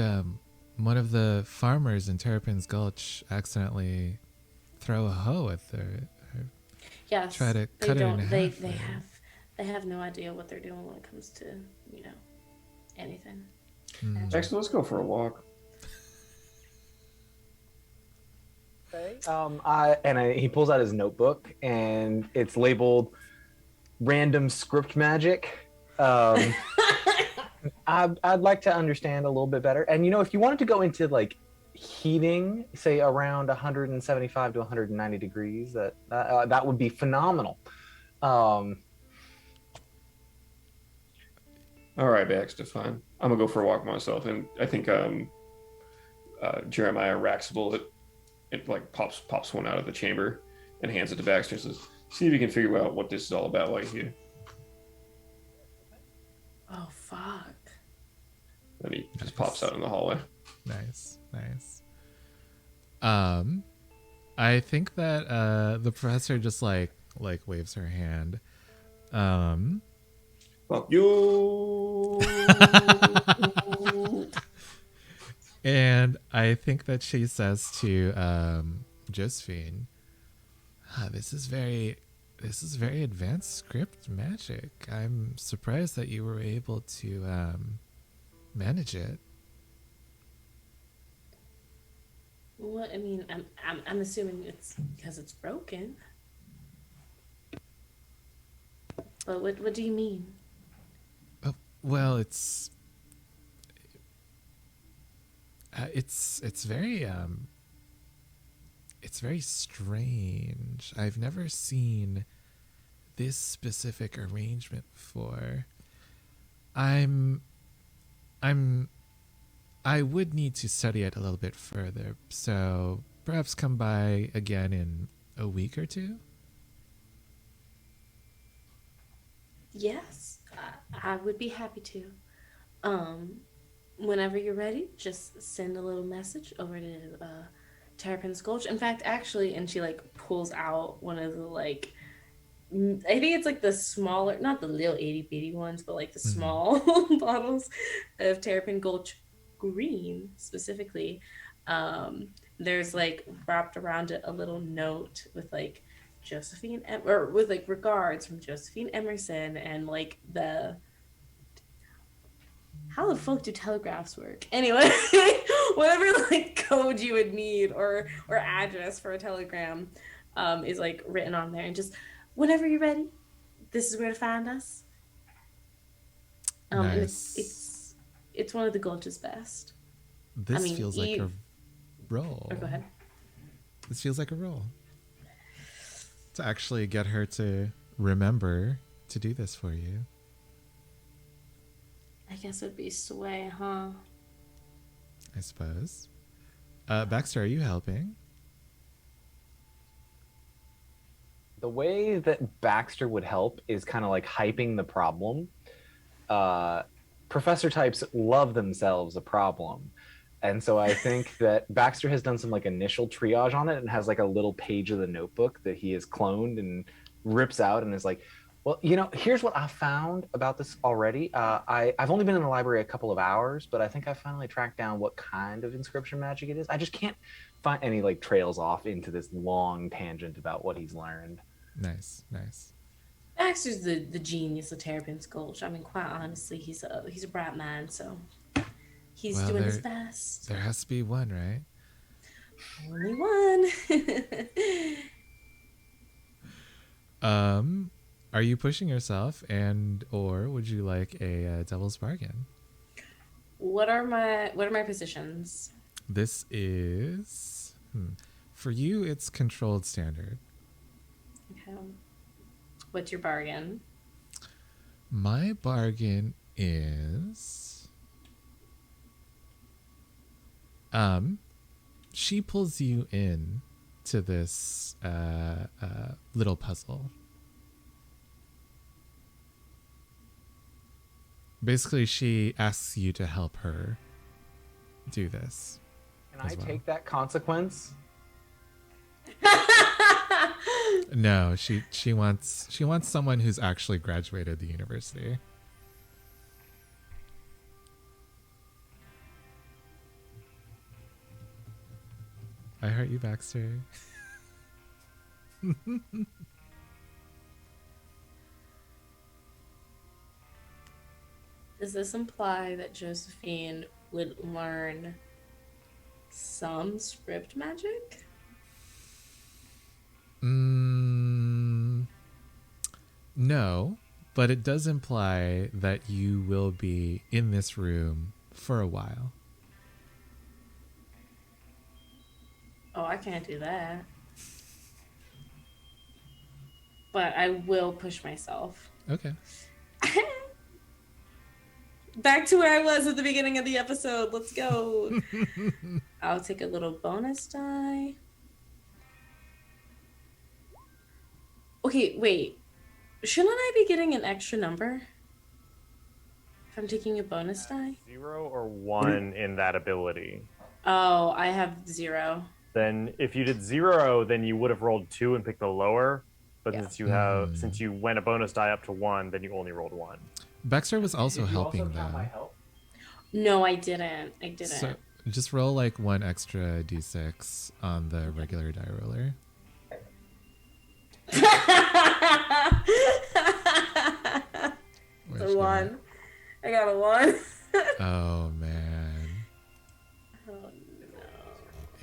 one of the farmers in Terrapin's Gulch accidentally throw a hoe at her? Yes, Try to they cut it in don't. half. They have no idea what they're doing when it comes to anything. Jackson, let's go for a walk. He pulls out his notebook, and it's labeled "Random Script Magic." I'd like to understand a little bit better. And if you wanted to go into like heating, say around 175 to 190 degrees, that would be phenomenal. All right, Baxter, fine. I'm gonna go for a walk myself, and I think Jeremiah racks a bullet. It like pops one out of the chamber and hands it to Baxter and says, "See if you can figure out what this is all about while you're here." Oh fuck! And he just pops out in the hallway. Nice. I think that the professor just like waves her hand. Fuck you. And I think that she says to Josephine, this is very advanced script magic. I'm surprised that you were able to manage it. What I mean, I'm assuming it's because it's broken. But what do you mean? Oh, well, it's very strange. I've never seen this specific arrangement before. I would need to study it a little bit further, so perhaps come by again in a week or 2. Yes, I would be happy to. Whenever you're ready, just send a little message over to Terrapin's Gulch. In fact, actually, and she like pulls out one of the like, I think it's like the smaller, not the little itty bitty ones, but like the small bottles of Terrapin Gulch green specifically. There's like wrapped around it a little note with like Josephine or with like regards from Josephine Emerson, and like how the fuck do telegraphs work? Anyway, whatever like code you would need or address for a telegram is like written on there, and just whenever you're ready, this is where to find us. And it's one of the Gulch's best. This feels like a roll. Oh, go ahead. This feels like a roll. To actually get her to remember to do this for you. I guess it'd be sway, huh? I suppose. Baxter, are you helping? The way that Baxter would help is kind of like hyping the problem. Professor types love themselves a problem. And so I think that Baxter has done some like initial triage on it and has like a little page of the notebook that he has cloned and rips out and is like, well, here's what I found about this already. I've only been in the library a couple of hours, but I think I finally tracked down what kind of inscription magic it is. I just can't find any like trails off into this long tangent about what he's learned. Nice. Baxter's the genius of Terrapin's Gulch. I mean, quite honestly, he's a bright mind, so he's doing his best. There has to be one, right? Only one. Are you pushing yourself, or would you like a devil's bargain? What are my positions? This is for you. It's controlled standard. Okay. What's your bargain? My bargain is she pulls you in to this little puzzle. Basically, she asks you to help her do this. Can I take that consequence? No, she wants someone who's actually graduated the university. I hurt you, Baxter. Does this imply that Josephine would learn some script magic? No, but it does imply that you will be in this room for a while. Oh, I can't do that. But I will push myself. Okay. Back to where I was at the beginning of the episode. Let's go. I'll take a little bonus die. Okay, wait. Shouldn't I be getting an extra number if I'm taking a bonus die? 0 or 1 in that ability. Oh, I have 0. Then if you did 0, then you would have rolled 2 and picked the lower. But Yeah. since you went a bonus die up to 1, then you only rolled 1. Baxter was also helping also count my though. help? No, I didn't. So just roll like one extra d6 on the regular die roller. The 1. I got a 1. Oh man. Oh no.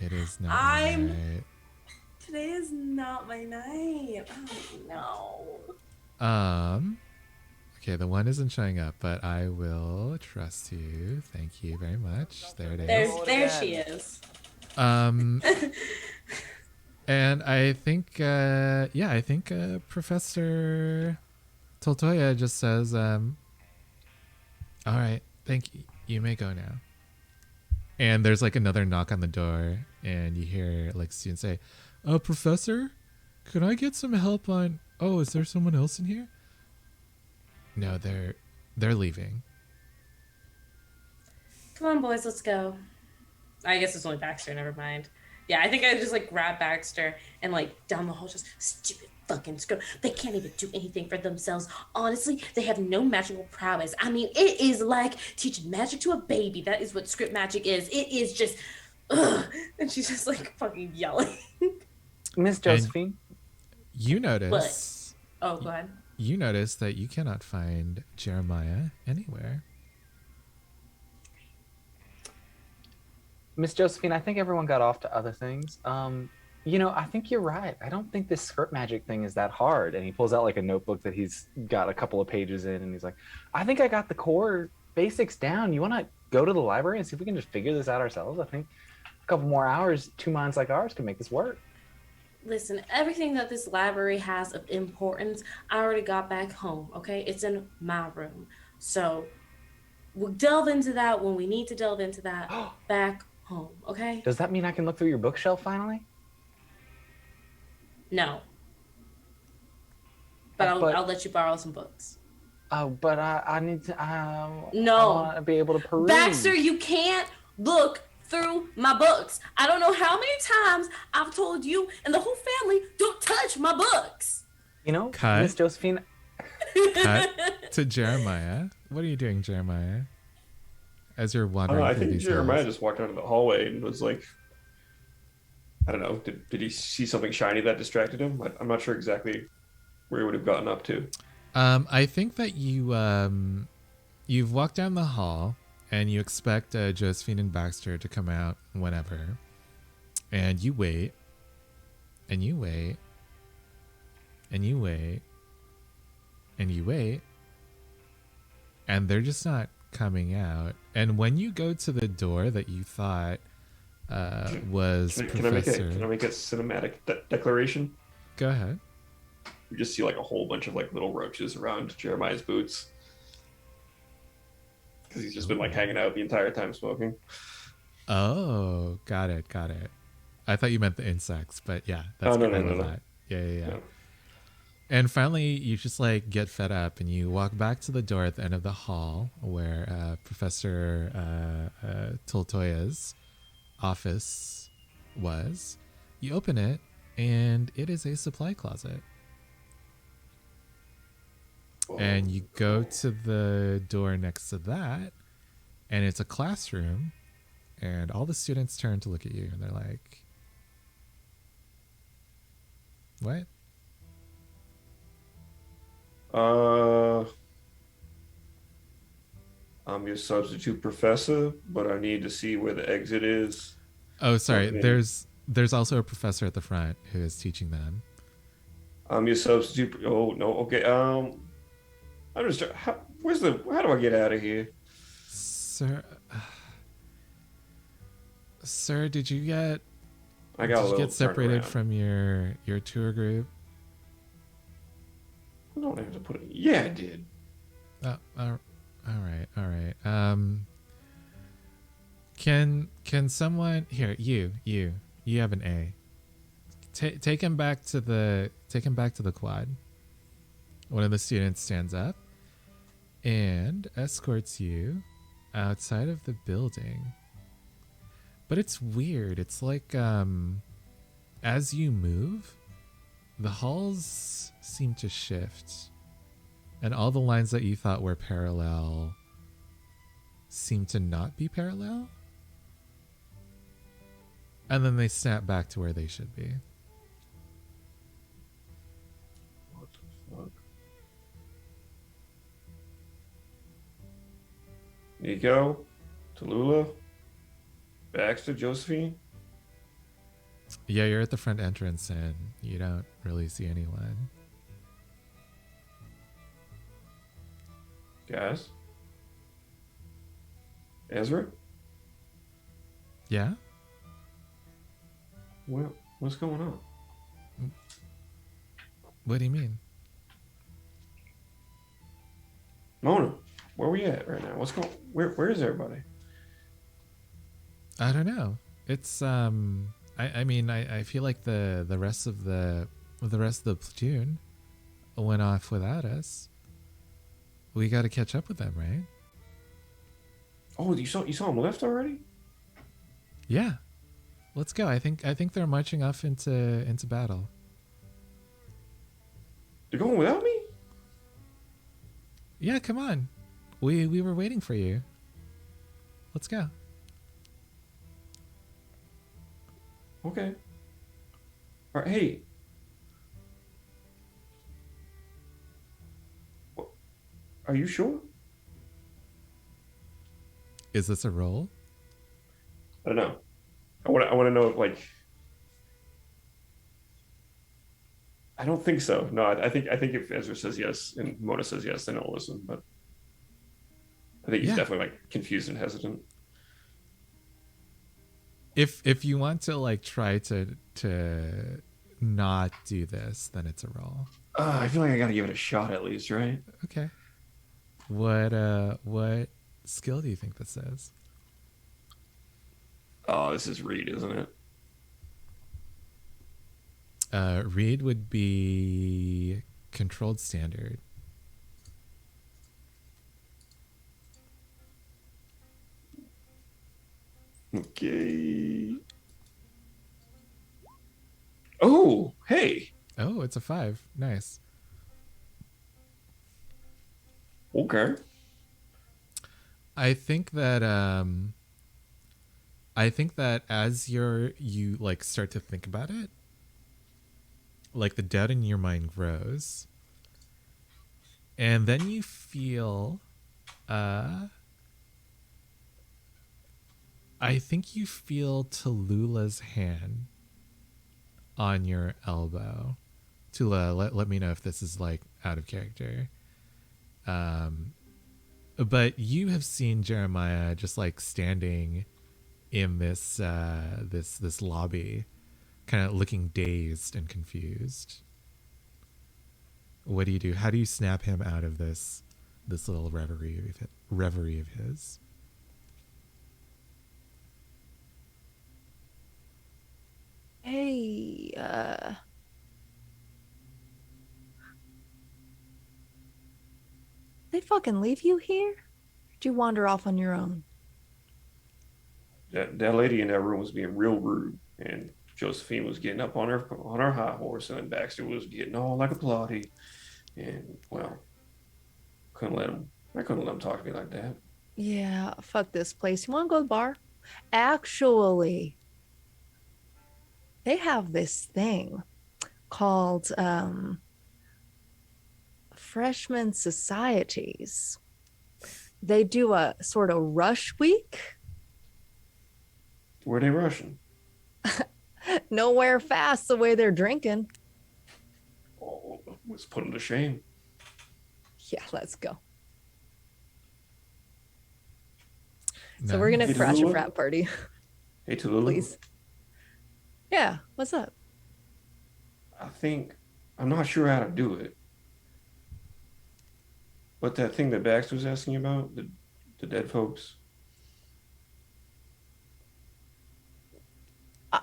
It is not I'm- right. Today is not my night. Oh no. Okay, the 1 isn't showing up, but I will trust you. Thank you very much. There it is. There she is. And I think Professor Toltoya just says, all right, thank you. You may go now. And there's like another knock on the door, and you hear like students say, Professor, could I get some help on... Oh, is there someone else in here? No, they're leaving. Come on, boys, let's go. I guess it's only Baxter, never mind. Yeah, I think I just like grabbed Baxter and like down the hall, just stupid fucking screw. They can't even do anything for themselves. Honestly, they have no magical prowess. I mean, it is like teaching magic to a baby. That is what script magic is. It is just, ugh. And she's just like fucking yelling. Miss Josephine? You notice... Oh, go ahead. You notice that you cannot find Jeremiah anywhere. Miss Josephine, I think everyone got off to other things. I think you're right. I don't think this script magic thing is that hard. And he pulls out like a notebook that he's got a couple of pages in, and he's like, I think I got the core basics down. You want to go to the library and see if we can just figure this out ourselves? I think a couple more hours, 2 minds like ours can make this work. Listen, everything that this library has of importance, I already got back home, okay? It's in my room. So we'll delve into that when we need to delve into that back home, okay? Does that mean I can look through your bookshelf finally? No. But I'll let you borrow some books. Oh, but I need to... No. I want to be able to peruse. Baxter, you can't look through my books. I don't know how many times I've told you and the whole family, don't touch my books. You know, Cut. Miss Josephine, Cut to Jeremiah. What are you doing, Jeremiah? As you're I don't know. wandering I through think these Jeremiah halls. just walked out of the hallway and was like, I don't know. Did he see something shiny that distracted him? I'm not sure exactly where he would have gotten up to. I think that you've walked down the hall and you expect Josephine and Baxter to come out whenever, and you wait, and you wait, and you wait, and you wait, and they're just not coming out. And when you go to the door that you thought was Professor, Can I make a cinematic declaration? go ahead. We just see like a whole bunch of like little roaches around Jeremiah's boots because he's just been like hanging out the entire time smoking. Oh, got it, got it. I thought you meant the insects, but yeah, that's Oh no good. no I no love no. that. Yeah. No. And finally, you just like get fed up and you walk back to the door at the end of the hall where Professor Toltoya's office was. You open it, and it is a supply closet. And you go to the door next to that, and it's a classroom, and all the students turn to look at you, and they're like, what? I'm your substitute professor, but I need to see where the exit is. Oh, sorry. Okay. There's also a professor at the front who is teaching them. I'm your substitute. Oh no. Okay. I'm just. How do I get out of here? Sir, sir, did you get I got a little separated turnaround. from your tour group? I don't have to put it. Yeah, I did. Oh, all right. Can someone here? You have an A. Take him back to the quad. One of the students stands up and escorts you outside of the building. But it's weird. It's like as you move, the halls seem to shift. And all the lines that you thought were parallel seem to not be parallel. And then they snap back to where they should be. What the fuck? Nico, Tallulah, Baxter, Josephine. Yeah, you're at the front entrance and you don't really see anyone. Guys. Ezra. Yeah? What's going on? What do you mean? Mona, where we at right now? Where is everybody? I don't know. It's I mean I feel like the rest of the platoon went off without us. We got to catch up with them, right? Oh, you saw him left already? Yeah. Let's go. I think they're marching off into battle. They're going without me? Yeah, come on. We were waiting for you. Let's go. Okay. All right. Hey. Are you sure? Is this a roll? I don't know. I want to know like. I don't think so. No, I think if Ezra says yes and Mona says yes, then I'll listen. But I think he's Yeah. definitely like confused and hesitant. If you want to like try to not do this, then it's a roll. I feel like I gotta give it a shot at least, right? Okay. What skill do you think this is? Oh, this is Reed, isn't it? Read would be controlled standard. Okay. Oh, hey. Oh, it's a 5. Nice. Okay. I think that as you like start to think about it, like the doubt in your mind grows, and then you feel I think you feel Tallulah's hand on your elbow. Tula, let me know if this is like out of character. But you have seen Jeremiah just like standing in this lobby, kind of looking dazed and confused. What do you do? How do you snap him out of this little reverie of his? Hey, they fucking leave you here? Did you wander off on your own? That lady in that room was being real rude, and Josephine was getting up on her high horse, and Baxter was getting all like a plotty, and well, couldn't let him. I couldn't let him talk to me like that. Yeah, fuck this place. You want to go to the bar? Actually, they have this thing called freshman societies. They do a sort of rush week. Where they rushing? Nowhere fast the way they're drinking. Oh, let's put him to shame. Yeah, let's go. No. So we're gonna Hey, crash a Tallulah? frat party, Hey, Tallulah. please. Yeah, what's up? I'm not sure how to do it, but that thing that Baxter was asking you about, the dead folks.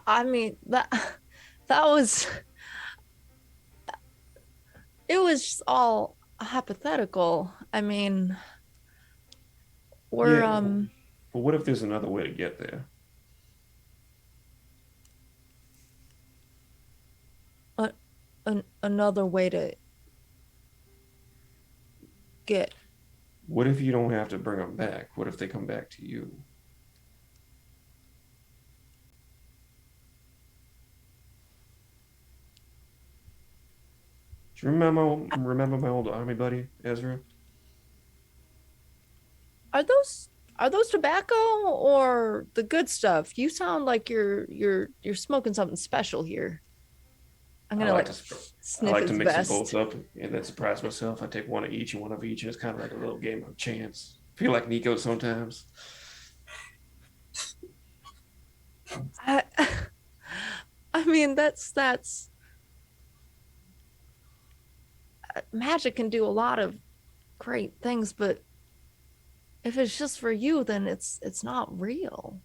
I mean that was it was all hypothetical. I mean, we're Yeah, but what if there's another way to get there? another way to get. What if you don't have to bring them back? What if they come back to you? Do you remember my old army buddy, Ezra? Are those tobacco or the good stuff? You sound like you're smoking something special here. I'm I gonna like like to I sniff like his to mix them vest. both up and then surprise myself. I take one of each and one of each, and it's kind of like a little game of chance. Feel like Nico sometimes. I, I mean that's magic can do a lot of great things, but if it's just for you, then it's not real.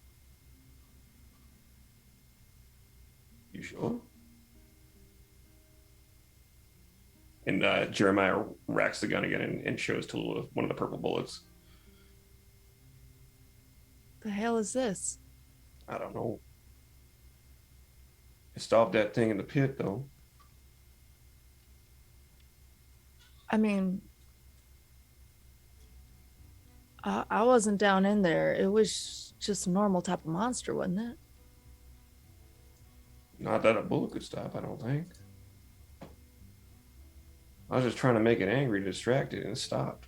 You sure? And Jeremiah racks the gun again and shows Tallulah one of the purple bullets. The hell is this? I don't know. It stopped that thing in the pit, though. I mean, I wasn't down in there. It was just a normal type of monster, wasn't it? Not that a bullet could stop, I don't think. I was just trying to make it angry to distract it, and it stopped.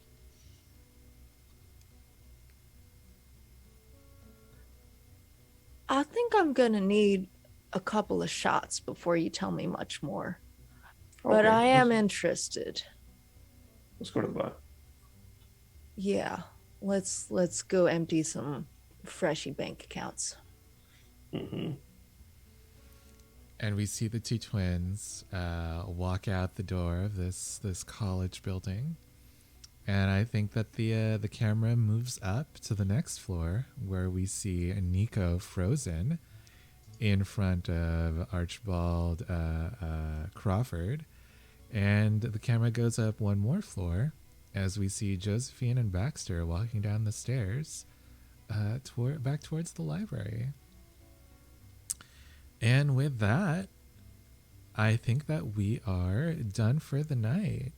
I think I'm gonna need a couple of shots before you tell me much more. But Okay, I am interested. let's go to the bar. Yeah, let's go empty some freshy bank accounts. Mm-hmm. And we see the two twins walk out the door of this college building, and I think that the camera moves up to the next floor where we see Nico frozen in front of Archibald Crawford, and the camera goes up one more floor as we see Josephine and Baxter walking down the stairs back towards the library. And with that, I think that we are done for the night.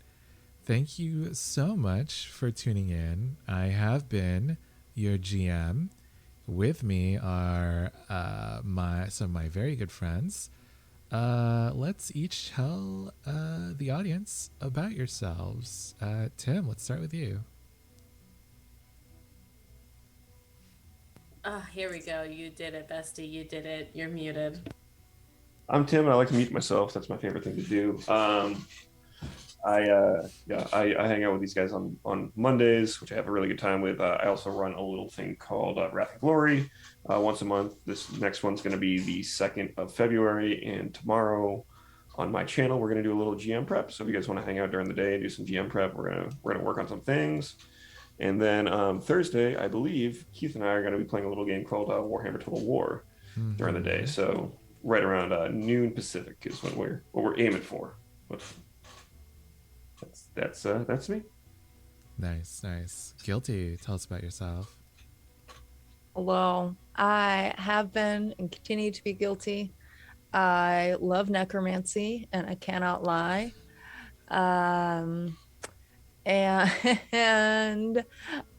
Thank you so much for tuning in. I have been your GM. With me are some of my very good friends. Let's each tell the audience about yourselves. Tim, let's start with you. Here we go. You did it, bestie. You did it. You're muted. I'm Tim, and I like to mute myself. That's my favorite thing to do. I hang out with these guys on Mondays, which I have a really good time with. I also run a little thing called Wrath and Glory once a month. This next one's going to be the 2nd of February, and tomorrow on my channel we're going to do a little GM prep. So if you guys want to hang out during the day and do some GM prep, we're gonna work on some things. And then Thursday, I believe Keith and I are going to be playing a little game called Warhammer Total War during the day. So right around noon Pacific is what we're aiming for. But that's me. Nice. Guilty, tell us about yourself. Hello. I have been and continue to be guilty. I love necromancy and I cannot lie. And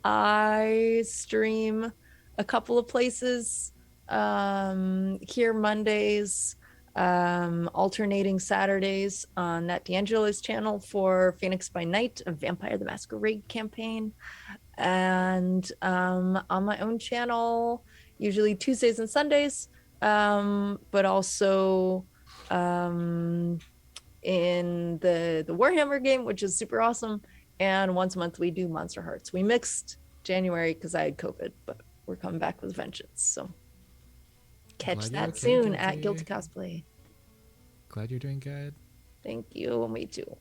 I stream a couple of places here Mondays, alternating Saturdays on Nat D'Angelo's channel for Phoenix by Night, a Vampire the Masquerade campaign, and on my own channel, usually Tuesdays and Sundays, but also in the Warhammer game, which is super awesome. And once a month we do Monster Hearts. We mixed January because I had COVID, but we're coming back with vengeance. So catch that soon at Guilty Cosplay. Glad you're doing good. Thank you. Me too.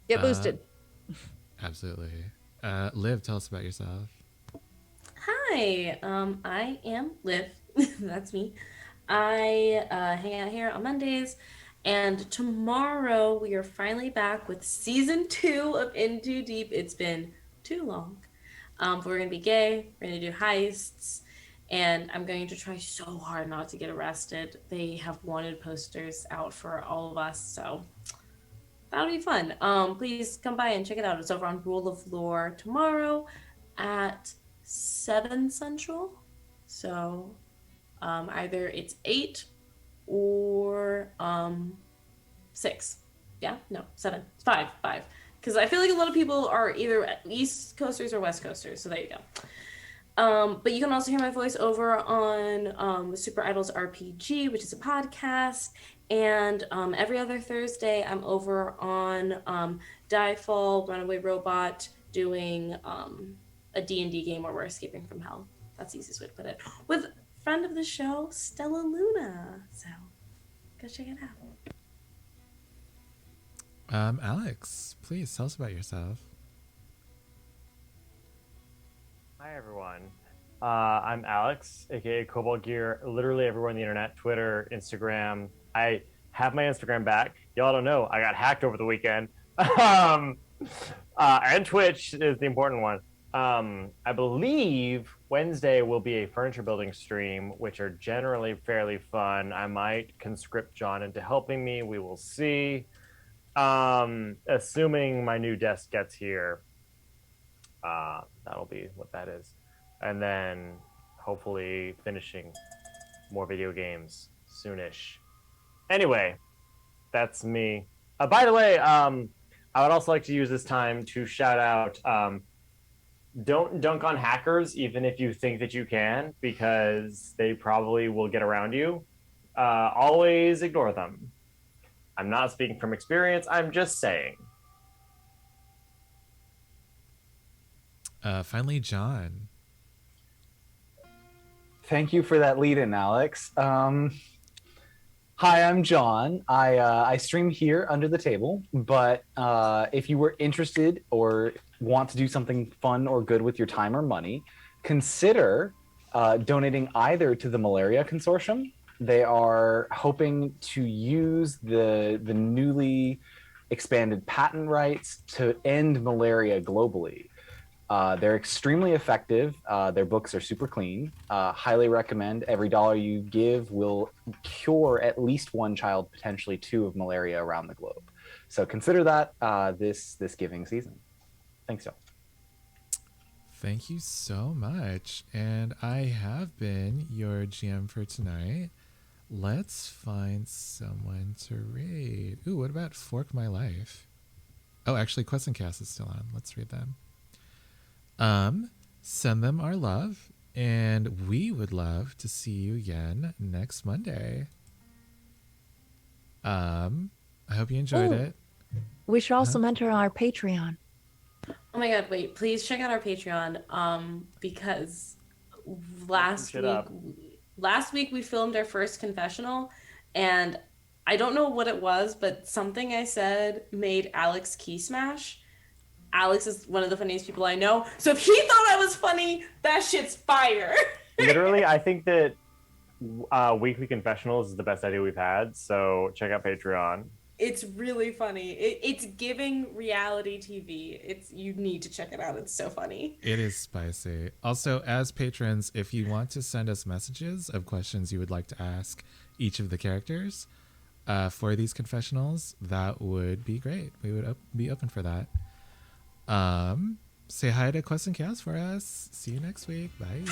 Get boosted. Absolutely. Liv, tell us about yourself. Hi, I am Liv. That's me. I hang out here on Mondays, and tomorrow we are finally back with season 2 of In Too Deep. It's been too long. But we're gonna be gay. We're gonna do heists, and I'm going to try so hard not to get arrested. They have wanted posters out for all of us, so that'll be fun. Please come by and check it out. It's over on Rule of Lore tomorrow at 7 Central. So either it's 8 or 6. Yeah, no, 7. It's 5. Because I feel like a lot of people are either East Coasters or West Coasters. So there you go. But you can also hear my voice over on Super Idols RPG, which is a podcast. And every other Thursday, I'm over on Diefall, Runaway Robot, doing a D&D game where we're escaping from hell. That's the easiest way to put it. With friend of the show, Stella Luna. So go check it out. Alex, please tell us about yourself. Hi, everyone. I'm Alex, aka Cobalt Gear, literally everywhere on the internet, Twitter, Instagram. I have my Instagram back. Y'all don't know, I got hacked over the weekend. And Twitch is the important one. I believe Wednesday will be a furniture building stream, which are generally fairly fun. I might conscript John into helping me. We will see. Assuming my new desk gets here, that'll be what that is. And then hopefully finishing more video games soonish. Anyway, that's me. By the way, I would also like to use this time to shout out, don't dunk on hackers, even if you think that you can, because they probably will get around you. Always ignore them. I'm not speaking from experience. I'm just saying. Finally, John. Thank you for that lead-in, Alex. Hi, I'm John. I stream here under the table, but if you were interested or want to do something fun or good with your time or money, consider donating either to the Malaria Consortium. They are hoping to use the newly expanded patent rights to end malaria globally. They're extremely effective. Their books are super clean. Highly recommend. Every dollar you give will cure at least one child, potentially 2, of malaria around the globe. So consider that this giving season. Thanks, y'all. Thank you so much. And I have been your GM for tonight. Let's find someone to raid. Ooh, what about Fork My Life? Oh, actually, Quest and Cast is still on. Let's read them. Send them our love, and we would love to see you again next Monday. I hope you enjoyed Ooh. it. We should also mention our Patreon. Oh my god, wait, please check out our Patreon. Because last shit week up. last week we filmed our first confessional, and I don't know what it was, but something I said made Alex key smash. Alex is one of the funniest people I know. So if he thought I was funny, that shit's fire. Literally, I think that weekly confessionals is the best idea we've had. So check out Patreon. It's really funny. It's giving reality TV. You need to check it out. It's so funny. It is spicy. Also, as patrons, if you want to send us messages of questions you would like to ask each of the characters for these confessionals, that would be great. We would be open for that. Say hi to Quest and Chaos for us. See you next week. Bye.